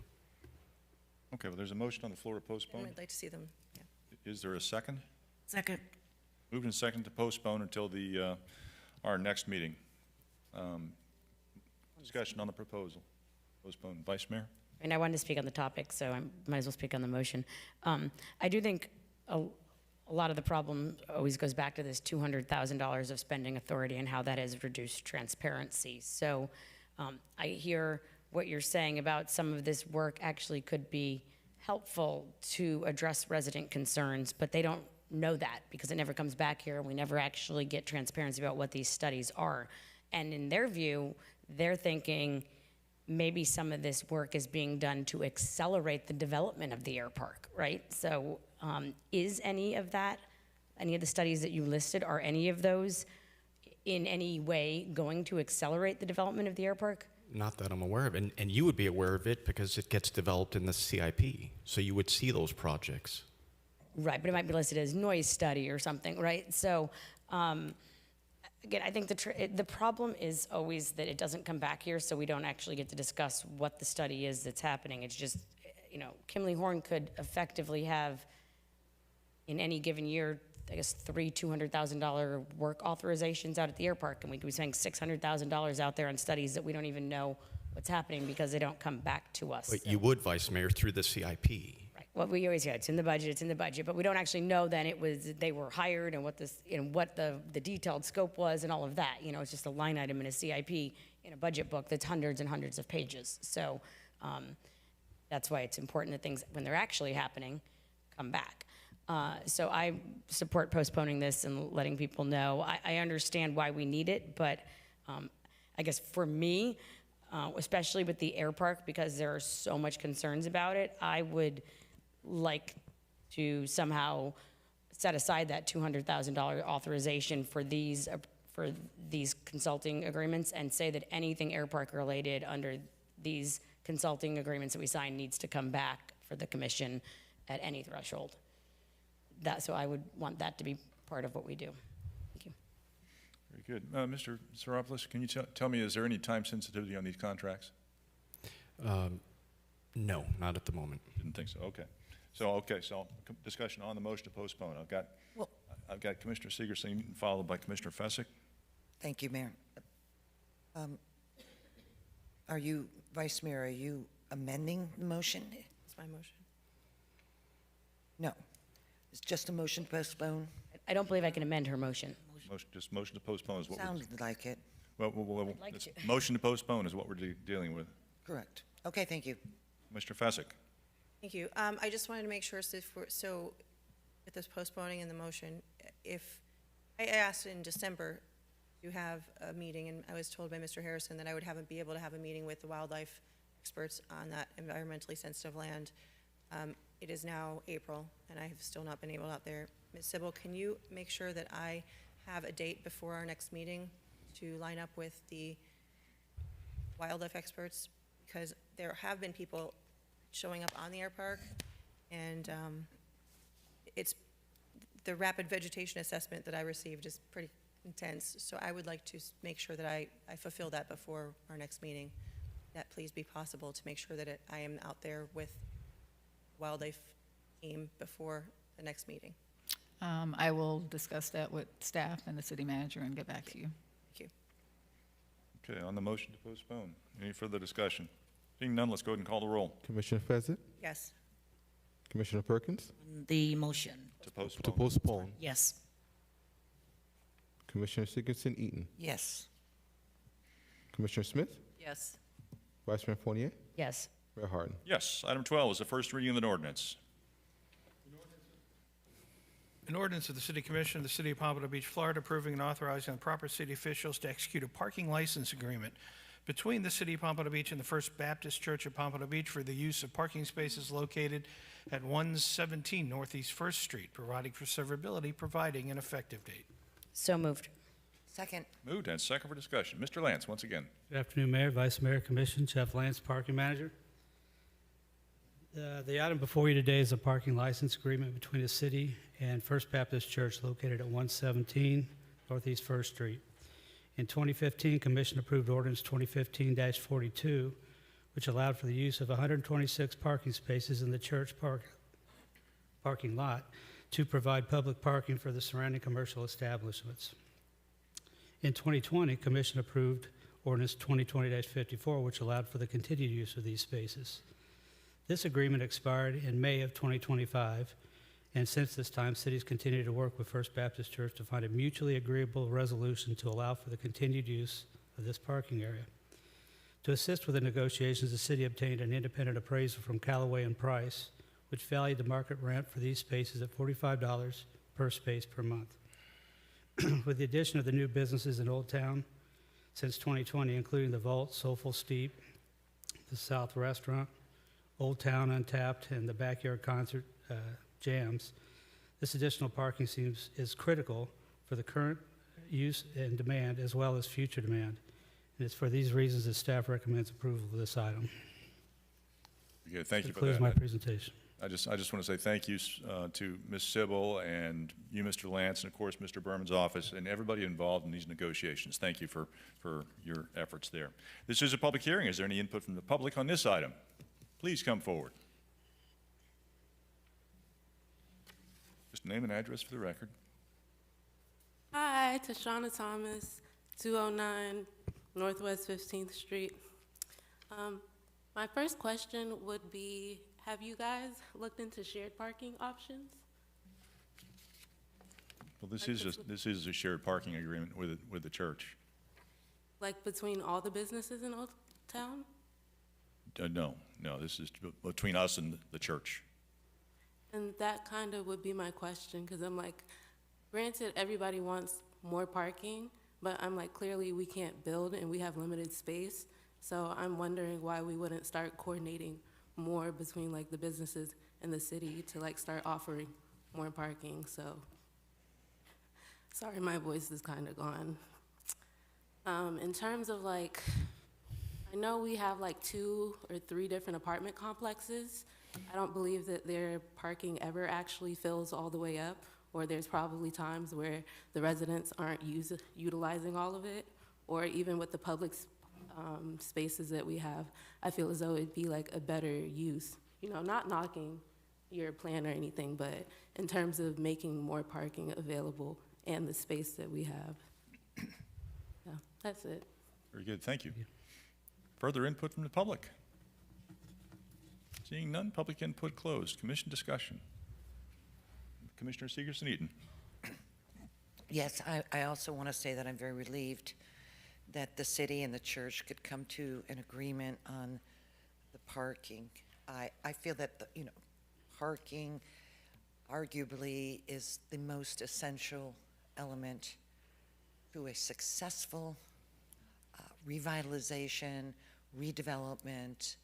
Okay, well, there's a motion on the floor to postpone. I'd like to see them, yeah. Is there a second? Second. Moved and second to postpone until our next meeting. Discussion on the proposal. Postpone. Vice Mayor? And I wanted to speak on the topic, so I might as well speak on the motion. I do think a lot of the problem always goes back to this $200,000 of spending authority and how that has reduced transparency. So I hear what you're saying about some of this work actually could be helpful to address resident concerns, but they don't know that because it never comes back here and we never actually get transparency about what these studies are. And in their view, they're thinking maybe some of this work is being done to accelerate the development of the air park, right? So is any of that, any of the studies that you listed, are any of those in any way going to accelerate the development of the air park? Not that I'm aware of, and you would be aware of it because it gets developed in the CIP, so you would see those projects. Right, but it might be listed as noise study or something, right? So, again, I think the problem is always that it doesn't come back here, so we don't actually get to discuss what the study is that's happening. It's just, you know, Kimley Horn could effectively have, in any given year, I guess, 3 $200,000 work authorizations out at the air park, and we could be spending $600,000 out there on studies that we don't even know what's happening because they don't come back to us. But you would, Vice Mayor, through the CIP. Right. Well, we always hear it's in the budget, but we don't actually know then they were hired and what the detailed scope was and all of that. You know, it's just a line item in a CIP in a budget book that's hundreds and hundreds of pages. So that's why it's important that things, when they're actually happening, come back. So I support postponing this and letting people know. I understand why we need it, but I guess for me, especially with the air park, because there are so much concerns about it, I would like to somehow set aside that $200,000 authorization for these consulting agreements and say that anything air park related under these consulting agreements that we sign needs to come back for the commission at any threshold. So I would want that to be part of what we do. Thank you. Very good. Mr. Saropoulos, can you tell me, is there any time sensitivity on these contracts? No, not at the moment. Didn't think so. Okay. So discussion on the motion to postpone. I've got Commissioner Segerson followed by Commissioner Fessick. Thank you, Mayor. Are you, Vice Mayor, are you amending the motion? It's my motion. No. It's just a motion to postpone? I don't believe I can amend her motion. Motion to postpone is what Sounded like it. like to. Motion to postpone is what we're dealing with. Correct. Okay, thank you. Mr. Fessick. Thank you. I just wanted to make sure, so with this postponing in the motion, if I asked in December to have a meeting, and I was told by Mr. Harrison that I would be able to have a meeting with the wildlife experts on that environmentally sensitive land. It is now April, and I have still not been able out there. Ms. Sybil, can you make sure that I have a date before our next meeting to line up with the wildlife experts? Because there have been people showing up on the air park, and it's the rapid vegetation assessment that I received is pretty intense. So I would like to make sure that I fulfill that before our next meeting. That please be possible to make sure that I am out there with wildlife team before the next meeting. I will discuss that with staff and the city manager and get back to you. Thank you. Okay, on the motion to postpone, any further discussion? Seeing none, let's go ahead and call the roll. Commissioner Fezzik? Yes. Commissioner Perkins? The motion. To postpone. To postpone. Yes. Commissioner Sigurdson Eaton? Yes. Commissioner Smith? Yes. Vice Mayor Fournier? Yes. Mayor Harden. Yes. Item 12 is the first reading of an ordinance. An ordinance of the City Commission of the City of Pompano Beach, Florida, approving and authorizing the proper city officials to execute a parking license agreement between the City of Pompano Beach and the First Baptist Church of Pompano Beach for the use of parking spaces located at 117 Northeast First Street, providing for severability, providing an effective date. So moved. Second. Moved and second for discussion. Mr. Lance, once again. Good afternoon, Mayor, Vice Mayor, Commission, Jeff Lance, Parking Manager. The item before you today is a parking license agreement between the city and First Baptist Church located at 117 Northeast First Street. In 2015, Commission approved ordinance 2015-42, which allowed for the use of 126 parking spaces in the church parking lot to provide public parking for the surrounding commercial establishments. In 2020, Commission approved ordinance 2020-54, which allowed for the continued use of these spaces. This agreement expired in May of 2025, and since this time, cities continue to work with First Baptist Church to find a mutually agreeable resolution to allow for the continued use of this parking area. To assist with the negotiations, the city obtained an independent appraisal from Callaway and Price, which valued the market rent for these spaces at $45 per space per month. With the addition of the new businesses in Old Town since 2020, including the Vault, Soulful Steep, the South Restaurant, Old Town Untapped, and the Backyard Concert Jams, this additional parking is critical for the current use and demand as well as future demand. And it's for these reasons that staff recommends approval of this item. Good, thank you for Concludes that. my presentation. I just want to say thank you to Ms. Sybil and you, Mr. Lance, and of course, Mr. Berman's office, and everybody involved in these negotiations. Thank you for your efforts there. This is a public hearing. Is there any input from the public on this item? Please come forward. Just name and address for the record. Hi, Tashana Thomas, 209 Northwest 15th Street. My first question would be, have you guys looked into shared parking options? Well, this is a shared parking agreement with the church. Like between all the businesses in Old Town? No, this is between us and the church. And that kind of would be my question, because I'm like, granted, everybody wants more parking, but I'm like, clearly we can't build and we have limited space. So I'm wondering why we wouldn't start coordinating more between like the businesses and the city to like start offering more parking. So, sorry, my voice is kind of gone. In terms of like, I know we have like 2 or 3 different apartment complexes. I don't believe that their parking ever actually fills all the way up, or there's probably times where the residents aren't utilizing all of it, or even with the public spaces that we have, I feel as though it'd be like a better use. You know, not knocking your plan or anything, but in terms of making more parking available and the space that we have. Yeah, that's it. Very good, thank you. Further input from the public? Seeing none, public input closed. Commission discussion. Commissioner Segerson-Eaton. Yes, I also want to say that I'm very relieved that the city and the church could come to an agreement on the parking. I feel that, parking arguably is the most essential element to a successful revitalization, redevelopment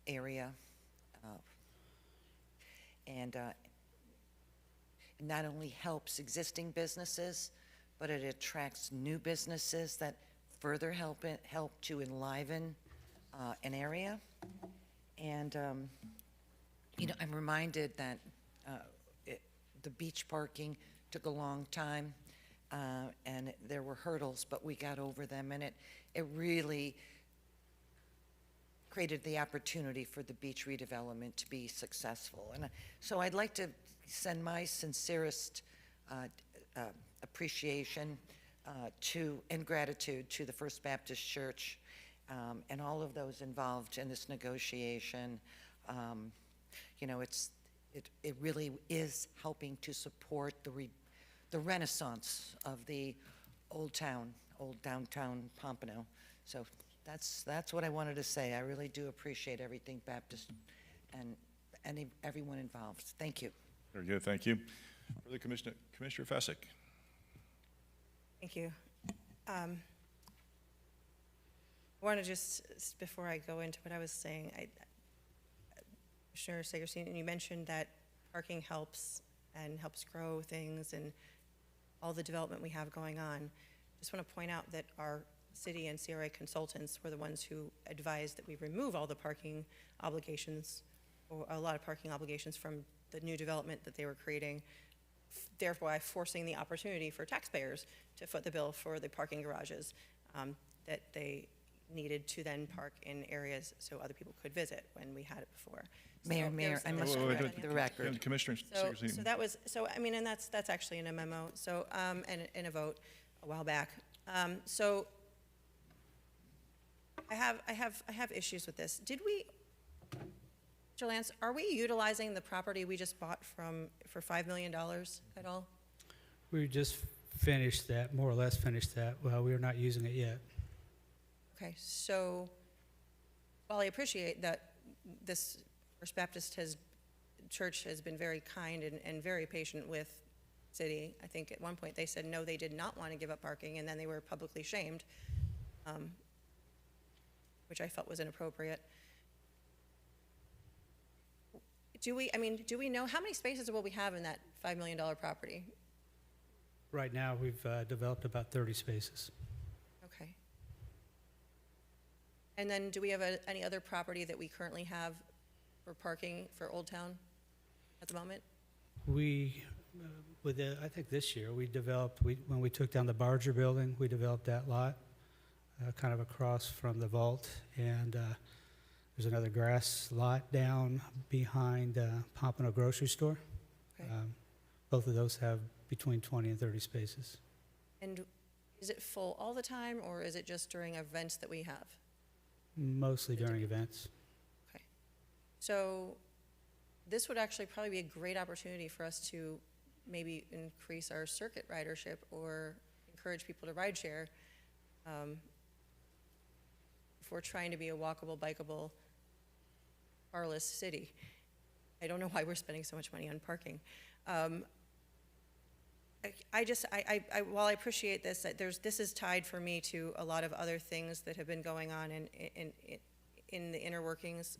area. And it not only helps existing businesses, but it attracts new businesses that further help to enliven an area. And, I'm reminded that the beach parking took a long time, and there were hurdles, but we got over them, and it really created the opportunity for the beach redevelopment to be successful. And so I'd like to send my sincerest appreciation and gratitude to the First Baptist Church and all of those involved in this negotiation. It really is helping to support the renaissance of the old downtown Pompano. So that's what I wanted to say. I really do appreciate everything Baptist and everyone involved. Thank you. Very good, thank you. Further, Commissioner Fessick. Thank you. I want to just, before I go into what I was saying, Commissioner Segerson, you mentioned that parking helps grow things and all the development we have going on. Just want to point out that our city and CRA consultants were the ones who advised that we remove all the parking obligations, or a lot of parking obligations from the new development that they were creating, thereby forcing the opportunity for taxpayers to foot the bill for the parking garages that they needed to then park in areas so other people could visit when we had it before. Mayor, I must correct the record. Commissioner Segerson-Eaton. So that was, and that's actually in a memo, so, and in a vote a while back. So I have issues with this. Did we, Mr. Lance, are we utilizing the property we just bought for $5 million at all? We just finished that, more or less finished that. Well, we are not using it yet. Okay, so while I appreciate that this First Baptist Church has been very kind and very patient with city. I think at one point they said, no, they did not want to give up parking, and then they were publicly shamed, which I felt was inappropriate. Do we know, how many spaces will we have in that $5 million property? Right now, we've developed about 30 spaces. Okay. And then do we have any other property that we currently have for parking for Old Town at the moment? We, I think this year, when we took down the Barger building, we developed that lot, kind of across from the vault, and there's another grass lot down behind Pompano grocery store. Okay. Both of those have between 20 and 30 spaces. And is it full all the time, or is it just during events that we have? Mostly during events. Okay. So this would actually probably be a great opportunity for us to maybe increase our circuit ridership or encourage people to ride share if we're trying to be a walkable, bikeable, carless city. I don't know why we're spending so much money on parking. While I appreciate this, this is tied for me to a lot of other things that have been going on in the inner workings,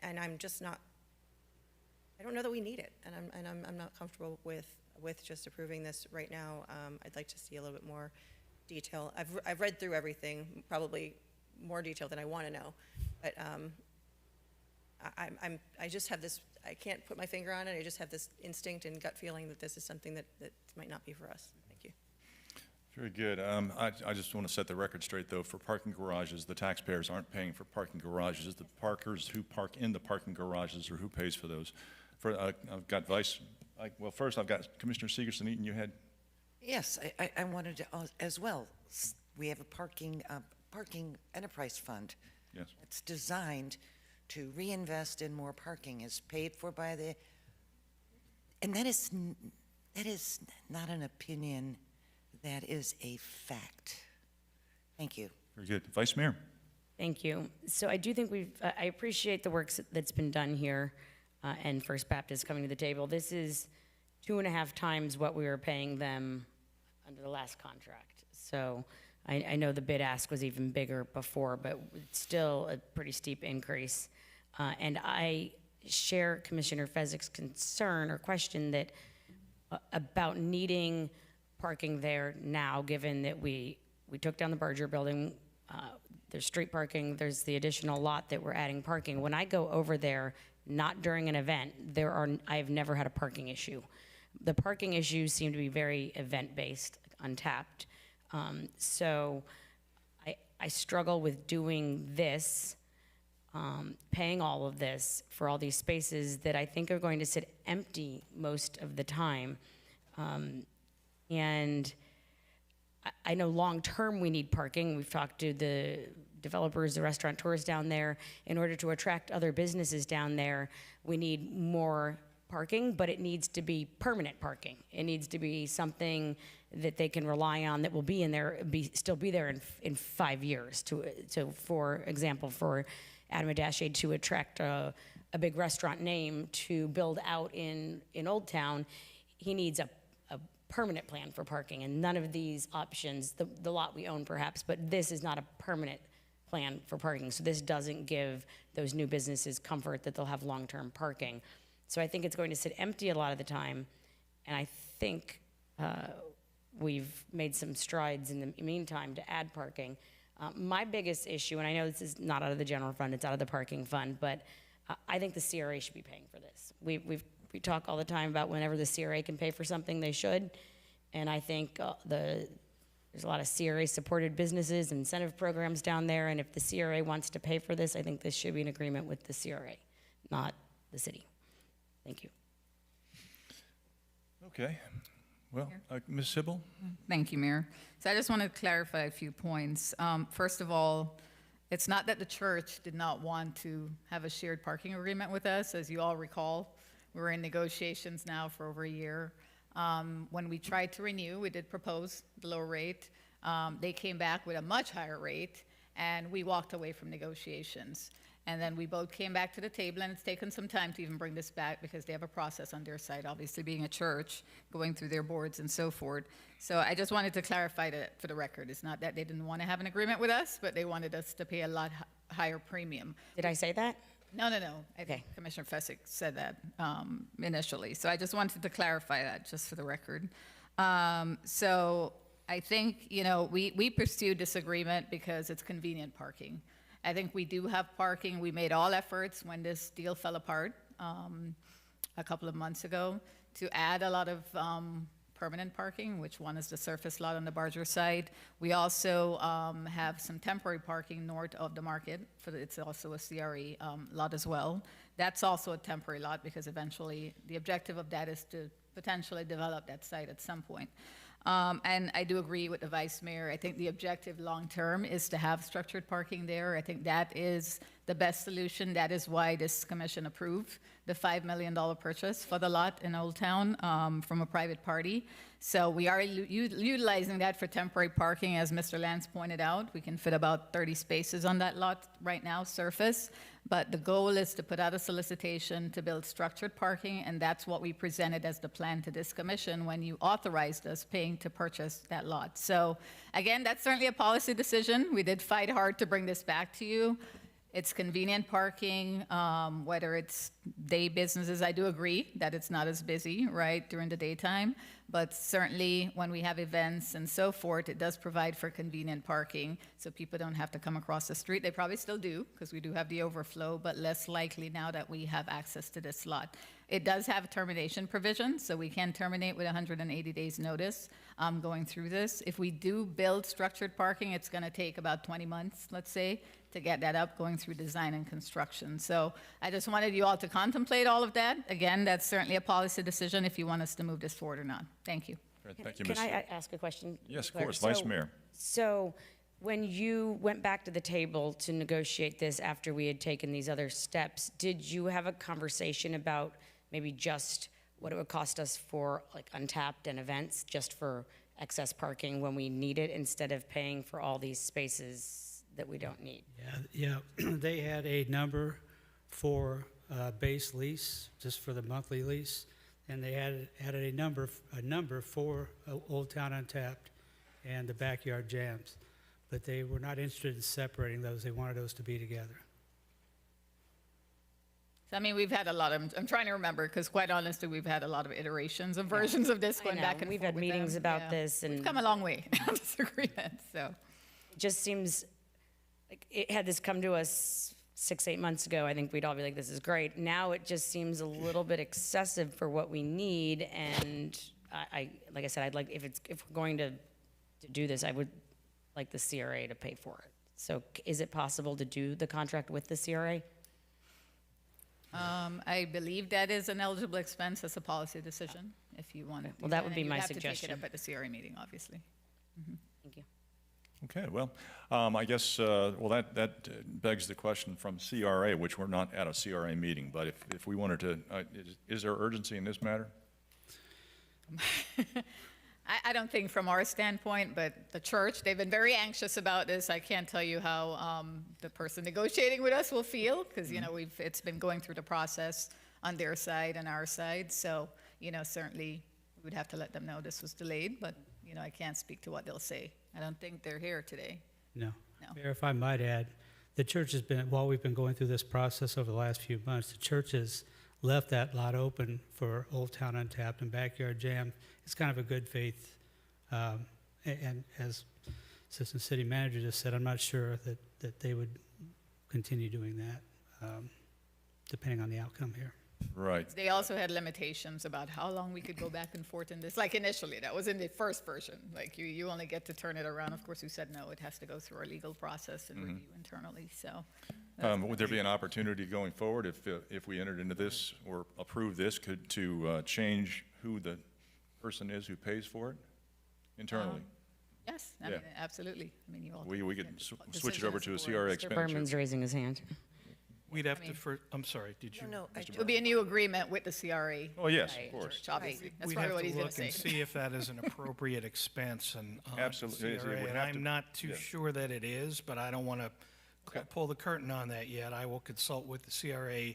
and I'm just not. I don't know that we need it, and I'm not comfortable with just approving this right now. I'd like to see a little bit more detail. I've read through everything, probably more detail than I want to know, but I just have this. I can't put my finger on it. I just have this instinct and gut feeling that this is something that might not be for us. Thank you. Very good. I just want to set the record straight, though. For parking garages, the taxpayers aren't paying for parking garages. The parkers who park in the parking garages or who pays for those. I've got first I've got Commissioner Segerson-Eaton. You had? Yes, I wanted to as well. We have a parking enterprise fund. Yes. It's designed to reinvest in more parking, is paid for by the, and that is not an opinion, that is a fact. Thank you. Very good. Vice Mayor. Thank you. So I do think I appreciate the work that's been done here, and First Baptist coming to the table. This is 2.5 times what we were paying them under the last contract. So I know the bid ask was even bigger before, but it's still a pretty steep increase. And I share Commissioner Fezzik's concern or question that about needing parking there now, given that we took down the Barger building. There's street parking. There's the additional lot that we're adding parking. When I go over there, not during an event, I've never had a parking issue. The parking issues seem to be very event-based, untapped. So I struggle with doing this, paying all of this for all these spaces that I think are going to sit empty most of the time. And I know long-term we need parking. We've talked to the developers, the restaurateurs down there. In order to attract other businesses down there, we need more parking, but it needs to be permanent parking. It needs to be something that they can rely on that will be in there, still be there in 5 years. So for example, for Adam Adashe to attract a big restaurant name to build out in Old Town, he needs a permanent plan for parking, and none of these options, the lot we own perhaps, but this is not a permanent plan for parking. So this doesn't give those new businesses comfort that they'll have long-term parking. So I think it's going to sit empty a lot of the time, and I think we've made some strides in the meantime to add parking. My biggest issue, and I know this is not out of the general fund, it's out of the parking fund, but I think the CRA should be paying for this. We talk all the time about whenever the CRA can pay for something, they should, and I think there's a lot of CRA-supported businesses, incentive programs down there, and if the CRA wants to pay for this, I think this should be an agreement with the CRA, not the city. Thank you. Okay. Well, Ms. Sybil? Thank you, Mayor. So I just want to clarify a few points. First of all, it's not that the church did not want to have a shared parking agreement with us. As you all recall, we're in negotiations now for over a year. When we tried to renew, we did propose the lower rate. They came back with a much higher rate, and we walked away from negotiations. And then we both came back to the table, and it's taken some time to even bring this back because they have a process on their side, obviously being a church, going through their boards and so forth. So I just wanted to clarify that for the record. It's not that they didn't want to have an agreement with us, but they wanted us to pay a lot higher premium. Did I say that? No. I think Commissioner Fessick said that initially. So I just wanted to clarify that, just for the record. So I think, we pursued this agreement because it's convenient parking. I think we do have parking. We made all efforts when this deal fell apart a couple of months ago to add a lot of permanent parking, which one is the surface lot on the Barger side. We also have some temporary parking north of the market. It's also a CRE lot as well. That's also a temporary lot because eventually the objective of that is to potentially develop that site at some point. And I do agree with the Vice Mayor. I think the objective long-term is to have structured parking there. I think that is the best solution. That is why this commission approved the $5 million purchase for the lot in Old Town from a private party. So we are utilizing that for temporary parking, as Mr. Lance pointed out. We can fit about 30 spaces on that lot right now, surface. But the goal is to put out a solicitation to build structured parking, and that's what we presented as the plan to this commission when you authorized us paying to purchase that lot. So again, that's certainly a policy decision. We did fight hard to bring this back to you. It's convenient parking, whether it's day businesses. I do agree that it's not as busy, right, during the daytime. But certainly when we have events and so forth, it does provide for convenient parking so people don't have to come across the street. They probably still do because we do have the overflow, but less likely now that we have access to this lot. It does have a termination provision, so we can terminate with 180 days notice going through this. If we do build structured parking, it's going to take about 20 months, let's say, to get that up, going through design and construction. So I just wanted you all to contemplate all of that. Again, that's certainly a policy decision if you want us to move this forward or not. Thank you. Great, thank you, Can Ms. I ask a question? Yes, of Claire? course, Vice Mayor. So when you went back to the table to negotiate this after we had taken these other steps, did you have a conversation about maybe just what it would cost us for like Untapped and events, just for excess parking when we need it, instead of paying for all these spaces that we don't need? Yeah. They had a number for base lease, just for the monthly lease, and they added a number for Old Town Untapped and the Backyard Jams, but they were not interested in separating those. They wanted those to be together. So, I mean, we've had a lot of, I'm trying to remember, because quite honestly, we've had a lot of iterations of versions of this going back and We've forth had with meetings them. about Yeah. this, and We've come a long way on this agreement, so. it just seems like had this come to us 6-8 months ago, I think we'd all be like, this is great. Now it just seems a little bit excessive for what we need, and I like I said, I'd like, if we're going to do this, I would like the CRA to pay for it. So is it possible to do the contract with the CRA? I believe that is an eligible expense as a policy decision, if you want to do Well, that would be And my you'd have to take suggestion. it up at the CRA meeting, obviously. Thank you. Okay, well, I guess, that begs the question from CRA, which we're not at a CRA meeting, but if we wanted to, is there urgency in this matter? I don't think from our standpoint, but the church, they've been very anxious about this. I can't tell you how the person negotiating with us will feel, because, it's been going through the process on their side and our side. So, certainly we would have to let them know this was delayed, but, I can't speak to what they'll say. I don't think they're here today. No. No. Mayor, if I might add, the church has been, while we've been going through this process over the last few months, the church has left that lot open for Old Town Untapped and Backyard Jam. It's kind of a good faith, and as Assistant City Manager just said, I'm not sure that they would continue doing that, depending on the outcome here. Right. They also had limitations about how long we could go back and forth in this. Like initially, that was in the first version. Like you only get to turn it around. Of course, we said no, it has to go through our legal process and review internally, so. Would there be an opportunity going forward if we entered into this or approve this, to change who the person is who pays for it internally? Yes, I Yeah. mean, absolutely. I mean, you all. We could make the switch it over to a decision CRA as a board. Mr. Berman's expenditure. raising his hand. We'd have to, I'm sorry, did you? No, It would be a new agreement with the CRA. Oh, yes, Right, of course. church, obviously. That's We'd probably have what to he's going look to and say. see if that is an appropriate expense and Absolutely. It CRA, would and have to- I'm not too yeah. sure that it is, but I don't want to pull the curtain on that yet. I will consult with the CRA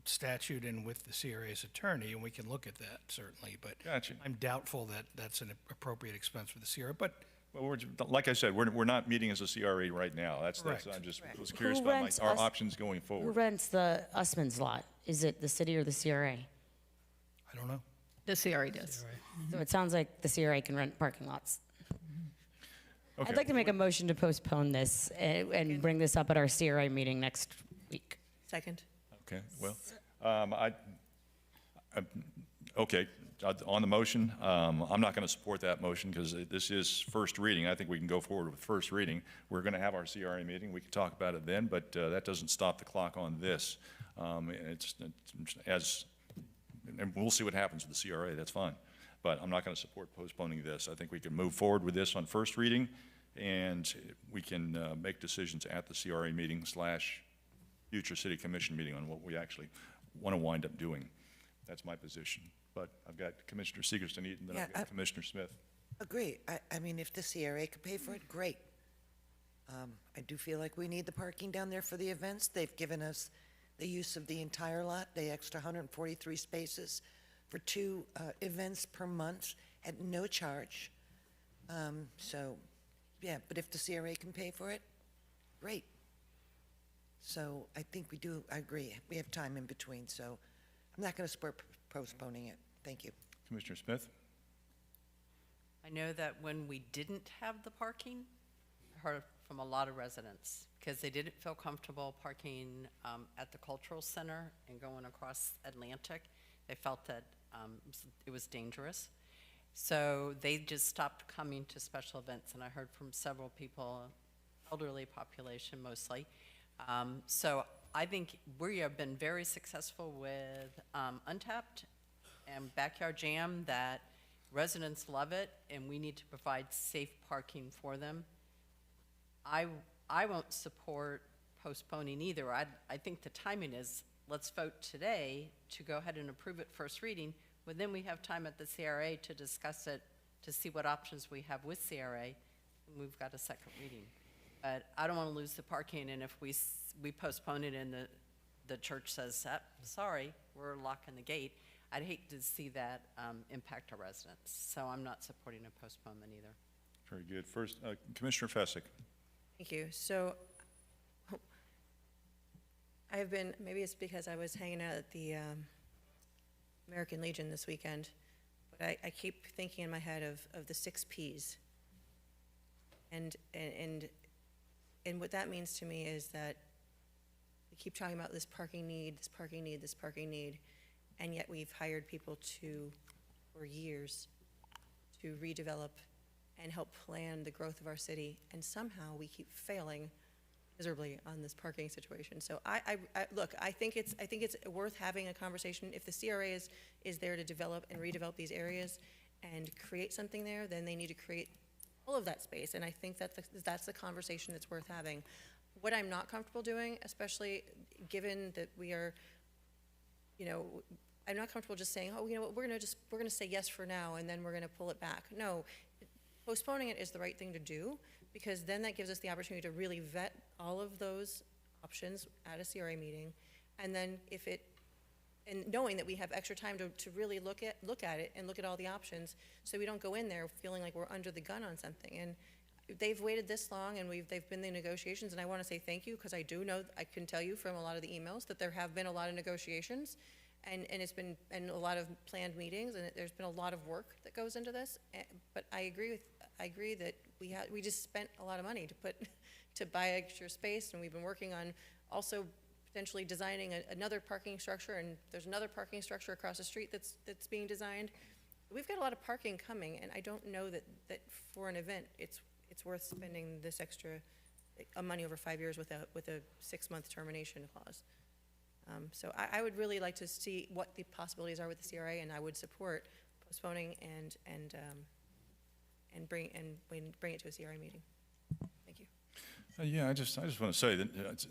statute and with the CRA's attorney, and we can look at that, certainly. But Gotcha. I'm doubtful that that's an appropriate expense for the CRA. But Well, like I said, we're not meeting as a CRA right now. I just was curious about rents our us- options going Who forward. rents the Usman's lot? Is it the city or the CRA? I don't know. The CRA does. So it sounds like the CRA can rent parking lots. Okay. I'd like to make a motion to postpone this and bring this up at our CRA meeting next week. Second. Okay, well, okay, on the motion, I'm not going to support that motion because this is first reading. I think we can go forward with first reading. We're going to have our CRA meeting. We can talk about it then, but that doesn't stop the clock on this. And we'll see what happens with the CRA, that's fine. But I'm not going to support postponing this. I think we can move forward with this on first reading, and we can make decisions at the CRA meeting / future city commission meeting on what we actually want to wind up doing. That's my position. But I've got Commissioner Seegers and Eaton, then I've got Commissioner Smith. Agree. I mean, if the CRA could pay for it, great. I do feel like we need the parking down there for the events. They've given us the use of the entire lot, the extra 143 spaces for 2 events per month at no charge. So, yeah, but if the CRA can pay for it, great. So I think I agree. We have time in between, so I'm not going to support postponing it. Thank you. Commissioner Smith? I know that when we didn't have the parking, I heard from a lot of residents because they didn't feel comfortable parking at the cultural center and going across Atlantic. They felt that it was dangerous. So they just stopped coming to special events, and I heard from several people, elderly population mostly. So I think we have been very successful with Untapped and Backyard Jam, that residents love it, and we need to provide safe parking for them. I won't support postponing either. I think the timing is, let's vote today to go ahead and approve it first reading, but then we have time at the CRA to discuss it, to see what options we have with CRA, and we've got a second reading. But I don't want to lose the parking, and if we postpone it and the church says, sorry, we're locking the gate, I'd hate to see that impact our residents. So I'm not supporting a postponement either. Very good. First, Commissioner Fessick. Thank you. So I have been, maybe it's because I was hanging out at the American Legion this weekend, but I keep thinking in my head of the 6 Ps. And what that means to me is that we keep talking about this parking need, this parking need, this parking need, and yet we've hired people for years to redevelop and help plan the growth of our city, and somehow we keep failing miserably on this parking situation. So look, I think it's worth having a conversation. If the CRA is there to develop and redevelop these areas and create something there, then they need to create all of that space, and I think that that's the conversation that's worth having. What I'm not comfortable doing, especially given that we are, I'm not comfortable just saying, oh, you know what, we're gonna say yes for now, and then we're gonna pull it back. No, postponing it is the right thing to do, because then that gives us the opportunity to really vet all of those options at a CRA meeting, and then and knowing that we have extra time to really look at it and look at all the options, so we don't go in there feeling like we're under the gun on something. And they've waited this long, and they've been in negotiations, and I want to say thank you, because I do know, I can tell you from a lot of the emails that there have been a lot of negotiations, and it's been, and a lot of planned meetings, and there's been a lot of work that goes into this. But I agree that we just spent a lot of money to buy extra space, and we've been working on also potentially designing another parking structure, and there's another parking structure across the street that's being designed. We've got a lot of parking coming, and I don't know that for an event it's worth spending this extra money over 5 years with a 6-month termination clause. So I would really like to see what the possibilities are with the CRA, and I would support postponing and bring it to a CRA meeting. Thank you. Yeah, I just want to say that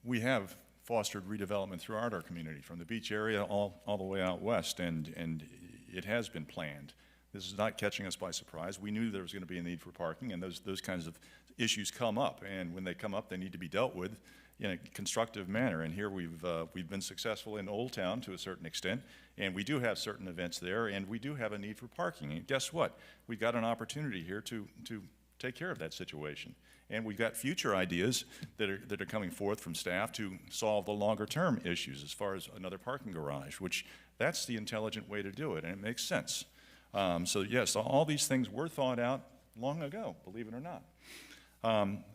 we have fostered redevelopment throughout our community, from the beach area all the way out west, and it has been planned. This is not catching us by surprise. We knew there was going to be a need for parking, and those kinds of issues come up. And when they come up, they need to be dealt with in a constructive manner. And here we've been successful in Old Town to a certain extent, and we do have certain events there, and we do have a need for parking. And guess what? We've got an opportunity here to take care of that situation. And we've got future ideas that are coming forth from staff to solve the longer-term issues as far as another parking garage, which that's the intelligent way to do it, and it makes sense. So yes, all these things were thought out long ago, believe it or not.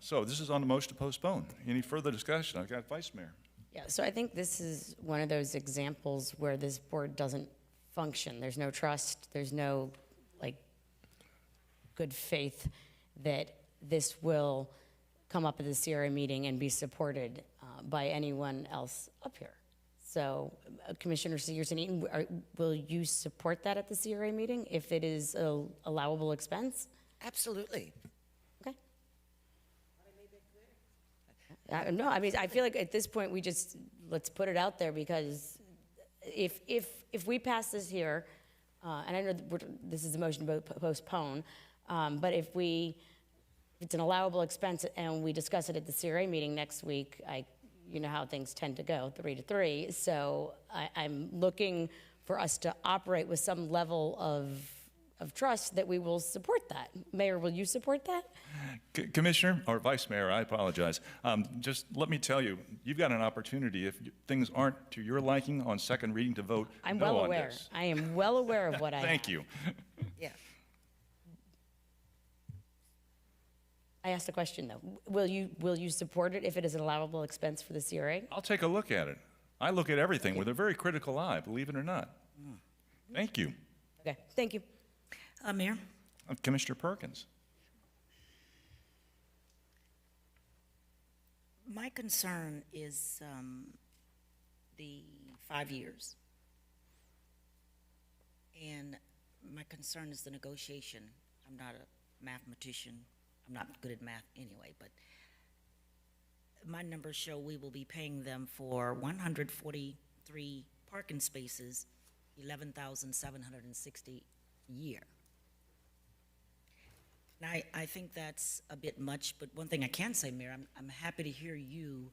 So this is on the motion to postpone. Any further discussion? I've got Vice Mayor. Yeah, so I think this is one of those examples where this board doesn't function. There's no trust, there's no, like, good faith that this will come up at the CRA meeting and be supported by anyone else up here. So, Commissioner Segerson, will you support that at the CRA meeting if it is a allowable expense? Absolutely. Okay. No, I mean, I feel like at this point, let's put it out there, because if we pass this here, and I know that this is a motion to postpone, but if it's an allowable expense and we discuss it at the CRA meeting next week, you know how things tend to go, 3 to 3. So I'm looking for us to operate with some level of trust that we will support that. Mayor, will you support that? Commissioner, or Vice Mayor, I apologize. Just let me tell you, you've got an opportunity, if things aren't to your liking on second reading, to vote I'm no well on aware. this. I am well aware of what I Thank have. you. Yeah. I asked a question, though. Will you support it if it is an allowable expense for the CRA? I'll take a look at it. I look at everything with a very critical eye, believe it or not. Thank you. Okay, thank you. Mayor? Commissioner Perkins. My concern is the 5 years. And my concern is the negotiation. I'm not a mathematician. I'm not good at math anyway, but my numbers show we will be paying them for 143 parking spaces, $11,760 a year. And I think that's a bit much, but one thing I can say, Mayor, I'm happy to hear you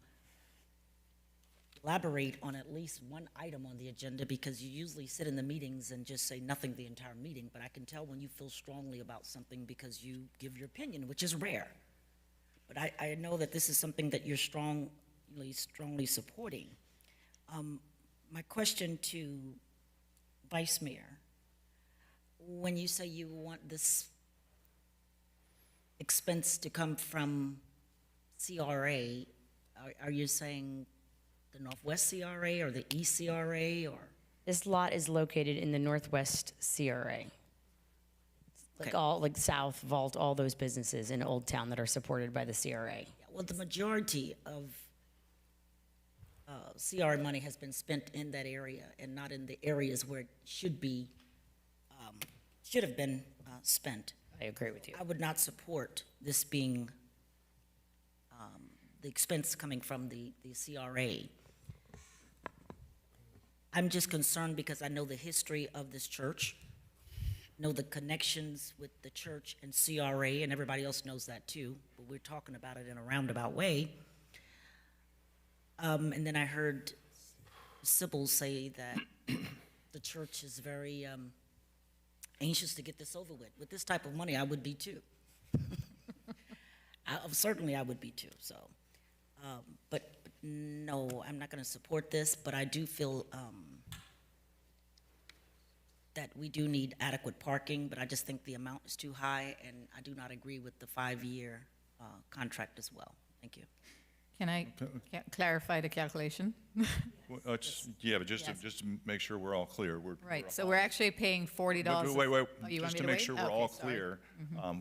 elaborate on at least one item on the agenda, because you usually sit in the meetings and just say nothing the entire meeting, but I can tell when you feel strongly about something because you give your opinion, which is rare. But I know that this is something that you're strongly supporting. My question to Vice Mayor, when you say you want this expense to come from CRA, are you saying the Northwest CRA or the East CRA, or? This lot is located in the Northwest CRA. Like Okay. South, Vault, all those businesses in Old Town that are supported by the CRA. Well, the majority of CRA money has been spent in that area and not in the areas where it should have been spent. I agree with you. I would not support this being the expense coming from the CRA. I'm just concerned because I know the history of this church, know the connections with the church and CRA, and everybody else knows that too, but we're talking about it in a roundabout way. And then I heard Sybil say that the church is very anxious to get this over with. With this type of money, I would be too. Certainly I would be too, so. But no, I'm not going to support this, but I do feel that we do need adequate parking, but I just think the amount is too high, and I do not agree with the 5-year contract as well. Thank you. Can I clarify the calculation? Well, yeah, but just to make sure we're all clear. Right, so we're actually paying $40. Wait, Oh, you want just me to make wait? sure we're Okay, all sorry. clear,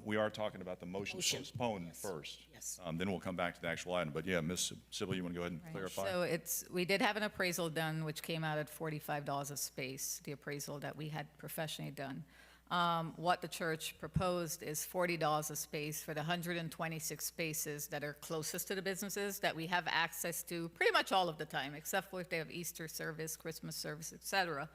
we are talking about the motion to postpone first. Yes. Then we'll come back to the actual item. But yeah, Ms. Sybil, you want to go ahead and clarify? So we did have an appraisal done, which came out at $45 a space, the appraisal that we had professionally done. What the church proposed is $40 a space for the 126 spaces that are closest to the businesses that we have access to pretty much all of the time, except for if they have Easter service, Christmas service, et cetera.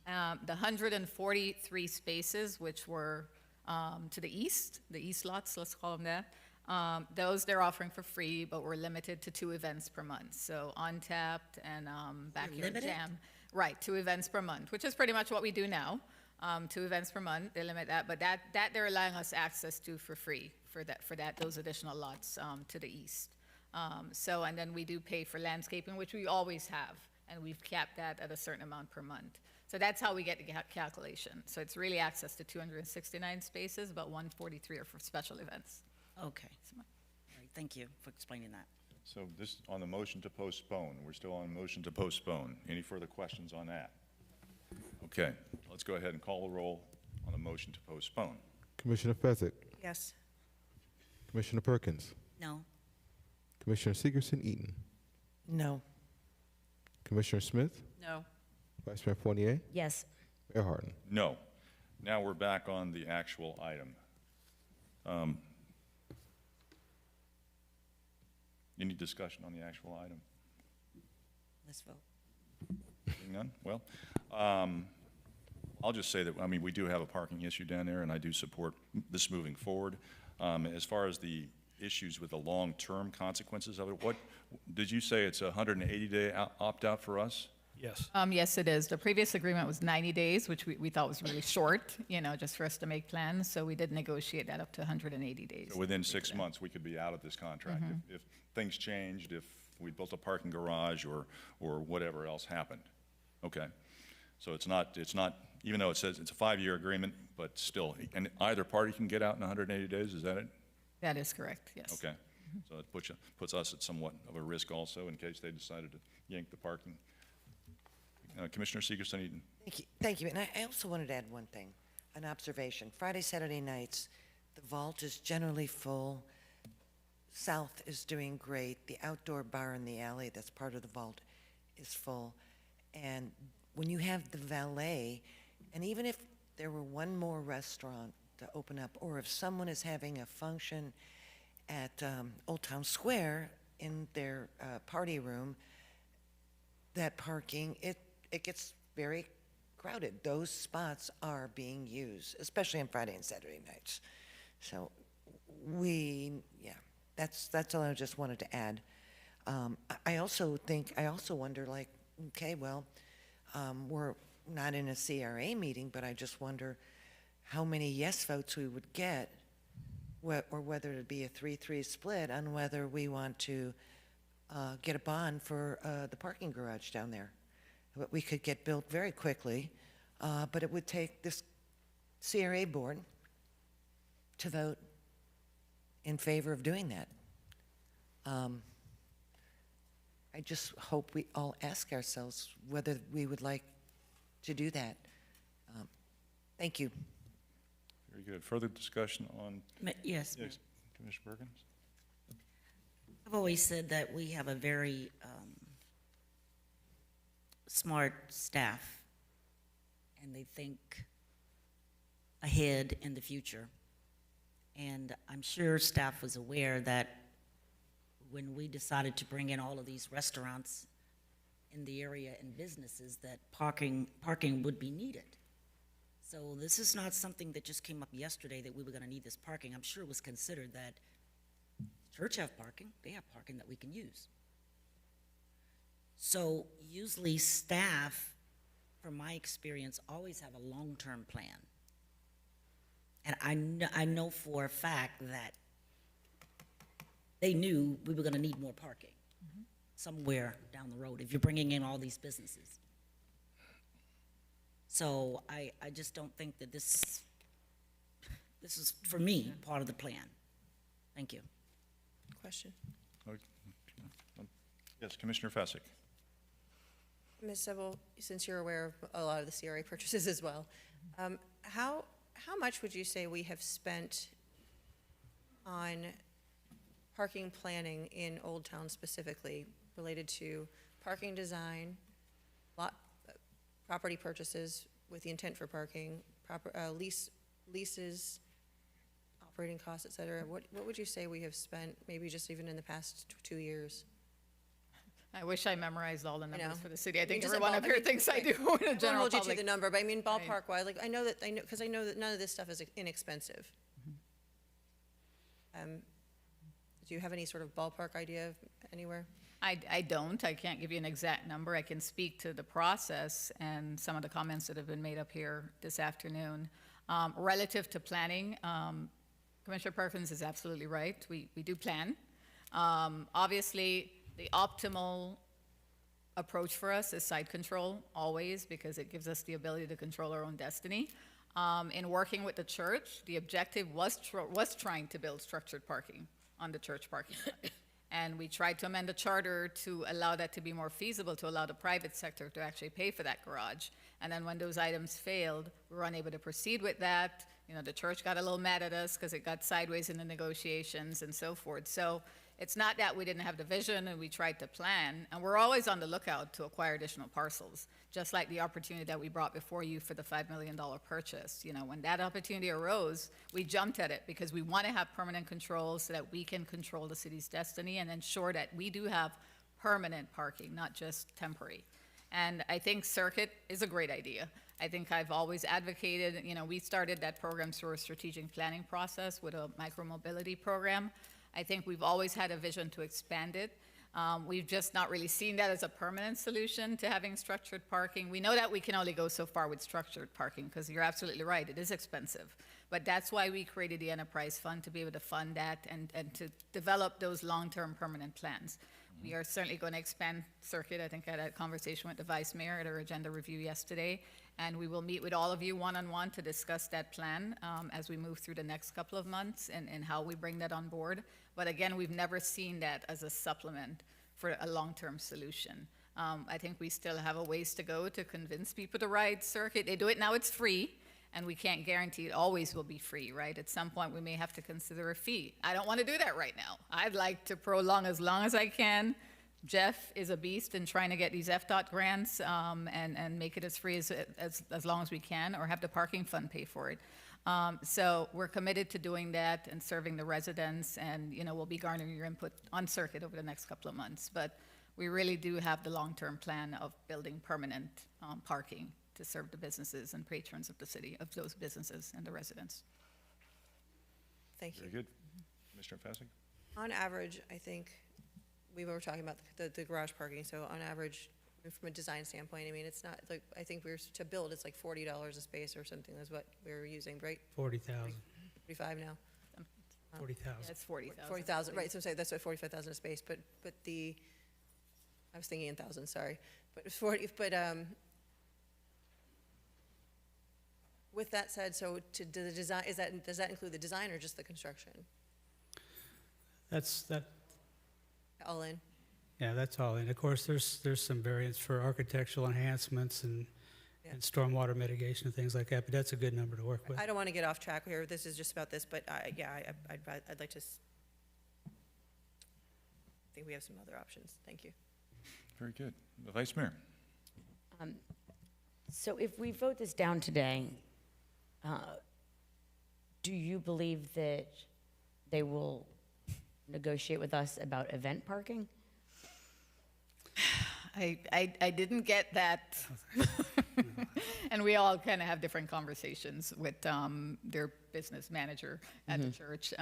The 143 spaces, which were to the east lots, let's call them that, those they're offering for free, but we're limited to 2 events per month. So Untapped and Backyard limited? Jam. Right, 2 events per month, which is pretty much what we do now. 2 events per month, they limit that, but that they're allowing us access to for free for those additional lots to the east. So, and then we do pay for landscaping, which we always have, and we've capped that at a certain amount per month. So that's how we get the calculation. So it's really access to 269 spaces, but 143 are for special events. Okay. All right, thank you for explaining that. So this, on the motion to postpone, we're still on motion to postpone. Any further questions on that? Okay, let's go ahead and call the roll on the motion to postpone. Commissioner Fezzik, Yes. Commissioner Perkins, No? Commissioner Sigerson Eaton, No. Commissioner Smith, No. Vice Mayor Fournier, Yes. Mayor Harden. No. Now we're back on the actual item. Any discussion on the actual item? Let's vote. Seeing none? Well, I'll just say that, I mean, we do have a parking issue down there, and I do support this moving forward. As far as the issues with the long-term consequences of it, what, did you say it's a 180-day opt-out for us? Yes. Yes, it is. The previous agreement was 90 days, which we thought was really short, just for us to make plans. So we did negotiate that up to 180 days. So within 6 months, we could be out of this contract if things changed, if we built a parking garage or whatever else happened. Okay. So it's not, even though it says it's a 5-year agreement, but still, and either party can get out in 180 days, is that it? That is correct, yes. Okay. So it puts us at somewhat of a risk also in case they decided to yank the parking. Commissioner Sigerson Eaton. Thank you. And I also wanted to add one thing, an observation. Friday, Saturday nights, the vault is generally full. South is doing great. The outdoor bar in the alley that's part of the vault is full. And when you have the valet, and even if there were one more restaurant to open up, or if someone is having a function at Old Town Square in their party room, that parking, it gets very crowded. Those spots are being used, especially on Friday and Saturday nights. So that's all I just wanted to add. I also wonder, like, okay, well, we're not in a CRA meeting, but I just wonder how many yes votes we would get, or whether it'd be a 3-3 split on whether we want to get a bond for the parking garage down there. We could get built very quickly, but it would take this CRA board to vote in favor of doing that. I just hope we all ask ourselves whether we would like to do that. Thank you. Very good. Further discussion on? Yes. Commissioner Perkins? I've always said that we have a very smart staff, and they think ahead in the future. And I'm sure staff was aware that when we decided to bring in all of these restaurants in the area and businesses, that parking would be needed. So this is not something that just came up yesterday that we were going to need this parking. I'm sure it was considered that church have parking, they have parking that we can use. So usually staff, from my experience, always have a long-term plan. And I know for a fact that they knew we were going to need more parking somewhere down the road if you're bringing in all these businesses. So I just don't think that this is, for me, part of the plan. Thank you. Question. Yes, Commissioner Fezzik. Ms. Seville, since you're aware of a lot of the CRA purchases as well, how much would you say we have spent on parking planning in Old Town specifically related to parking design, property purchases with the intent for parking, leases, operating costs, et cetera? What would you say we have spent, maybe just even in the past 2 years? I wish I memorized all the know. numbers for the city. I I mean, think just a everyone ball- up I here mean, thinks I right. do in a I won't general hold you to public. the number, but I mean ballpark wise, like I know, because I know that none of this stuff is inexpensive. Do you have any sort of ballpark idea anywhere? I don't. I can't give you an exact number. I can speak to the process and some of the comments that have been made up here this afternoon. Relative to planning, Commissioner Perkins is absolutely right. We do plan. Obviously, the optimal approach for us is site control, always, because it gives us the ability to control our own destiny. In working with the church, the objective was trying to build structured parking on the church parking lot. And we tried to amend the charter to allow that to be more feasible, to allow the private sector to actually pay for that garage. And then when those items failed, we were unable to proceed with that. You know, the church got a little mad at us because it got sideways in the negotiations and so forth. So it's not that we didn't have the vision and we tried to plan, and we're always on the lookout to acquire additional parcels, just like the opportunity that we brought before you for the $5 million purchase. You know, when that opportunity arose, we jumped at it because we want to have permanent control so that we can control the city's destiny and ensure that we do have permanent parking, not just temporary. And I think Circuit is a great idea. I think I've always advocated, you know, we started that program through a strategic planning process with a micromobility program. I think we've always had a vision to expand it. We've just not really seen that as a permanent solution to having structured parking. We know that we can only go so far with structured parking because you're absolutely right, it is expensive. But that's why we created the enterprise fund, to be able to fund that and to develop those long-term permanent plans. We are certainly going to expand Circuit. I think I had a conversation with the Vice Mayor at our agenda review yesterday, and we will meet with all of you one-on-one to discuss that plan as we move through the next couple of months and how we bring that on board. But again, we've never seen that as a supplement for a long-term solution. I think we still have a ways to go to convince people to ride Circuit. They do it now, it's free, and we can't guarantee it always will be free, right? At some point, we may have to consider a fee. I don't want to do that right now. I'd like to prolong as long as I can. Jeff is a beast in trying to get these FDOT grants and make it as free as long as we can, or have the parking fund pay for it. So we're committed to doing that and serving the residents, and you know, we'll be garnering your input on Circuit over the next couple of months. But we really do have the long-term plan of building permanent parking to serve the businesses and patrons of the city, of those businesses and the residents. Thank you. Very good. Commissioner Fassig? On average, I think we were talking about the garage parking, so on average, from a design standpoint, I mean, it's not, like, I think we were, to build, it's like $40 a space or something is what we were using, right? 40,000. 45 now? 40,000. Yeah, it's 40,000. 40,000, right, so I'm saying, that's what, 45,000 a space, but the, I was thinking in thousands, sorry, but it's 40, but, with that said, so to do the design, does that include the design or just the construction? That's All in? Yeah, that's all. And of course, there's some variance for architectural enhancements and stormwater mitigation and things like that, but that's a good number to work with. I don't want to get off track here, this is just about this, but I'd like to, I think we have some other options, thank you. Very good. The Vice Mayor? So if we vote this down today, do you believe that they will negotiate with us about event parking? I didn't get that. And we all kind of have different conversations with their business manager at the church.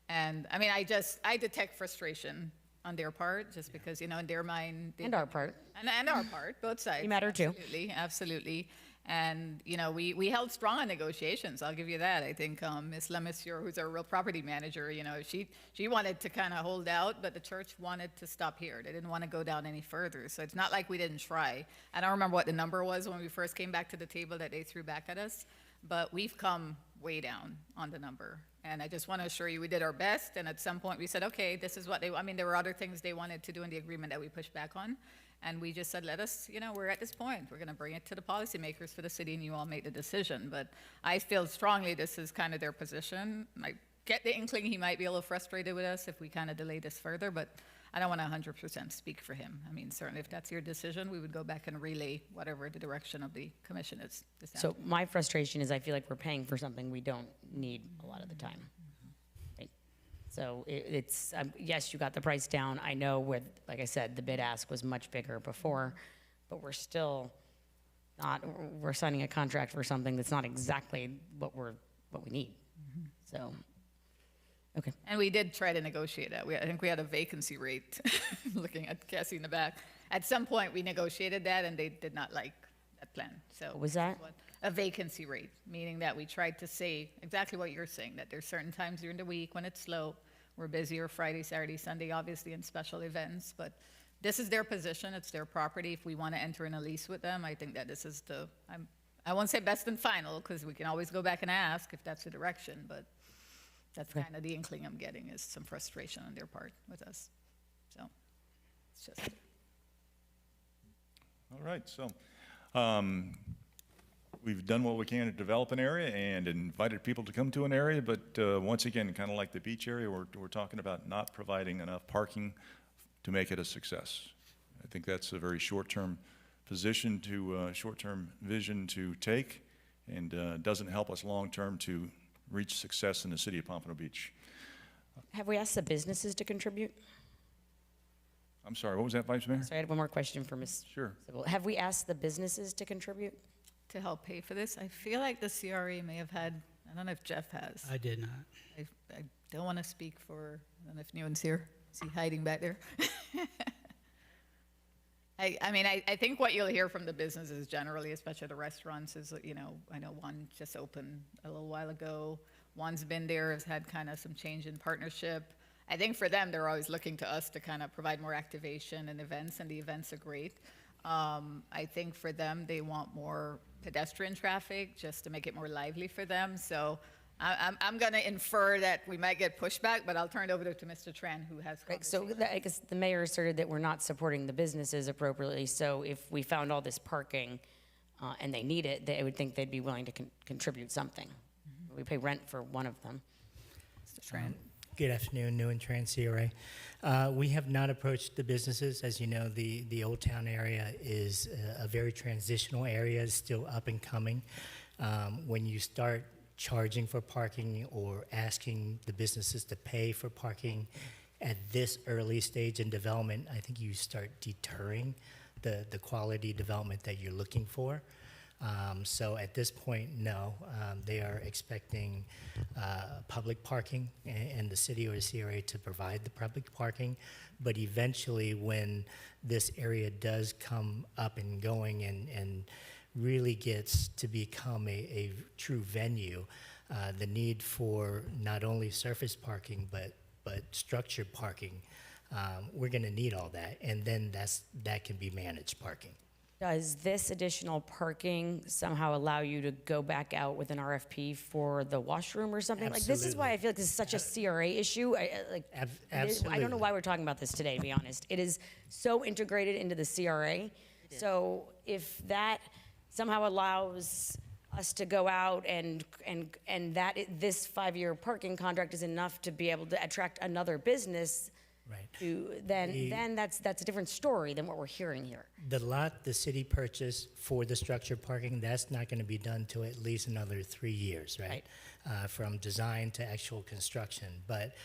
And I mean, I detect frustration on their part, just because, you know, in their mind. And our part. And our part, both sides. You matter too. Absolutely, absolutely. And, you know, we held strong on negotiations, I'll give you that. I think Ms. Lemissier, who's our real property manager, you know, she wanted to kind of hold out, but the church wanted to stop here. They didn't want to go down any further. So it's not like we didn't try. I don't remember what the number was when we first came back to the table that they threw back at us, but we've come way down on the number. And I just want to assure you, we did our best. And at some point we said, okay, this is what I mean, there were other things they wanted to do in the agreement that we pushed back on. And we just said, let us, you know, we're at this point. We're going to bring it to the policymakers for the city, and you all make the decision. But I feel strongly this is kind of their position. I get the inkling he might be a little frustrated with us if we kind of delay this further, but I don't want to 100% speak for him. I mean, certainly if that's your decision, we would go back and relay whatever the direction of the commission is. So my frustration is I feel like we're paying for something we don't need a lot of the time. Right? So it's, yes, you got the price down. I know with, like I said, the bid ask was much bigger before, but we're still not, we're signing a contract for something that's not exactly what we need. So, okay. And we did try to negotiate that. I think we had a vacancy rate, looking at Cassie in the back. At some point, we negotiated that, and they did not like that plan. So What was that? a vacancy rate, meaning that we tried to say exactly what you're saying, that there's certain times during the week when it's slow. We're busier Friday, Saturday, Sunday, obviously, in special events. But this is their position. It's their property. If we want to enter in a lease with them, I think that this is I won't say best and final, because we can always go back and ask if that's the direction. But that's kind of the inkling I'm getting, is some frustration on their part with us. So it's just. All right, so we've done what we can to develop an area and invited people to come to an area, but once again, kind of like the beach area, we're talking about not providing enough parking to make it a success. I think that's a very short-term position short-term vision to take, and doesn't help us long-term to reach success in the city of Pompano Beach. Have we asked the businesses to contribute? I'm sorry, what was that, Vice Mayor? Sorry, I had one more question for Ms. Sure. Sybil. Have we asked the businesses to contribute? To help pay for this, I feel like the CRA may have had, I don't know if Jeff has. I did not. I don't want to speak for, I don't know if Newen's here. Is he hiding back there? I mean, I think what you'll hear from the businesses generally, especially the restaurants, is, you know, I know one just opened a little while ago. One's been there, has had kind of some change in partnership. I think for them, they're always looking to us to kind of provide more activation and events, and the events are great. I think for them, they want more pedestrian traffic just to make it more lively for them. So I'm going to infer that we might get pushback, but I'll turn it over to Mr. Tran, who has. Right, so I guess the mayor asserted that we're not supporting the businesses appropriately. So if we found all this parking and they need it, I would think they'd be willing to contribute something. We pay rent for one of them. Mr. Tran. Good afternoon, New and Trans CRA. We have not approached the businesses. As you know, the Old Town area is a very transitional area, it's still up and coming. When you start charging for parking or asking the businesses to pay for parking at this early stage in development, I think you start deterring the quality development that you're looking for. So at this point, no, they are expecting public parking and the city or the CRA to provide the public parking. But eventually, when this area does come up and going and really gets to become a true venue, the need for not only surface parking but structured parking, we're going to need all that, and then that can be managed parking. Does this additional parking somehow allow you to go back out with an RFP for the washroom or something? Like, this is why I feel like this is such a CRA issue. Absolutely. I don't know why we're talking about this today, to be honest. It is so integrated into the CRA. So if that somehow allows us to go out and this 5-year parking contract is enough to be able to attract another business, right? Then that's a different story than what we're hearing here. The lot the city purchased for the structured parking, that's not going to be done till at least another 3 years, right? From design to actual construction. But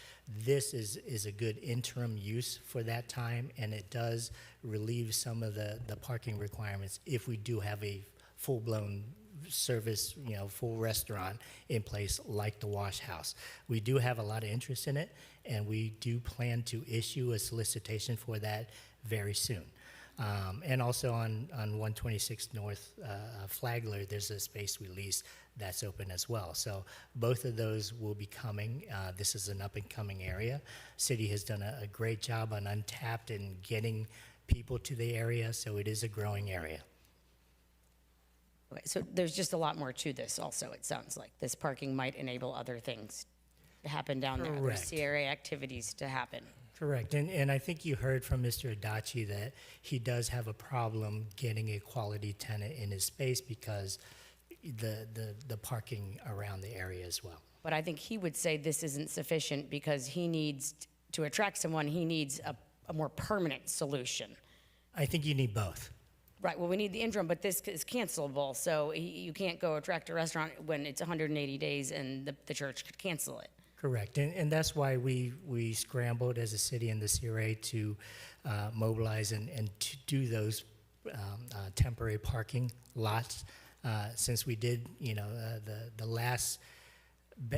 this is a good interim use for that time, and it does relieve some of the parking requirements if we do have a full-blown service, full restaurant in place like the Wash House. We do have a lot of interest in it, and we do plan to issue a solicitation for that very soon. And also on 126 North Flagler, there's a space we lease that's open as well. So both of those will be coming. This is an up-and-coming area. City has done a great job on Untapped and getting people to the area, so it is a growing area. Okay, so there's just a lot more to this also, it sounds like. This parking might enable other things to happen down there, other CRA activities to happen. Correct, and I think you heard from Mr. Adachi that he does have a problem getting a quality tenant in his space because the parking around the area as well. But I think he would say this isn't sufficient because he needs, to attract someone, he needs a more permanent solution. I think you need both. Right, well, we need the interim, but this is cancelable, so you can't go attract a restaurant when it's 180 days and the church could cancel it. Correct, and that's why we scrambled as a city and the CRA to mobilize and to do those temporary parking lots. Since we did, the last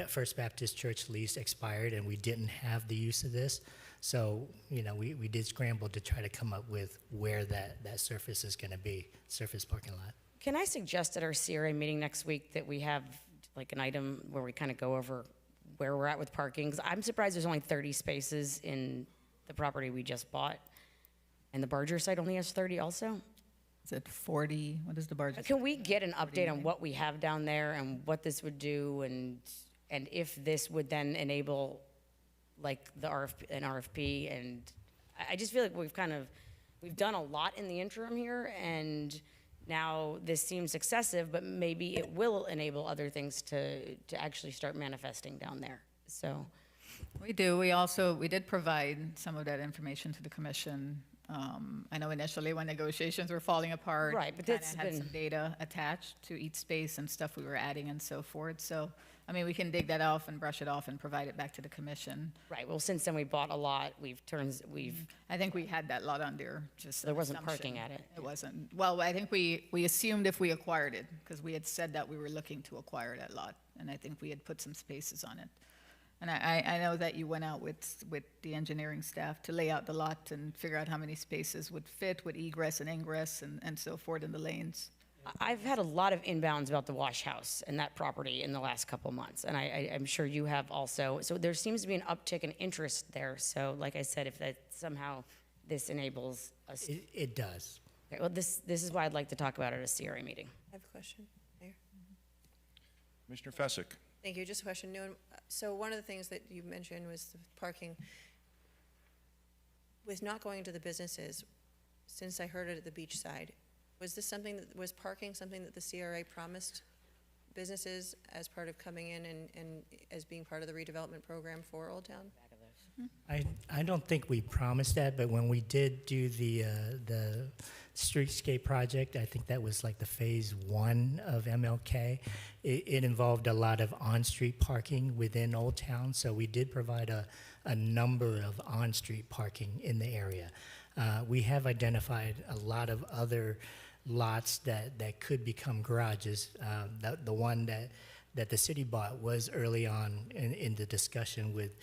First Baptist Church lease expired and we didn't have the use of this, so we did scramble to try to come up with where that surface is going to be, surface parking lot. Can I suggest at our CRA meeting next week that we have like an item where we kind of go over where we're at with parking? 'Cause I'm surprised there's only 30 spaces in the property we just bought. And the Barger site only has 30 also? Is it 40? What is the Barger? Can we get an update on what we have down there and what this would do and if this would then enable like an RFP? And I just feel like we've done a lot in the interim here, and now this seems excessive, but maybe it will enable other things to actually start manifesting down there. So We do. We did provide some of that information to the commission. I know initially when negotiations were falling apart, Right, but kinda that's had been- some data attached to each space and stuff we were adding and so forth. So, I mean, we can dig that off and brush it off and provide it back to the commission. right, well, since then we bought a lot. I think we had that lot on there, just There an wasn't assumption. parking at it. It wasn't. Well, I think we assumed if we acquired it, because we had said that we were looking to acquire that lot, and I think we had put some spaces on it. And I know that you went out with the engineering staff to lay out the lot and figure out how many spaces would fit with egress and ingress and so forth in the lanes. I've had a lot of inbounds about the wash house and that property in the last couple months, and I'm sure you have also. So there seems to be an uptick in interest there. So like I said, if that somehow this enables us. It does. Okay, well, this is why I'd like to talk about it at a CRA meeting. I have a question, Mayor. Commissioner Fessick. Thank you. Just a question. So one of the things that you mentioned was the parking. With not going to the businesses, since I heard it at the beach side, was parking something that the CRA promised businesses as part of coming in and as being part of the redevelopment program for Old Town? I don't think we promised that, but when we did do the streetscape project, I think that was like the phase 1 of MLK. It involved a lot of on-street parking within Old Town, so we did provide a number of on-street parking in the area. We have identified a lot of other lots that could become garages. The one that the city bought was early on in the discussion with,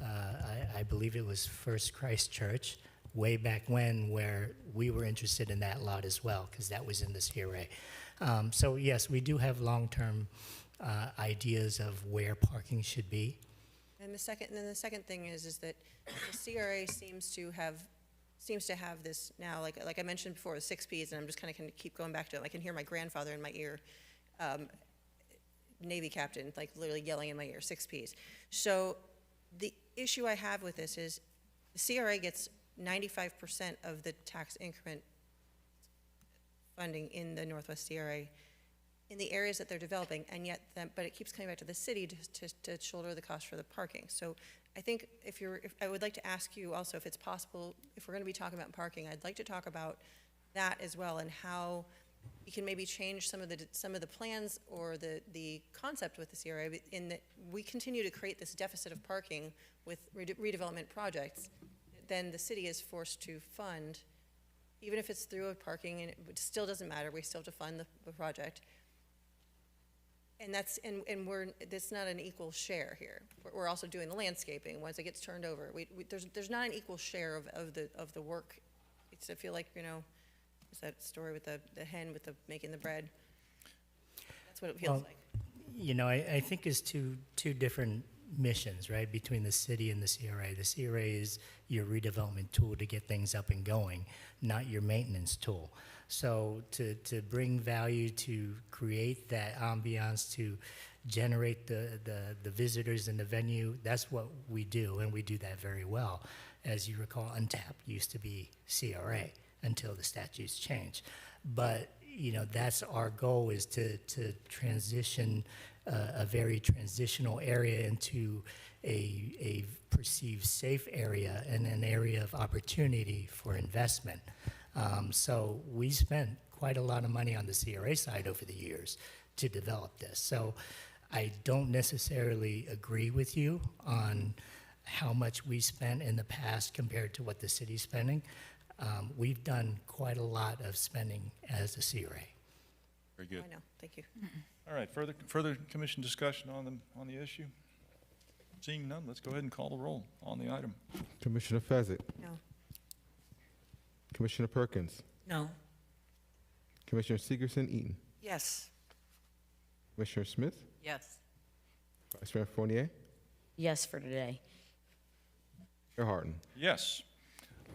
I believe it was First Christ Church, way back when, where we were interested in that lot as well, because that was in this CRA. So yes, we do have long-term ideas of where parking should be. And the second thing is that the CRA seems to have this now, like I mentioned before, the 6 Ps, and I'm just kind of keep going back to it. I can hear my grandfather in my ear, Navy captain, like literally yelling in my ear, 6 Ps. So the issue I have with this is the CRA gets 95% of the tax increment funding in the Northwest CRA in the areas that they're developing, and yet, but it keeps coming back to the city to shoulder the cost for the parking. So I think if I would like to ask you also if it's possible, if we're going to be talking about parking, I'd like to talk about that as well and how we can maybe change some of the plans or the concept with the CRA in that we continue to create this deficit of parking with redevelopment projects. Then the city is forced to fund, even if it's through a parking, and it still doesn't matter. We still have to fund the project. And that's not an equal share here. We're also doing the landscaping once it gets turned over. There's not an equal share of the work. I feel like, it's that story with the hen with making the bread. That's what it feels like. I think it's two different missions, right, between the city and the CRA. The CRA is your redevelopment tool to get things up and going, not your maintenance tool. So to bring value, to create that ambiance, to generate the visitors in the venue, that's what we do, and we do that very well. As you recall, Untapped used to be CRA until the statutes changed. But, that's our goal, is to transition a very transitional area into a perceived safe area and an area of opportunity for investment. So we spent quite a lot of money on the CRA side over the years to develop this. So I don't necessarily agree with you on how much we spent in the past compared to what the city's spending. We've done quite a lot of spending as a CRA. Very good. I know, thank you. All right, further commission discussion on the issue? Seeing none, let's go ahead and call the roll on the item. Commissioner Fezzik? No. Commissioner Perkins? No. Commissioner Segerson Eaton? Yes. Commissioner Smith? Yes. Vice Mayor Fournier? Yes for today. Mayor Harton? Yes.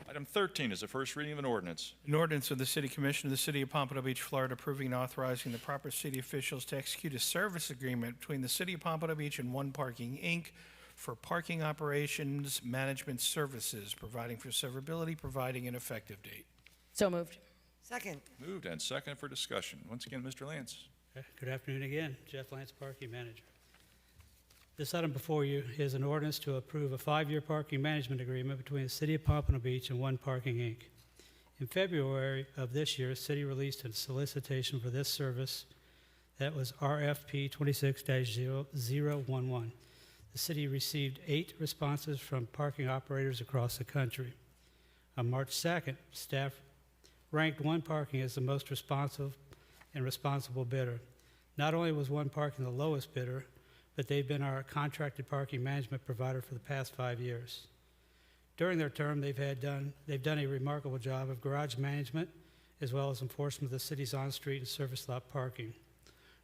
Item 13 is the first reading of an ordinance. An ordinance of the City Commission of the City of Pompano Beach, Florida, approving and authorizing the proper city officials to execute a service agreement between the City of Pompano Beach and One Parking, Inc. for parking operations management services, providing for severability, providing an effective date. So moved. Second. Moved and second for discussion. Once again, Mr. Lance. Okay, good afternoon again. Jeff Lance, Parking Manager. This item before you is an ordinance to approve a 5-year parking management agreement between the City of Pompano Beach and One Parking, Inc. In February of this year, the city released a solicitation for this service that was RFP 26-011. The city received 8 responses from parking operators across the country. On March 2nd, staff ranked One Parking as the most responsive and responsible bidder. Not only was One Parking the lowest bidder, but they've been our contracted parking management provider for the past 5 years. During their term, they've done a remarkable job of garage management as well as enforcement of the city's on-street and service lot parking.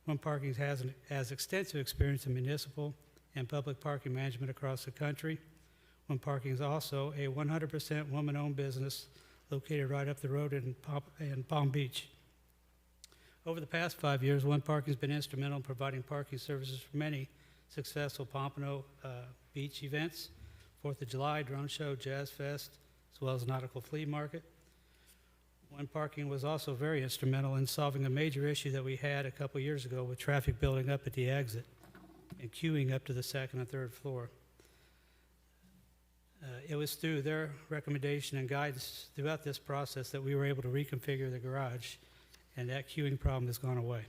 One Parking has extensive experience in municipal and public parking management across the country. One Parking is also a 100% woman-owned business located right up the road in Palm Beach. Over the past 5 years, One Parking has been instrumental in providing parking services for many successful Pompano Beach events, 4th of July, drone show, Jazz Fest, as well as nautical flea market. One Parking was also very instrumental in solving a major issue that we had a couple years ago with traffic building up at the exit and queuing up to the 2nd and 3rd floor. It was through their recommendation and guidance throughout this process that we were able to reconfigure the garage, and that queuing problem has gone away.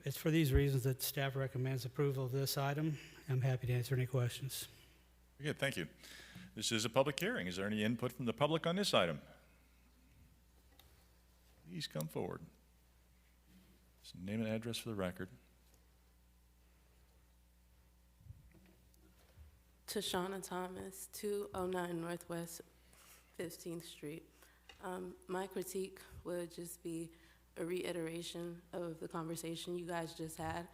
It's for these reasons that staff recommends approval of this item. I'm happy to answer any questions. Very good, thank you. This is a public hearing. Is there any input from the public on this item? Please come forward. Just name and address for the record. Tashana Thomas, 209 Northwest 15th Street. My critique would just be a reiteration of the conversation you guys just had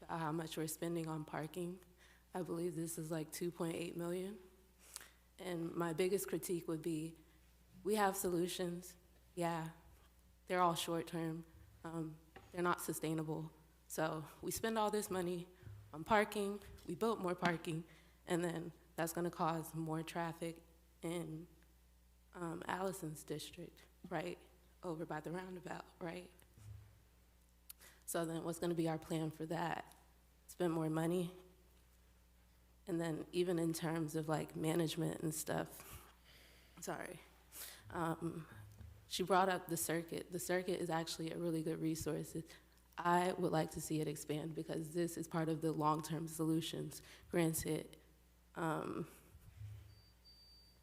about how much we're spending on parking. I believe this is like 2.8 million. And my biggest critique would be, we have solutions. Yeah, they're all short-term. They're not sustainable. So we spend all this money on parking, we built more parking, and then that's gonna cause more traffic in Allison's district, right? Over by the roundabout, right? So then what's gonna be our plan for that? Spend more money? And then even in terms of like management and stuff, sorry. She brought up the circuit. The circuit is actually a really good resource. I would like to see it expand because this is part of the long-term solutions. Granted,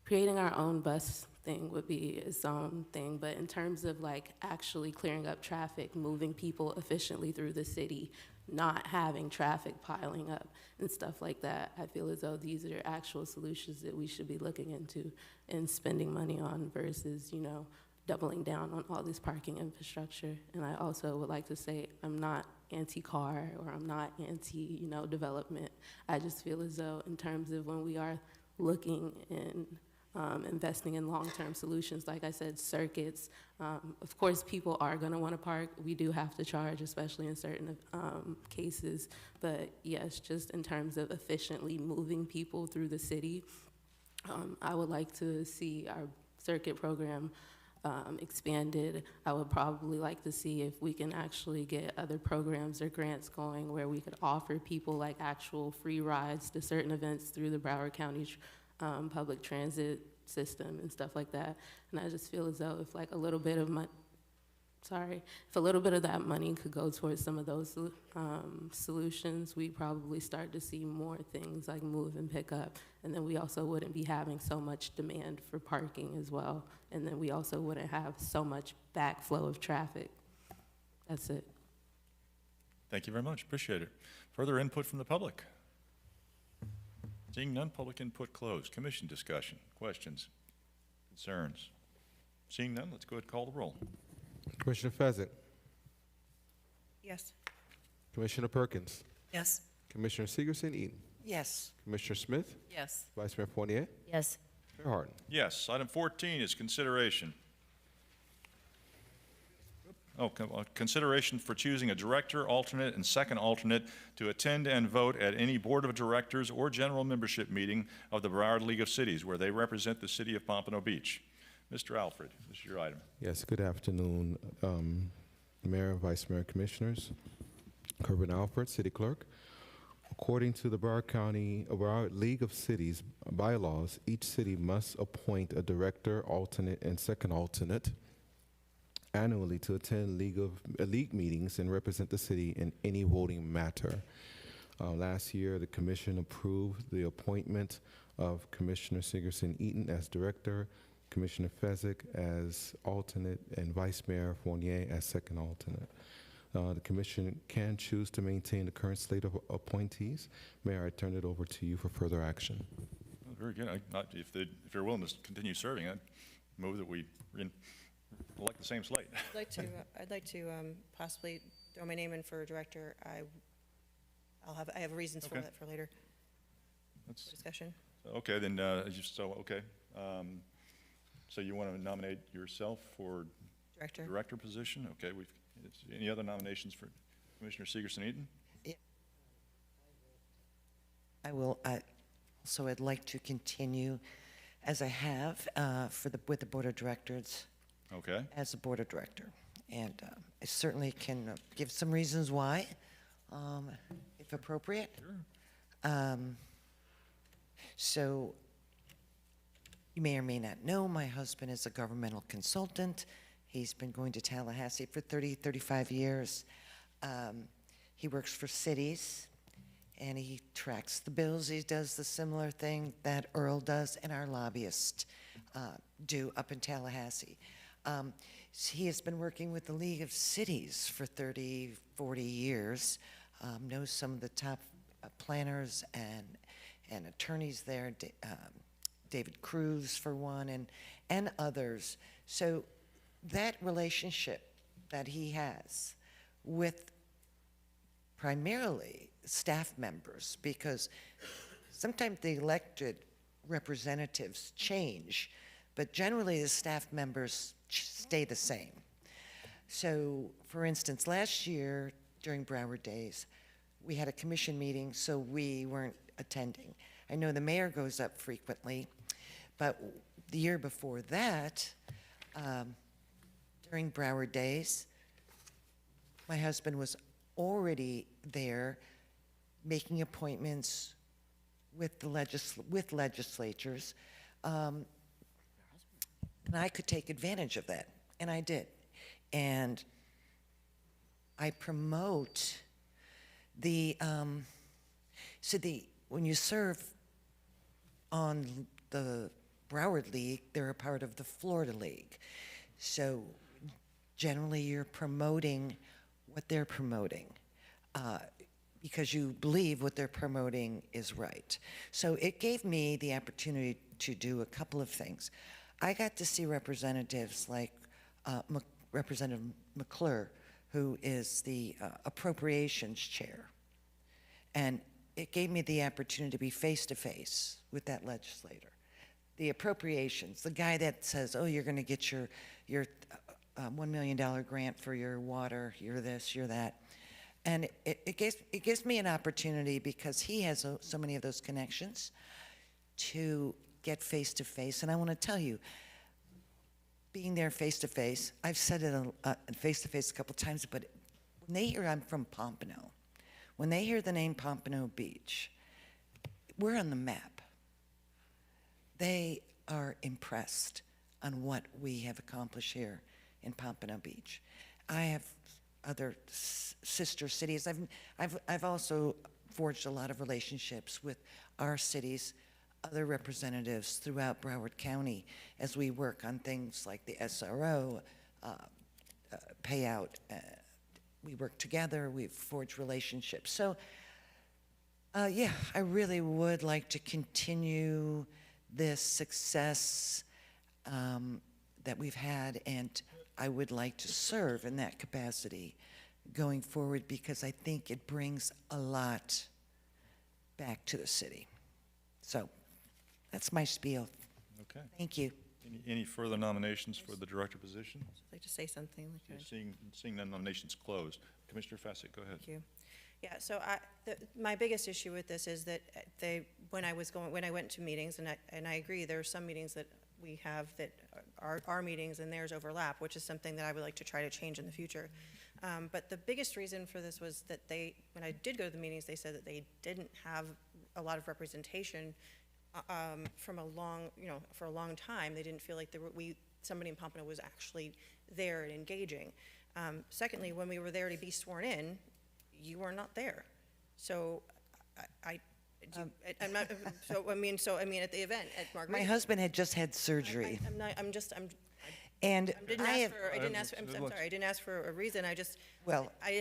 creating our own bus thing would be its own thing, but in terms of like actually clearing up traffic, moving people efficiently through the city, not having traffic piling up and stuff like that, I feel as though these are actual solutions that we should be looking into and spending money on versus, you know, doubling down on all this parking infrastructure. And I also would like to say I'm not anti-car or I'm not anti, you know, development. I just feel as though in terms of when we are looking and investing in long-term solutions, like I said, circuits. Of course, people are going to want to park. We do have to charge, especially in certain cases. But yes, just in terms of efficiently moving people through the city, I would like to see our circuit program expanded. I would probably like to see if we can actually get other programs or grants going where we could offer people like actual free rides to certain events through the Broward County public transit system and stuff like that. And I just feel as though if like a little bit of sorry, if a little bit of that money could go towards some of those solutions, we probably start to see more things like move and pick up. And then we also wouldn't be having so much demand for parking as well. And then we also wouldn't have so much backflow of traffic. That's it. Thank you very much. Appreciate it. Further input from the public? Seeing none, public input closed. Commission discussion, questions, concerns? Seeing none, let's go ahead and call the roll. Commissioner Pheasant, Yes. Commissioner Perkins, Yes. Commissioner Sigerson Eaton, Yes. Commissioner Smith, Yes. Vice Mayor Fournier, Yes. Mayor Harden. Yes. Item 14 is consideration. Consideration for choosing a director, alternate, and second alternate to attend and vote at any board of directors or general membership meeting of the Broward League of Cities where they represent the city of Pompano Beach. Mr. Alfred, this is your item. Yes, good afternoon, Mayor, Vice Mayor, Commissioners. Kervin Alfred, City Clerk. According to the Broward League of Cities bylaws, each city must appoint a director, alternate, and second alternate annually to attend league meetings and represent the city in any voting matter. Last year, the commission approved the appointment of Commissioner Sigerson Eaton as director, Commissioner Fezzik as alternate, and Vice Mayor Fournier as second alternate. The commission can choose to maintain the current slate of appointees. Mayor, I turn it over to you for further action. Very good. If you're willing to continue serving, I'd move that we elect the same slate. I'd like to possibly throw my name in for director. I have reasons for Okay. that for later That's, discussion. okay, then, okay. So you want to nominate yourself for director position? Okay, any other nominations for Commissioner Sigerson Eaton? I will. So I'd like to continue as I have with the board of directors. Okay. As a board of director, and I certainly can give some reasons why, if appropriate. Sure. So you may or may not know, my husband is a governmental consultant. He's been going to Tallahassee for 35 years. He works for cities, and he tracks the bills. He does the similar thing that Earl does and our lobbyists do up in Tallahassee. He has been working with the League of Cities for 30, 40 years, knows some of the top planners and attorneys there, David Cruz for one, and others. So that relationship that he has with primarily staff members, because sometimes the elected representatives change, but generally the staff members stay the same. So, for instance, last year during Broward Days, we had a commission meeting, so we weren't attending. I know the mayor goes up frequently, but the year before that, during Broward Days, my husband was already there making appointments with the legislatures, and I could take advantage of that, and I did. And I promote when you serve on the Broward League, they're a part of the Florida League. So generally you're promoting what they're promoting because you believe what they're promoting is right. So it gave me the opportunity to do a couple of things. I got to see representatives like Representative McClure, who is the appropriations chair. And it gave me the opportunity to be face-to-face with that legislator. The appropriations, the guy that says, oh, you're going to get your $1 million grant for your water, you're this, you're that. And it gives me an opportunity, because he has so many of those connections, to get face-to-face. And I want to tell you, being there face-to-face, I've said it face-to-face a couple times, but when they hear I'm from Pompano, when they hear the name Pompano Beach, we're on the map. They are impressed on what we have accomplished here in Pompano Beach. I have other sister cities. I've also forged a lot of relationships with our cities, other representatives throughout Broward County as we work on things like the SRO payout. We work together, we've forged relationships. So, yeah, I really would like to continue this success that we've had, and I would like to serve in that capacity going forward because I think it brings a lot back to the city. So that's my spiel. Okay. Thank you. Any further nominations for the director position? I'd like to say something. Like Seeing none, nominations closed. Commissioner Fessig, go ahead. Thank you. Yeah, so my biggest issue with this is that when I went to meetings, and I agree, there are some meetings that we have that are our meetings and theirs overlap, which is something that I would like to try to change in the future. But the biggest reason for this was that when I did go to the meetings, they said that they didn't have a lot of representation for a long time. They didn't feel like somebody in Pompano was actually there and engaging. Secondly, when we were there to be sworn in, you were not there. So I'm not, I mean, at the event at Margaret. My husband had just had surgery. I didn't ask for a reason. I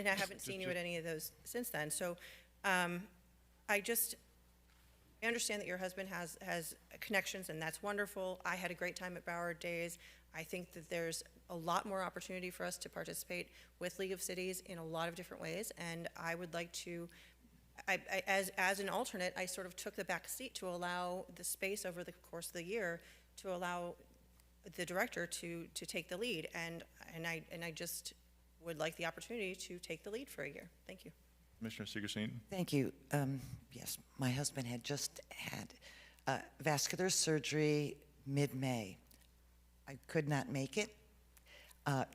haven't seen you at any of those since then. So, I understand that your husband has connections, and that's wonderful. I had a great time at Broward Days. I think that there's a lot more opportunity for us to participate with League of Cities in a lot of different ways, and I would like to, as an alternate, I sort of took the back seat to allow the space over the course of the year to allow the director to take the lead, and I just would like the opportunity to take the lead for a year. Thank you. Commissioner Sigerson. Thank you. Yes, my husband had just had vascular surgery mid-May. I could not make it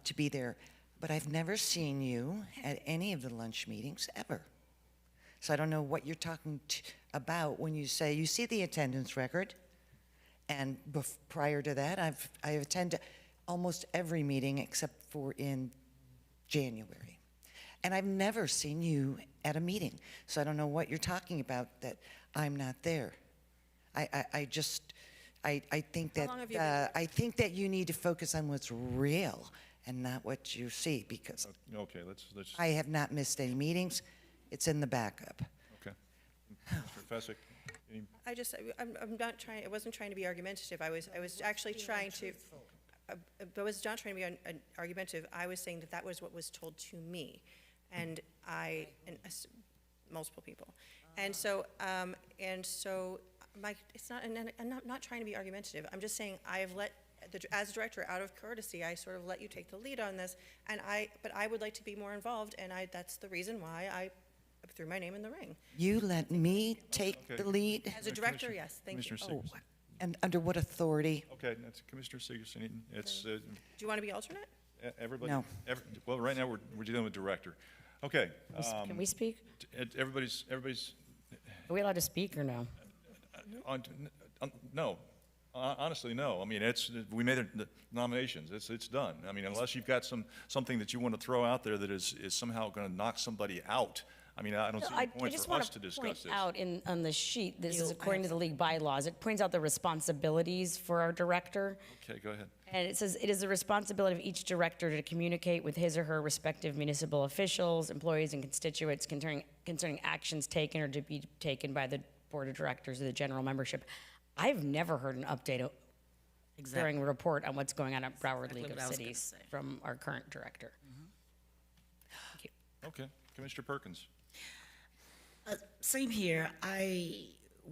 to be there, but I've never seen you at any of the lunch meetings ever. So I don't know what you're talking about when you say you see the attendance record. And prior to that, I attended almost every meeting except for in January. And I've never seen you at a meeting. So I don't know what you're talking about that I'm not there. I think that I think that you need to focus on what's real and not what you see, because Okay, let's. I have not missed any meetings. It's in the backup. Okay. Mr. Fessig. I'm not trying. I wasn't trying to be argumentative. I was actually trying to. I was not trying to be argumentative. I was saying that was what was told to me, and multiple people, and so it's not. And I'm not trying to be argumentative. I'm just saying I have let. As director, out of courtesy, I sort of let you take the lead on this, but I would like to be more involved, and that's the reason why I threw my name in the ring. You let me take the lead? As a director, yes, thank you. Oh, and under what authority? Okay, that's Commissioner Sigerson. It's. Do you want to be alternate? Everybody. No. Well, right now we're dealing with director. Okay. Can we speak? Everybody's. Are we allowed to speak or no? No. Honestly, no. I mean, we made the nominations. It's done. I mean, unless you've got something that you want to throw out there that is somehow going to knock somebody out. I mean, I don't see any point for us to discuss this. I just want to point out on the sheet, this is according to the league bylaws, it points out the responsibilities for our director. Okay, go ahead. And it says, it is the responsibility of each director to communicate with his or her respective municipal officials, employees, and constituents concerning actions taken or to be taken by the board of directors or the general membership. I've never heard an update during a report on what's going on at Broward League of Cities from our current director. Thank you. Okay, Commissioner Perkins. Same here.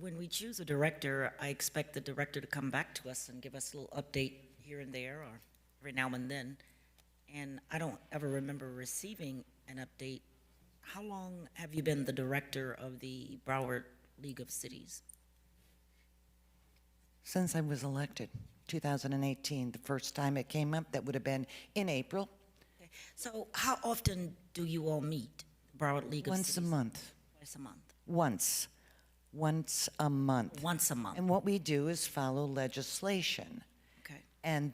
When we choose a director, I expect the director to come back to us and give us a little update here and there, or every now and then. And I don't ever remember receiving an update. How long have you been the director of the Broward League of Cities? Since I was elected, 2018, the first time it came up, that would have been in April. Okay. So how often do you all meet, Broward League of Cities? Once a month. Twice a month. Once a month. Once a month. And what we do is follow legislation. Okay. And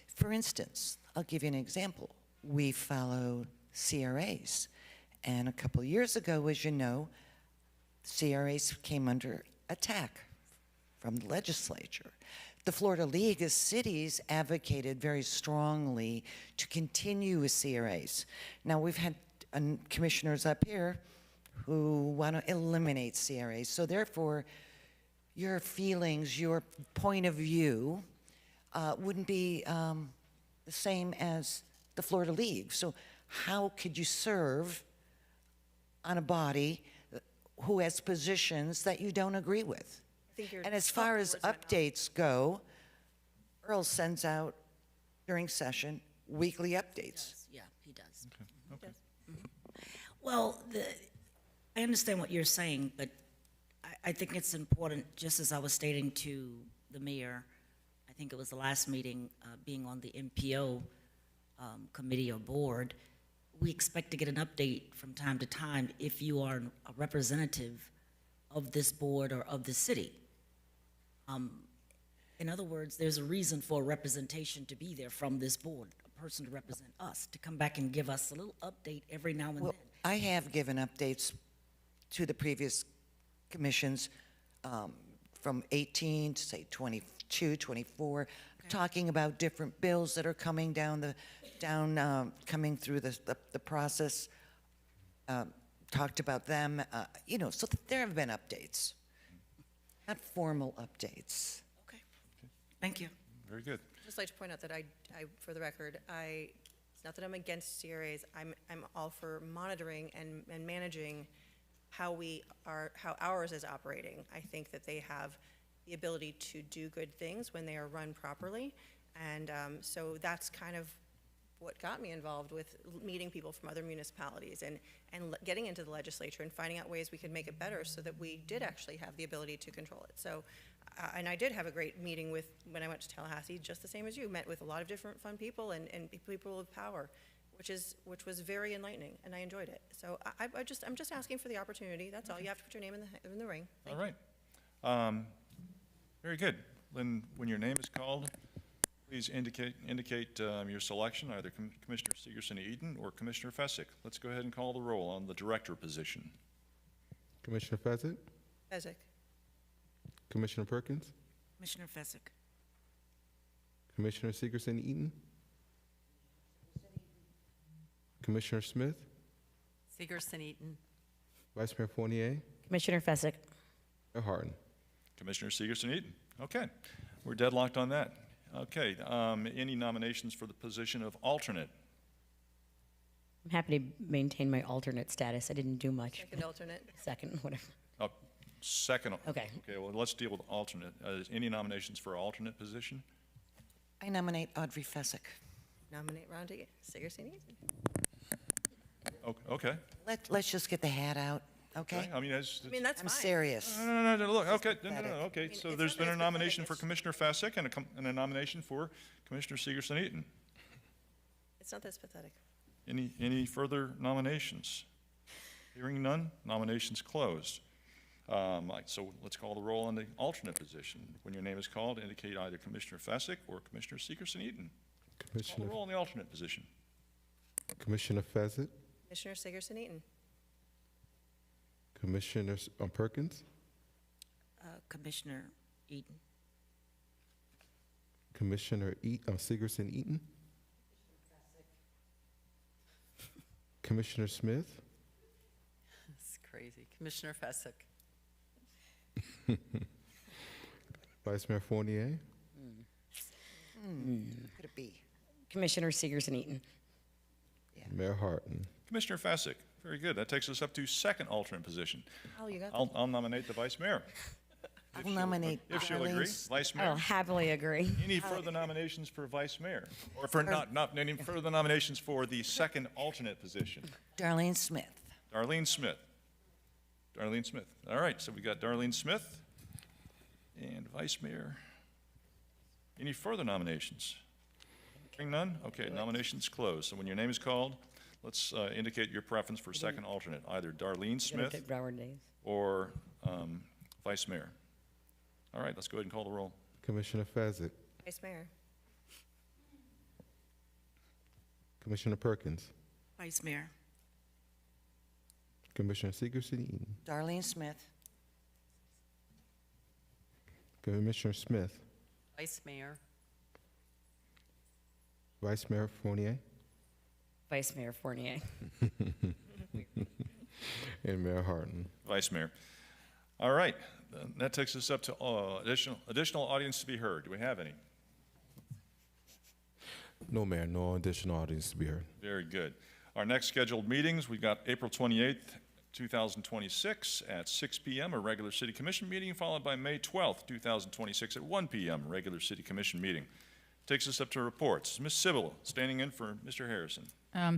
for instance, I'll give you an example. we follow CRAs. And a couple of years ago, as you know, CRAs came under attack from the legislature. The Florida League of Cities advocated very strongly to continue with CRAs. Now, we've had commissioners up here who want to eliminate CRAs. So therefore, your feelings, your point of view wouldn't be the same as the Florida League. So how could you serve on a body who has positions that you don't agree with? And as far as updates go, Earl sends out during session weekly updates. Yeah, he does. Okay. Well, I understand what you're saying, but I think it's important, just as I was stating to the mayor, I think it was the last meeting, being on the MPO committee or board, we expect to get an update from time to time if you are a representative of this board or of the city. In other words, there's a reason for representation to be there from this board, a person to represent us, to come back and give us a little update every now and Well, then. I have given updates to the previous commissions from 18 to say 22, 24, talking about different bills that are coming coming through the process. Talked about them, so there have been updates, not formal updates. Okay. Thank you. Very good. I'd just like to point out that I, for the record, it's not that I'm against CRAs. I'm all for monitoring and managing how ours is operating. I think that they have the ability to do good things when they are run properly. And so that's kind of what got me involved with meeting people from other municipalities and getting into the legislature and finding out ways we could make it better so that we did actually have the ability to control it. So, and I did have a great meeting when I went to Tallahassee, just the same as you, met with a lot of different fun people and people with power, which was very enlightening, and I enjoyed it. So I'm just asking for the opportunity. That's all. You have to put your name in the ring. Thank All right. Very good. Lynn, when your name is called, please indicate your selection, either Commissioner Segerson-Eaton or Commissioner Fessick. Let's go ahead and call the roll on the director position. Commissioner Fezzik? Fezzik. Commissioner Perkins? Commissioner Fessick. Commissioner Segerson-Eaton? Commissioner Smith? Segerson-Eaton. Vice Mayor Fournier? Commissioner Fessick. Mayor Harden. Commissioner Segerson-Eaton. Okay, we're deadlocked on that. Okay, any nominations for the position of alternate? I'm happy to maintain my alternate status. I didn't do much. Second alternate. Second, whatever. Oh, second. Okay. Okay, well, let's deal with alternate. Any nominations for alternate position? I nominate Audrey Fessick. Nominate Rhonda Segerson-Eaton. Okay. Let's just get the hat out, okay? I mean, that's I'm fine. serious. No, look, okay, no, Pathetic. okay. mean, So it's there's not been that a it's nomination for pathetic, Commissioner Fessick and a nomination for Commissioner Segerson-Eaton. It's not this pathetic. Any further nominations? Hearing none, nominations closed. So let's call the roll on the alternate position. When your name is called, indicate either Commissioner Fessick or Commissioner Segerson-Eaton. Call the roll on the alternate position. Commissioner Fezzik? Commissioner Segerson-Eaton. Commissioner Perkins? Commissioner Eaton. Commissioner Segerson-Eaton? Commissioner Smith? That's crazy. Commissioner Fessick. Vice Mayor Fournier? Could it be? Commissioner Segerson-Eaton. Mayor Harden. Commissioner Fessick. Very good. That takes us up to second alternate position. Oh, you got I'll nominate the vice mayor. I'll nominate If she'll agree. Darlene. Vice I'll mayor. happily agree. Any further nominations for vice mayor? Or for not any further nominations for the second alternate position? Darlene Smith. Darlene Smith. Darlene Smith. All right, so we got Darlene Smith and vice mayor. Any further nominations? Hearing none? Okay, nominations closed. So when your name is called, let's indicate your preference for second alternate, either Darlene Smith Pick Broward days. or vice mayor. All right, let's go ahead and call the roll. Commissioner Fezzik? Vice Mayor. Commissioner Perkins, Vice Mayor. Commissioner Seeger-City-Eaton, Darlene Smith. Commissioner Smith, Vice Mayor. Vice Mayor Fournier, Vice Mayor Fournier. and Mayor Harton. Vice Mayor. All right, that takes us up to additional audience to be heard. Do we have any? No, Mayor, no additional audience to be heard. Very good. Our next scheduled meetings, we've got April 28th, 2026 at 6 p.m., a regular City Commission meeting, followed by May 12th, 2026 at 1 p.m., regular City Commission meeting. Takes us up to reports. Ms. Sybil, standing in for Mr. Harrison.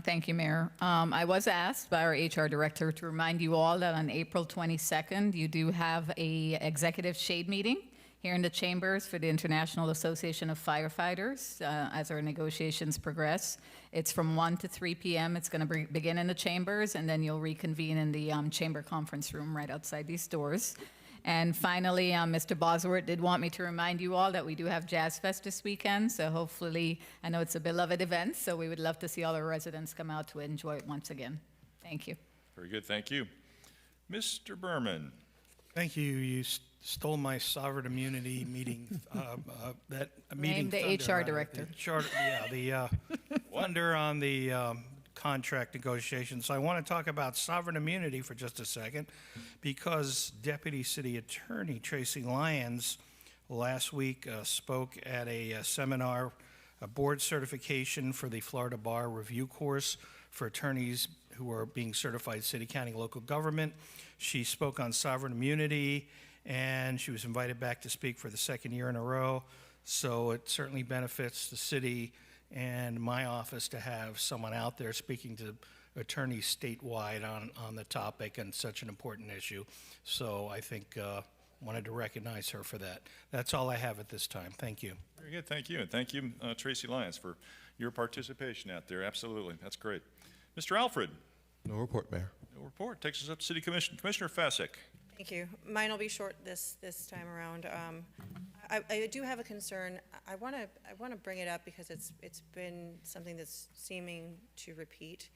Thank you, Mayor. I was asked by our HR director to remind you all that on April 22nd, you do have a executive shade meeting here in the chambers for the International Association of Firefighters as our negotiations progress. It's from 1 to 3 p.m. It's going to begin in the chambers, and then you'll reconvene in the chamber conference room right outside these doors. And finally, Mr. Bosworth did want me to remind you all that we do have Jazz Fest this weekend, so hopefully, I know it's a beloved event, so we would love to see all our residents come out to enjoy it once again. Thank you. Very good, thank you. Mr. Berman. Thank you. You stole my sovereign immunity meeting. That meeting. Name the thunder, HR director. The thunder on the contract negotiations. So I want to talk about sovereign immunity for just a second, because Deputy City Attorney Tracy Lyons last week spoke at a seminar, a board certification for the Florida Bar Review course for attorneys who are being certified city, county, local government. She spoke on sovereign immunity, and she was invited back to speak for the second year in a row. So it certainly benefits the city and my office to have someone out there speaking to attorneys statewide on the topic and such an important issue. So I think wanted to recognize her for that. That's all I have at this time. Thank you. Very good, thank you. And thank you, Tracy Lyons, for your participation out there. Absolutely, that's great. Mr. Alfred. No report, Mayor. No report. Takes us up to City Commission. Commissioner Fasick. Thank you. Mine will be short this time around. I do have a concern. I want to bring it up because it's been something that's seeming to repeat.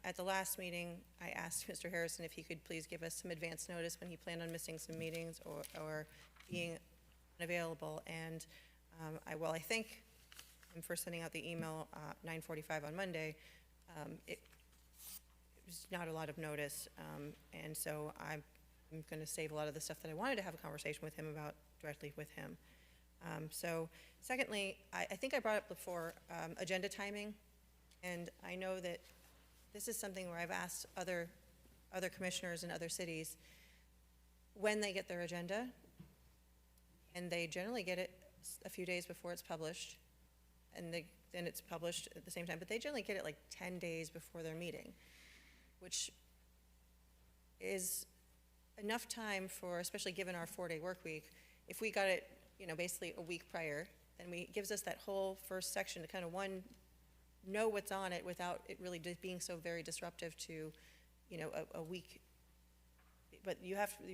At the last meeting, I asked Mr. Harrison if he could please give us some advance notice when he planned on missing some meetings or being unavailable. And I thank him for sending out the email 9:45 on Monday. It was not a lot of notice, and so I'm going to save a lot of the stuff that I wanted to have a conversation with him about directly with him. So secondly, I think I brought up before agenda timing, and I know that this is something where I've asked other commissioners in other cities when they get their agenda, and they generally get it a few days before it's published, and then it's published at the same time, but they generally get it like 10 days before their meeting, which is enough time for, especially given our 4-day work week, if we got it, basically a week prior, then it gives us that whole first section to kind of know what's on it without it really being so very disruptive to, a week. But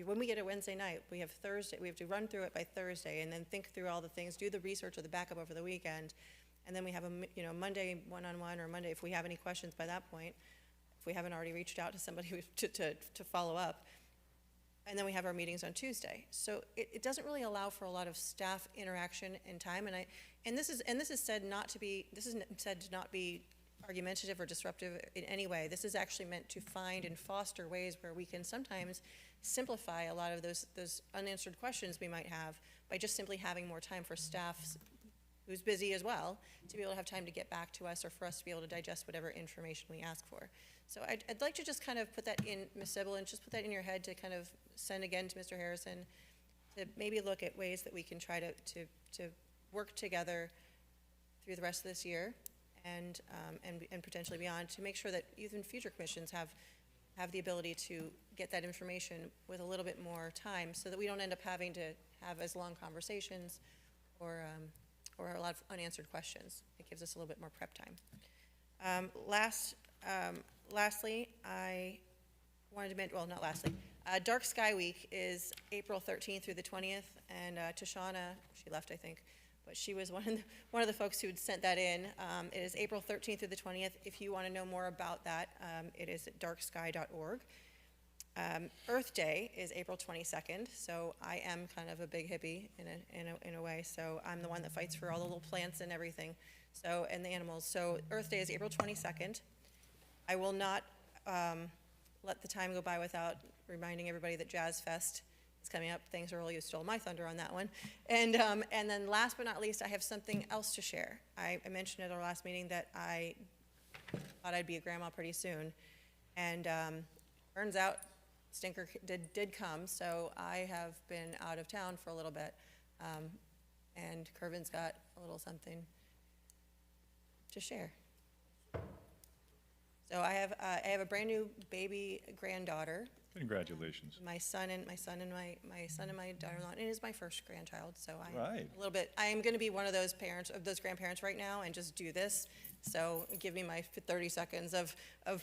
when we get it Wednesday night, we have Thursday, we have to run through it by Thursday and then think through all the things, do the research or the backup over the weekend, and then we have a Monday one-on-one, or Monday, if we have any questions by that point, if we haven't already reached out to somebody to follow up. And then we have our meetings on Tuesday. So it doesn't really allow for a lot of staff interaction and time. And this is said not to be argumentative or disruptive in any way. This is actually meant to find and foster ways where we can sometimes simplify a lot of those unanswered questions we might have by just simply having more time for staff who's busy as well to be able to have time to get back to us, or for us to be able to digest whatever information we ask for. So I'd like to just kind of put that in, Ms. Sybil, and just put that in your head to kind of send again to Mr. Harrison to maybe look at ways that we can try to work together through the rest of this year and potentially beyond, to make sure that even future commissions have the ability to get that information with a little bit more time, so that we don't end up having to have as long conversations or a lot of unanswered questions. It gives us a little bit more prep time. Lastly, I wanted to mention, well, not lastly, Dark Sky Week is April 13th through the 20th, and Tashana, she left, I think, but she was one of the folks who had sent that in. It is April 13th through the 20th. If you want to know more about that, it is at darksky.org. Earth Day is April 22nd, so I am kind of a big hippie in a way. So I'm the one that fights for all the little plants and everything, so, and the animals. So Earth Day is April 22nd. I will not let the time go by without reminding everybody that Jazz Fest is coming up. Thanks, Earl, you stole my thunder on that one. And then last but not least, I have something else to share. I mentioned at our last meeting that I thought I'd be a grandma pretty soon, and turns out Stinker did come, so I have been out of town for a little bit, and Kervin's got a little something to share. So I have a brand new baby granddaughter. Congratulations. My son and my daughter-in-law, and it is my first grandchild. So Right. I am going to be one of those parents, of those grandparents right now, and just do this. So give me my 30 seconds of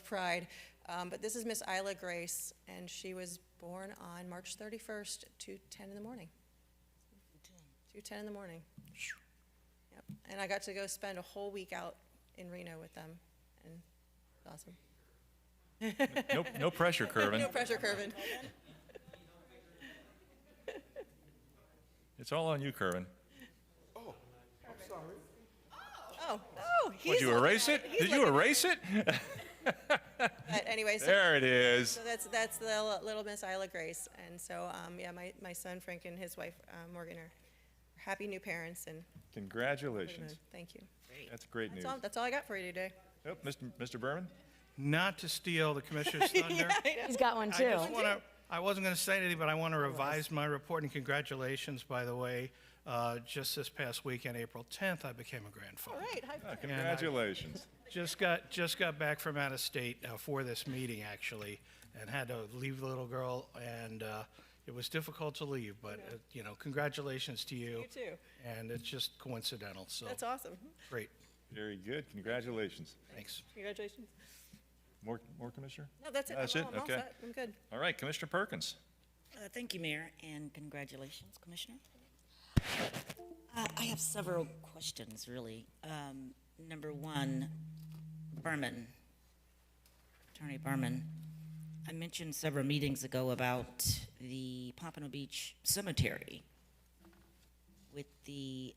pride. But this is Miss Isla Grace, and she was born on March 31st, 2:10 in the morning. 2:10 in the morning. Yep. And I got to go spend a whole week out in Reno with them, and it was awesome. No pressure, Kervin. No pressure, Kervin. It's all on you, Kervin. Oh, I'm sorry. Oh, Would you erase it? Did you erase it? But anyway, so, There it is. So that's the little Miss Isla Grace, and so yeah, my son Frank and his wife Morgan are happy new parents, and Congratulations. thank you. That's great news. That's all I got for you today. Yep, Mr. Berman? Not to steal the commissioner's thunder. He's got one too. I wasn't going to say anything, but I want to revise my report, and congratulations, by the way. Just this past weekend, April 10th, I became a grandfather. All right, high five. Congratulations. Just got back from out of state for this meeting, actually, and had to leave the little girl, and it was difficult to leave, but, you know, congratulations to you. You too. And it's just coincidental, so. That's awesome. Great. Very good. Congratulations. Thanks. Congratulations. More, Commissioner? No, that's it. That's I'm it? all Okay. set. I'm good. All right, Commissioner Perkins. Thank you, Mayor, and congratulations, Commissioner. I have several questions, really. Number one, Berman, Attorney Berman. I mentioned several meetings ago about the Pompano Beach Cemetery with the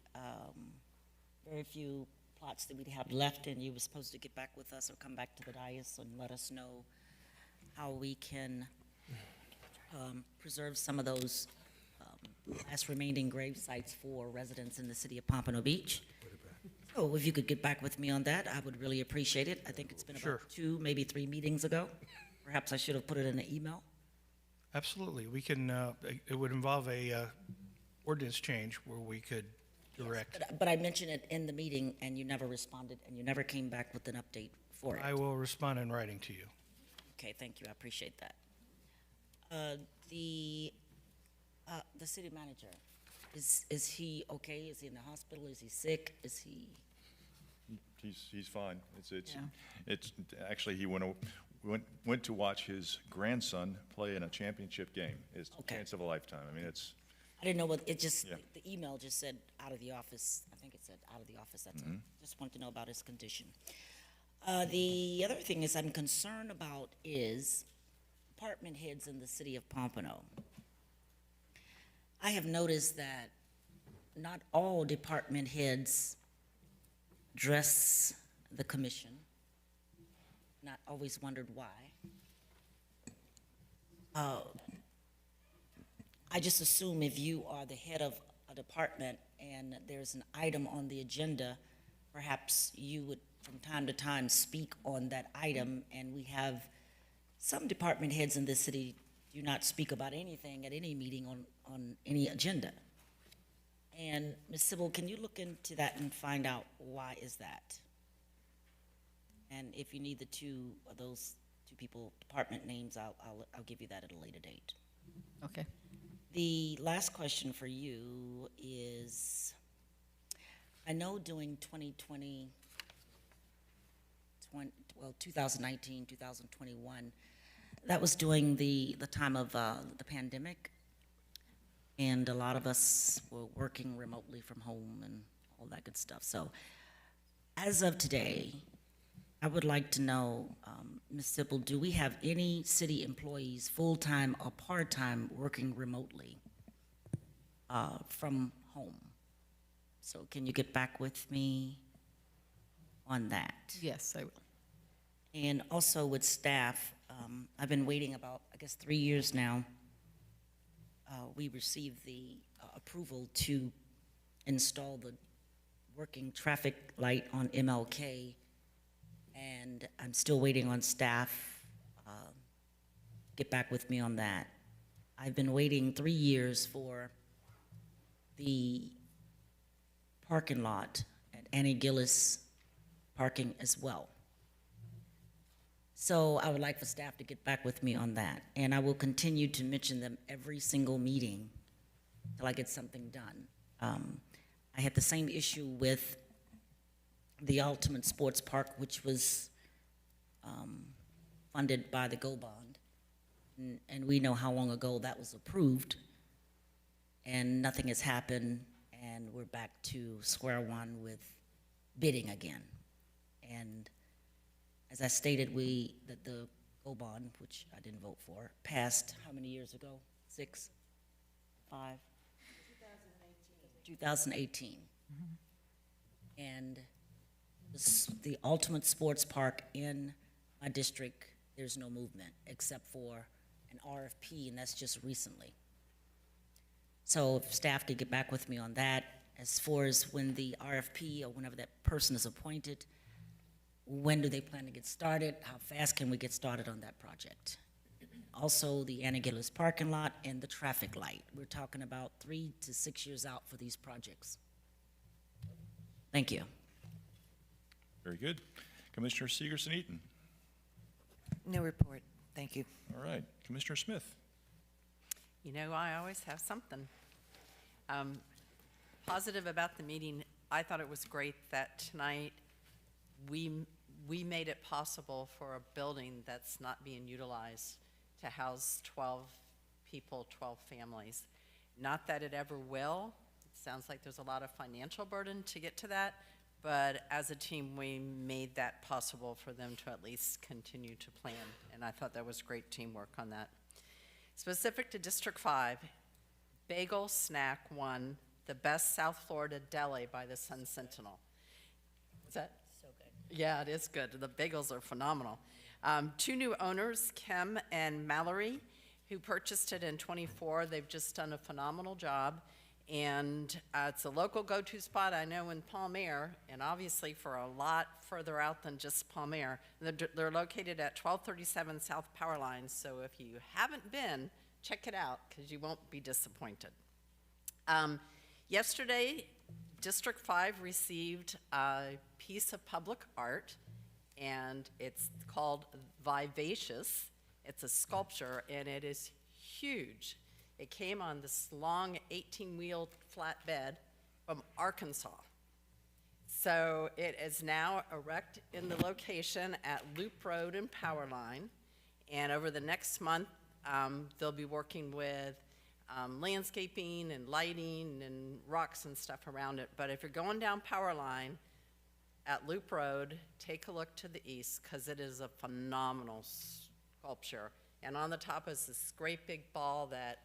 very few plots that we have left, and you were supposed to get back with us or come back to the dais and let us know how we can preserve some of those last remaining grave sites for residents in the city of Pompano Beach. So if you could get back with me on that, I would really appreciate it. I think it's been about 2, maybe 3 meetings ago. Perhaps I should have put it in an email. Absolutely. We can, it would involve a ordinance change where we could direct. But I mentioned it in the meeting, and you never responded, and you never came back with an update for it. I will respond in writing to you. Okay, thank you, I appreciate that. The city manager, is he okay? Is he in the hospital? Is he sick? Is he? He's fine. It's actually, he went to watch his grandson play in a championship game. It's a chance of a lifetime. I mean, it's. I didn't know what, it just, Yeah. the email just said out of the office. I think it said out of the office, that's all. Just wanted to know about his condition. The other thing is I'm concerned about is department heads in the city of Pompano. I have noticed that not all department heads dress the commission. Not always wondered why. I just assume if you are the head of a department and there's an item on the agenda, perhaps you would from time to time speak on that item, and we have some department heads in this city do not speak about anything at any meeting on any agenda. And Ms. Sybil, can you look into that and find out why is that? And if you need the two of those two people, department names, I'll give you that at a later date. Okay. The last question for you is, I know during 2019, 2021, that was during the time of the pandemic, and a lot of us were working remotely from home and all that good stuff. So as of today, I would like to know, Ms. Sippel, do we have any city employees, full-time or part-time, working remotely from home? So can you get back with me on that? Yes, I will. And also with staff, I've been waiting about, I guess, 3 years now. We received the approval to install the working traffic light on MLK, and I'm still waiting on staff. Get back with me on that. I've been waiting 3 years for the parking lot at Annie Gillis parking as well. So I would like for staff to get back with me on that. And I will continue to mention them every single meeting till I get something done. I had the same issue with the Ultimate Sports Park, which was funded by the GO Bond. And we know how long ago that was approved. And nothing has happened, and we're back to square one with bidding again. And as I stated, that the GO Bond, which I didn't vote for, passed how many years ago? 6, 5? 2018. And the Ultimate Sports Park in my district, there's no movement except for an RFP, and that's just recently. So if staff could get back with me on that, as far as when the RFP or whenever that person is appointed, when do they plan to get started? How fast can we get started on that project? Also, the Annie Gillis parking lot and the traffic light. We're talking about 3 to 6 years out for these projects. Thank you. Very good. Commissioner Segerson-Eaton. No report. Thank you. All right. Commissioner Smith. You know, I always have something. Positive about the meeting, I thought it was great that tonight we made it possible for a building that's not being utilized to house 12 people, 12 families. Not that it ever will. It sounds like there's a lot of financial burden to get to that, but as a team, we made that possible for them to at least continue to plan, and I thought that was great teamwork on that. Specific to District 5, Bagel Snack won the Best South Florida Deli by the Sun Sentinel. Is that? So good. Yeah, it is good. The bagels are phenomenal. 2 new owners, Kim and Mallory, who purchased it in '24. They've just done a phenomenal job. And it's a local go-to spot, I know, in Palmyra, and obviously for a lot further out than just Palmyra. They're located at 1237 South Power Line, so if you haven't been, check it out, because you won't be disappointed. Yesterday, District 5 received a piece of public art, and it's called Vivacious. It's a sculpture, and it is huge. It came on this long 18-wheel flatbed from Arkansas. So it is now erect in the location at Loop Road and Power Line. And over the next month, they'll be working with landscaping and lighting and rocks and stuff around it. But if you're going down Power Line at Loop Road, take a look to the east, because it is a phenomenal sculpture. And on the top is this great big ball that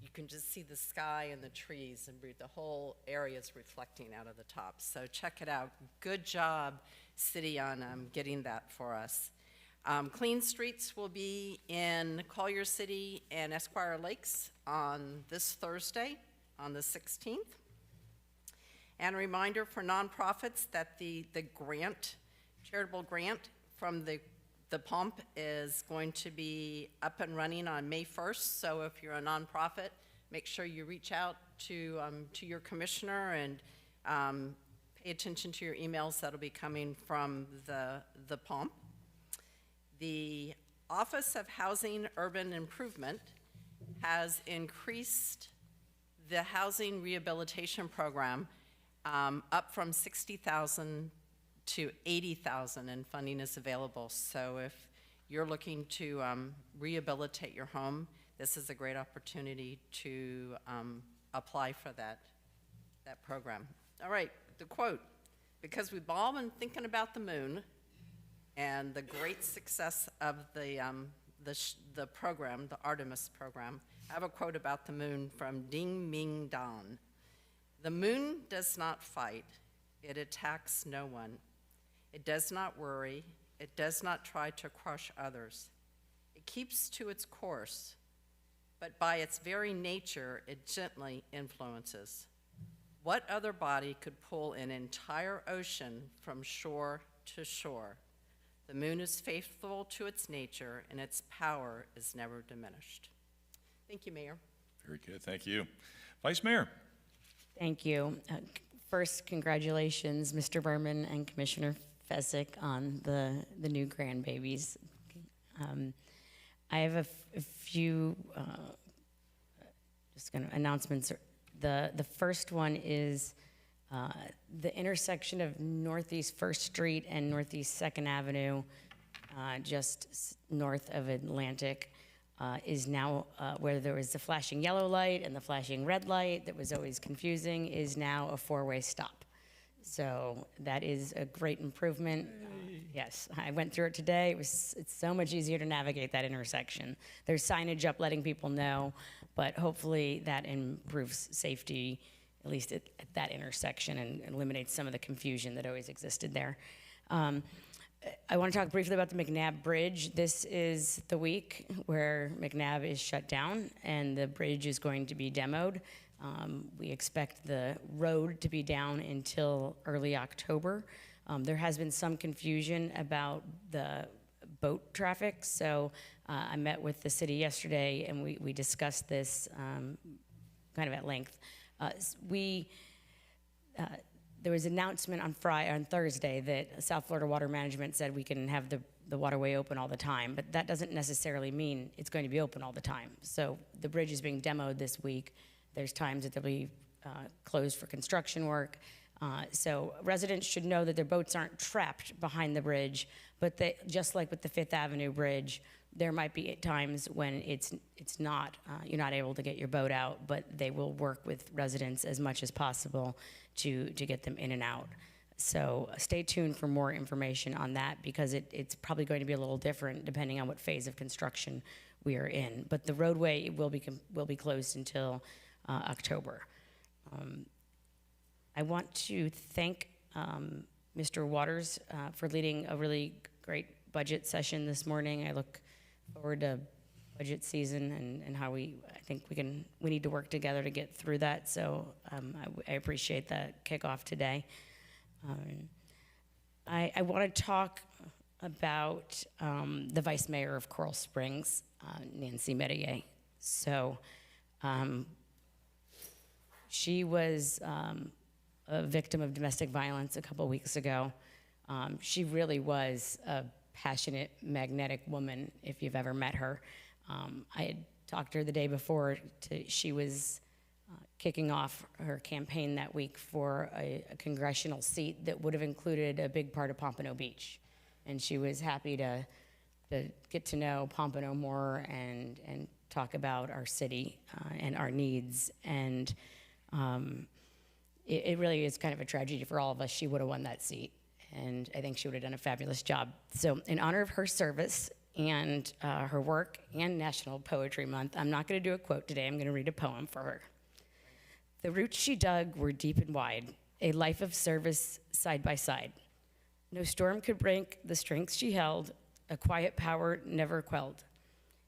you can just see the sky and the trees, and the whole area is reflecting out of the top. So check it out. Good job, City, on getting that for us. Clean Streets will be in Collier City and Esquire Lakes on this Thursday, on the 16th. And a reminder for nonprofits that the grant, charitable grant from the pump is going to be up and running on May 1st, so if you're a nonprofit, make sure you reach out to your commissioner and pay attention to your emails that'll be coming from the pump. The Office of Housing Urban Improvement has increased the housing rehabilitation program up from $60,000 to $80,000, and funding is available. So if you're looking to rehabilitate your home, this is a great opportunity to apply for that program. All right, the quote, because we've all been thinking about the moon and the great success of the program, the Artemis program. I have a quote about the moon from Ding Ming Dan. The moon does not fight. It attacks no one. It does not worry. It does not try to crush others. It keeps to its course, but by its very nature, it gently influences. What other body could pull an entire ocean from shore to shore? The moon is faithful to its nature, and its power is never diminished. Thank you, Mayor. Very good, thank you. Vice Mayor. Thank you. First, congratulations, Mr. Berman and Commissioner Fezzik on the new grandbabies. I have a few just kind of announcements. The first one is the intersection of Northeast 1st Street and Northeast 2nd Avenue, just north of Atlantic, is now, where there was the flashing yellow light and the flashing red light that was always confusing, is now a 4-way stop. So that is a great improvement. Yes, I went through it today. It's so much easier to navigate that intersection. There's signage up letting people know, but hopefully that improves safety, at least at that intersection, and eliminates some of the confusion that always existed there. I want to talk briefly about the McNabb Bridge. This is the week where McNabb is shut down and the bridge is going to be demoed. We expect the road to be down until early October. There has been some confusion about the boat traffic, so I met with the city yesterday and we discussed this kind of at length. There was an announcement on Thursday that South Florida Water Management said we can have the waterway open all the time, but that doesn't necessarily mean it's going to be open all the time. So the bridge is being demoed this week. There's times that they'll be closed for construction work. So residents should know that their boats aren't trapped behind the bridge, but just like with the 5th Avenue Bridge, there might be times when it's not, you're not able to get your boat out, but they will work with residents as much as possible to get them in and out. So stay tuned for more information on that, because it's probably going to be a little different depending on what phase of construction we are in. But the roadway will be closed until October. I want to thank Mr. Waters for leading a really great budget session this morning. I look forward to budget season and how I think we need to work together to get through that. So I appreciate that kickoff today. I want to talk about the Vice Mayor of Coral Springs, Nancy Metier. So she was a victim of domestic violence a couple weeks ago. She really was a passionate, magnetic woman, if you've ever met her. I had talked to her the day before. She was kicking off her campaign that week for a congressional seat that would have included a big part of Pompano Beach. And she was happy to get to know Pompano more and talk about our city and our needs. And it really is kind of a tragedy for all of us. She would have won that seat, and I think she would have done a fabulous job. So in honor of her service and her work and National Poetry Month, I'm not going to do a quote today. I'm going to read a poem for her. The roots she dug were deep and wide, a life of service side by side. No storm could break the strength she held, a quiet power never quelled.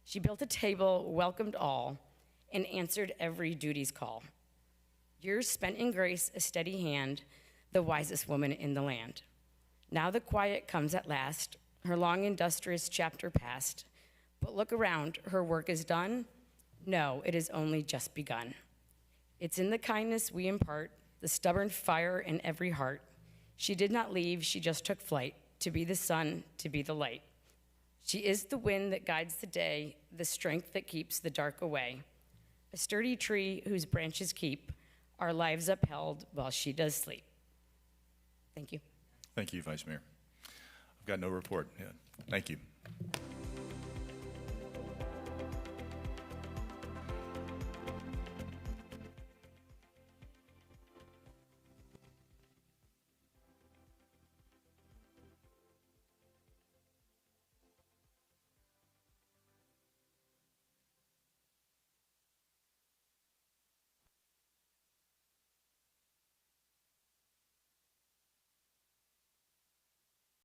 She built a table, welcomed all, and answered every duty's call. Years spent in grace, a steady hand, the wisest woman in the land. Now the quiet comes at last, her long industrious chapter past. But look around, her work is done? No, it is only just begun. It's in the kindness we impart, the stubborn fire in every heart. She did not leave, she just took flight, to be the sun, to be the light. She is the wind that guides the day, the strength that keeps the dark away. A sturdy tree whose branches keep our lives upheld while she does sleep. Thank you. Thank you, Vice Mayor. I've got no report yet. Thank you.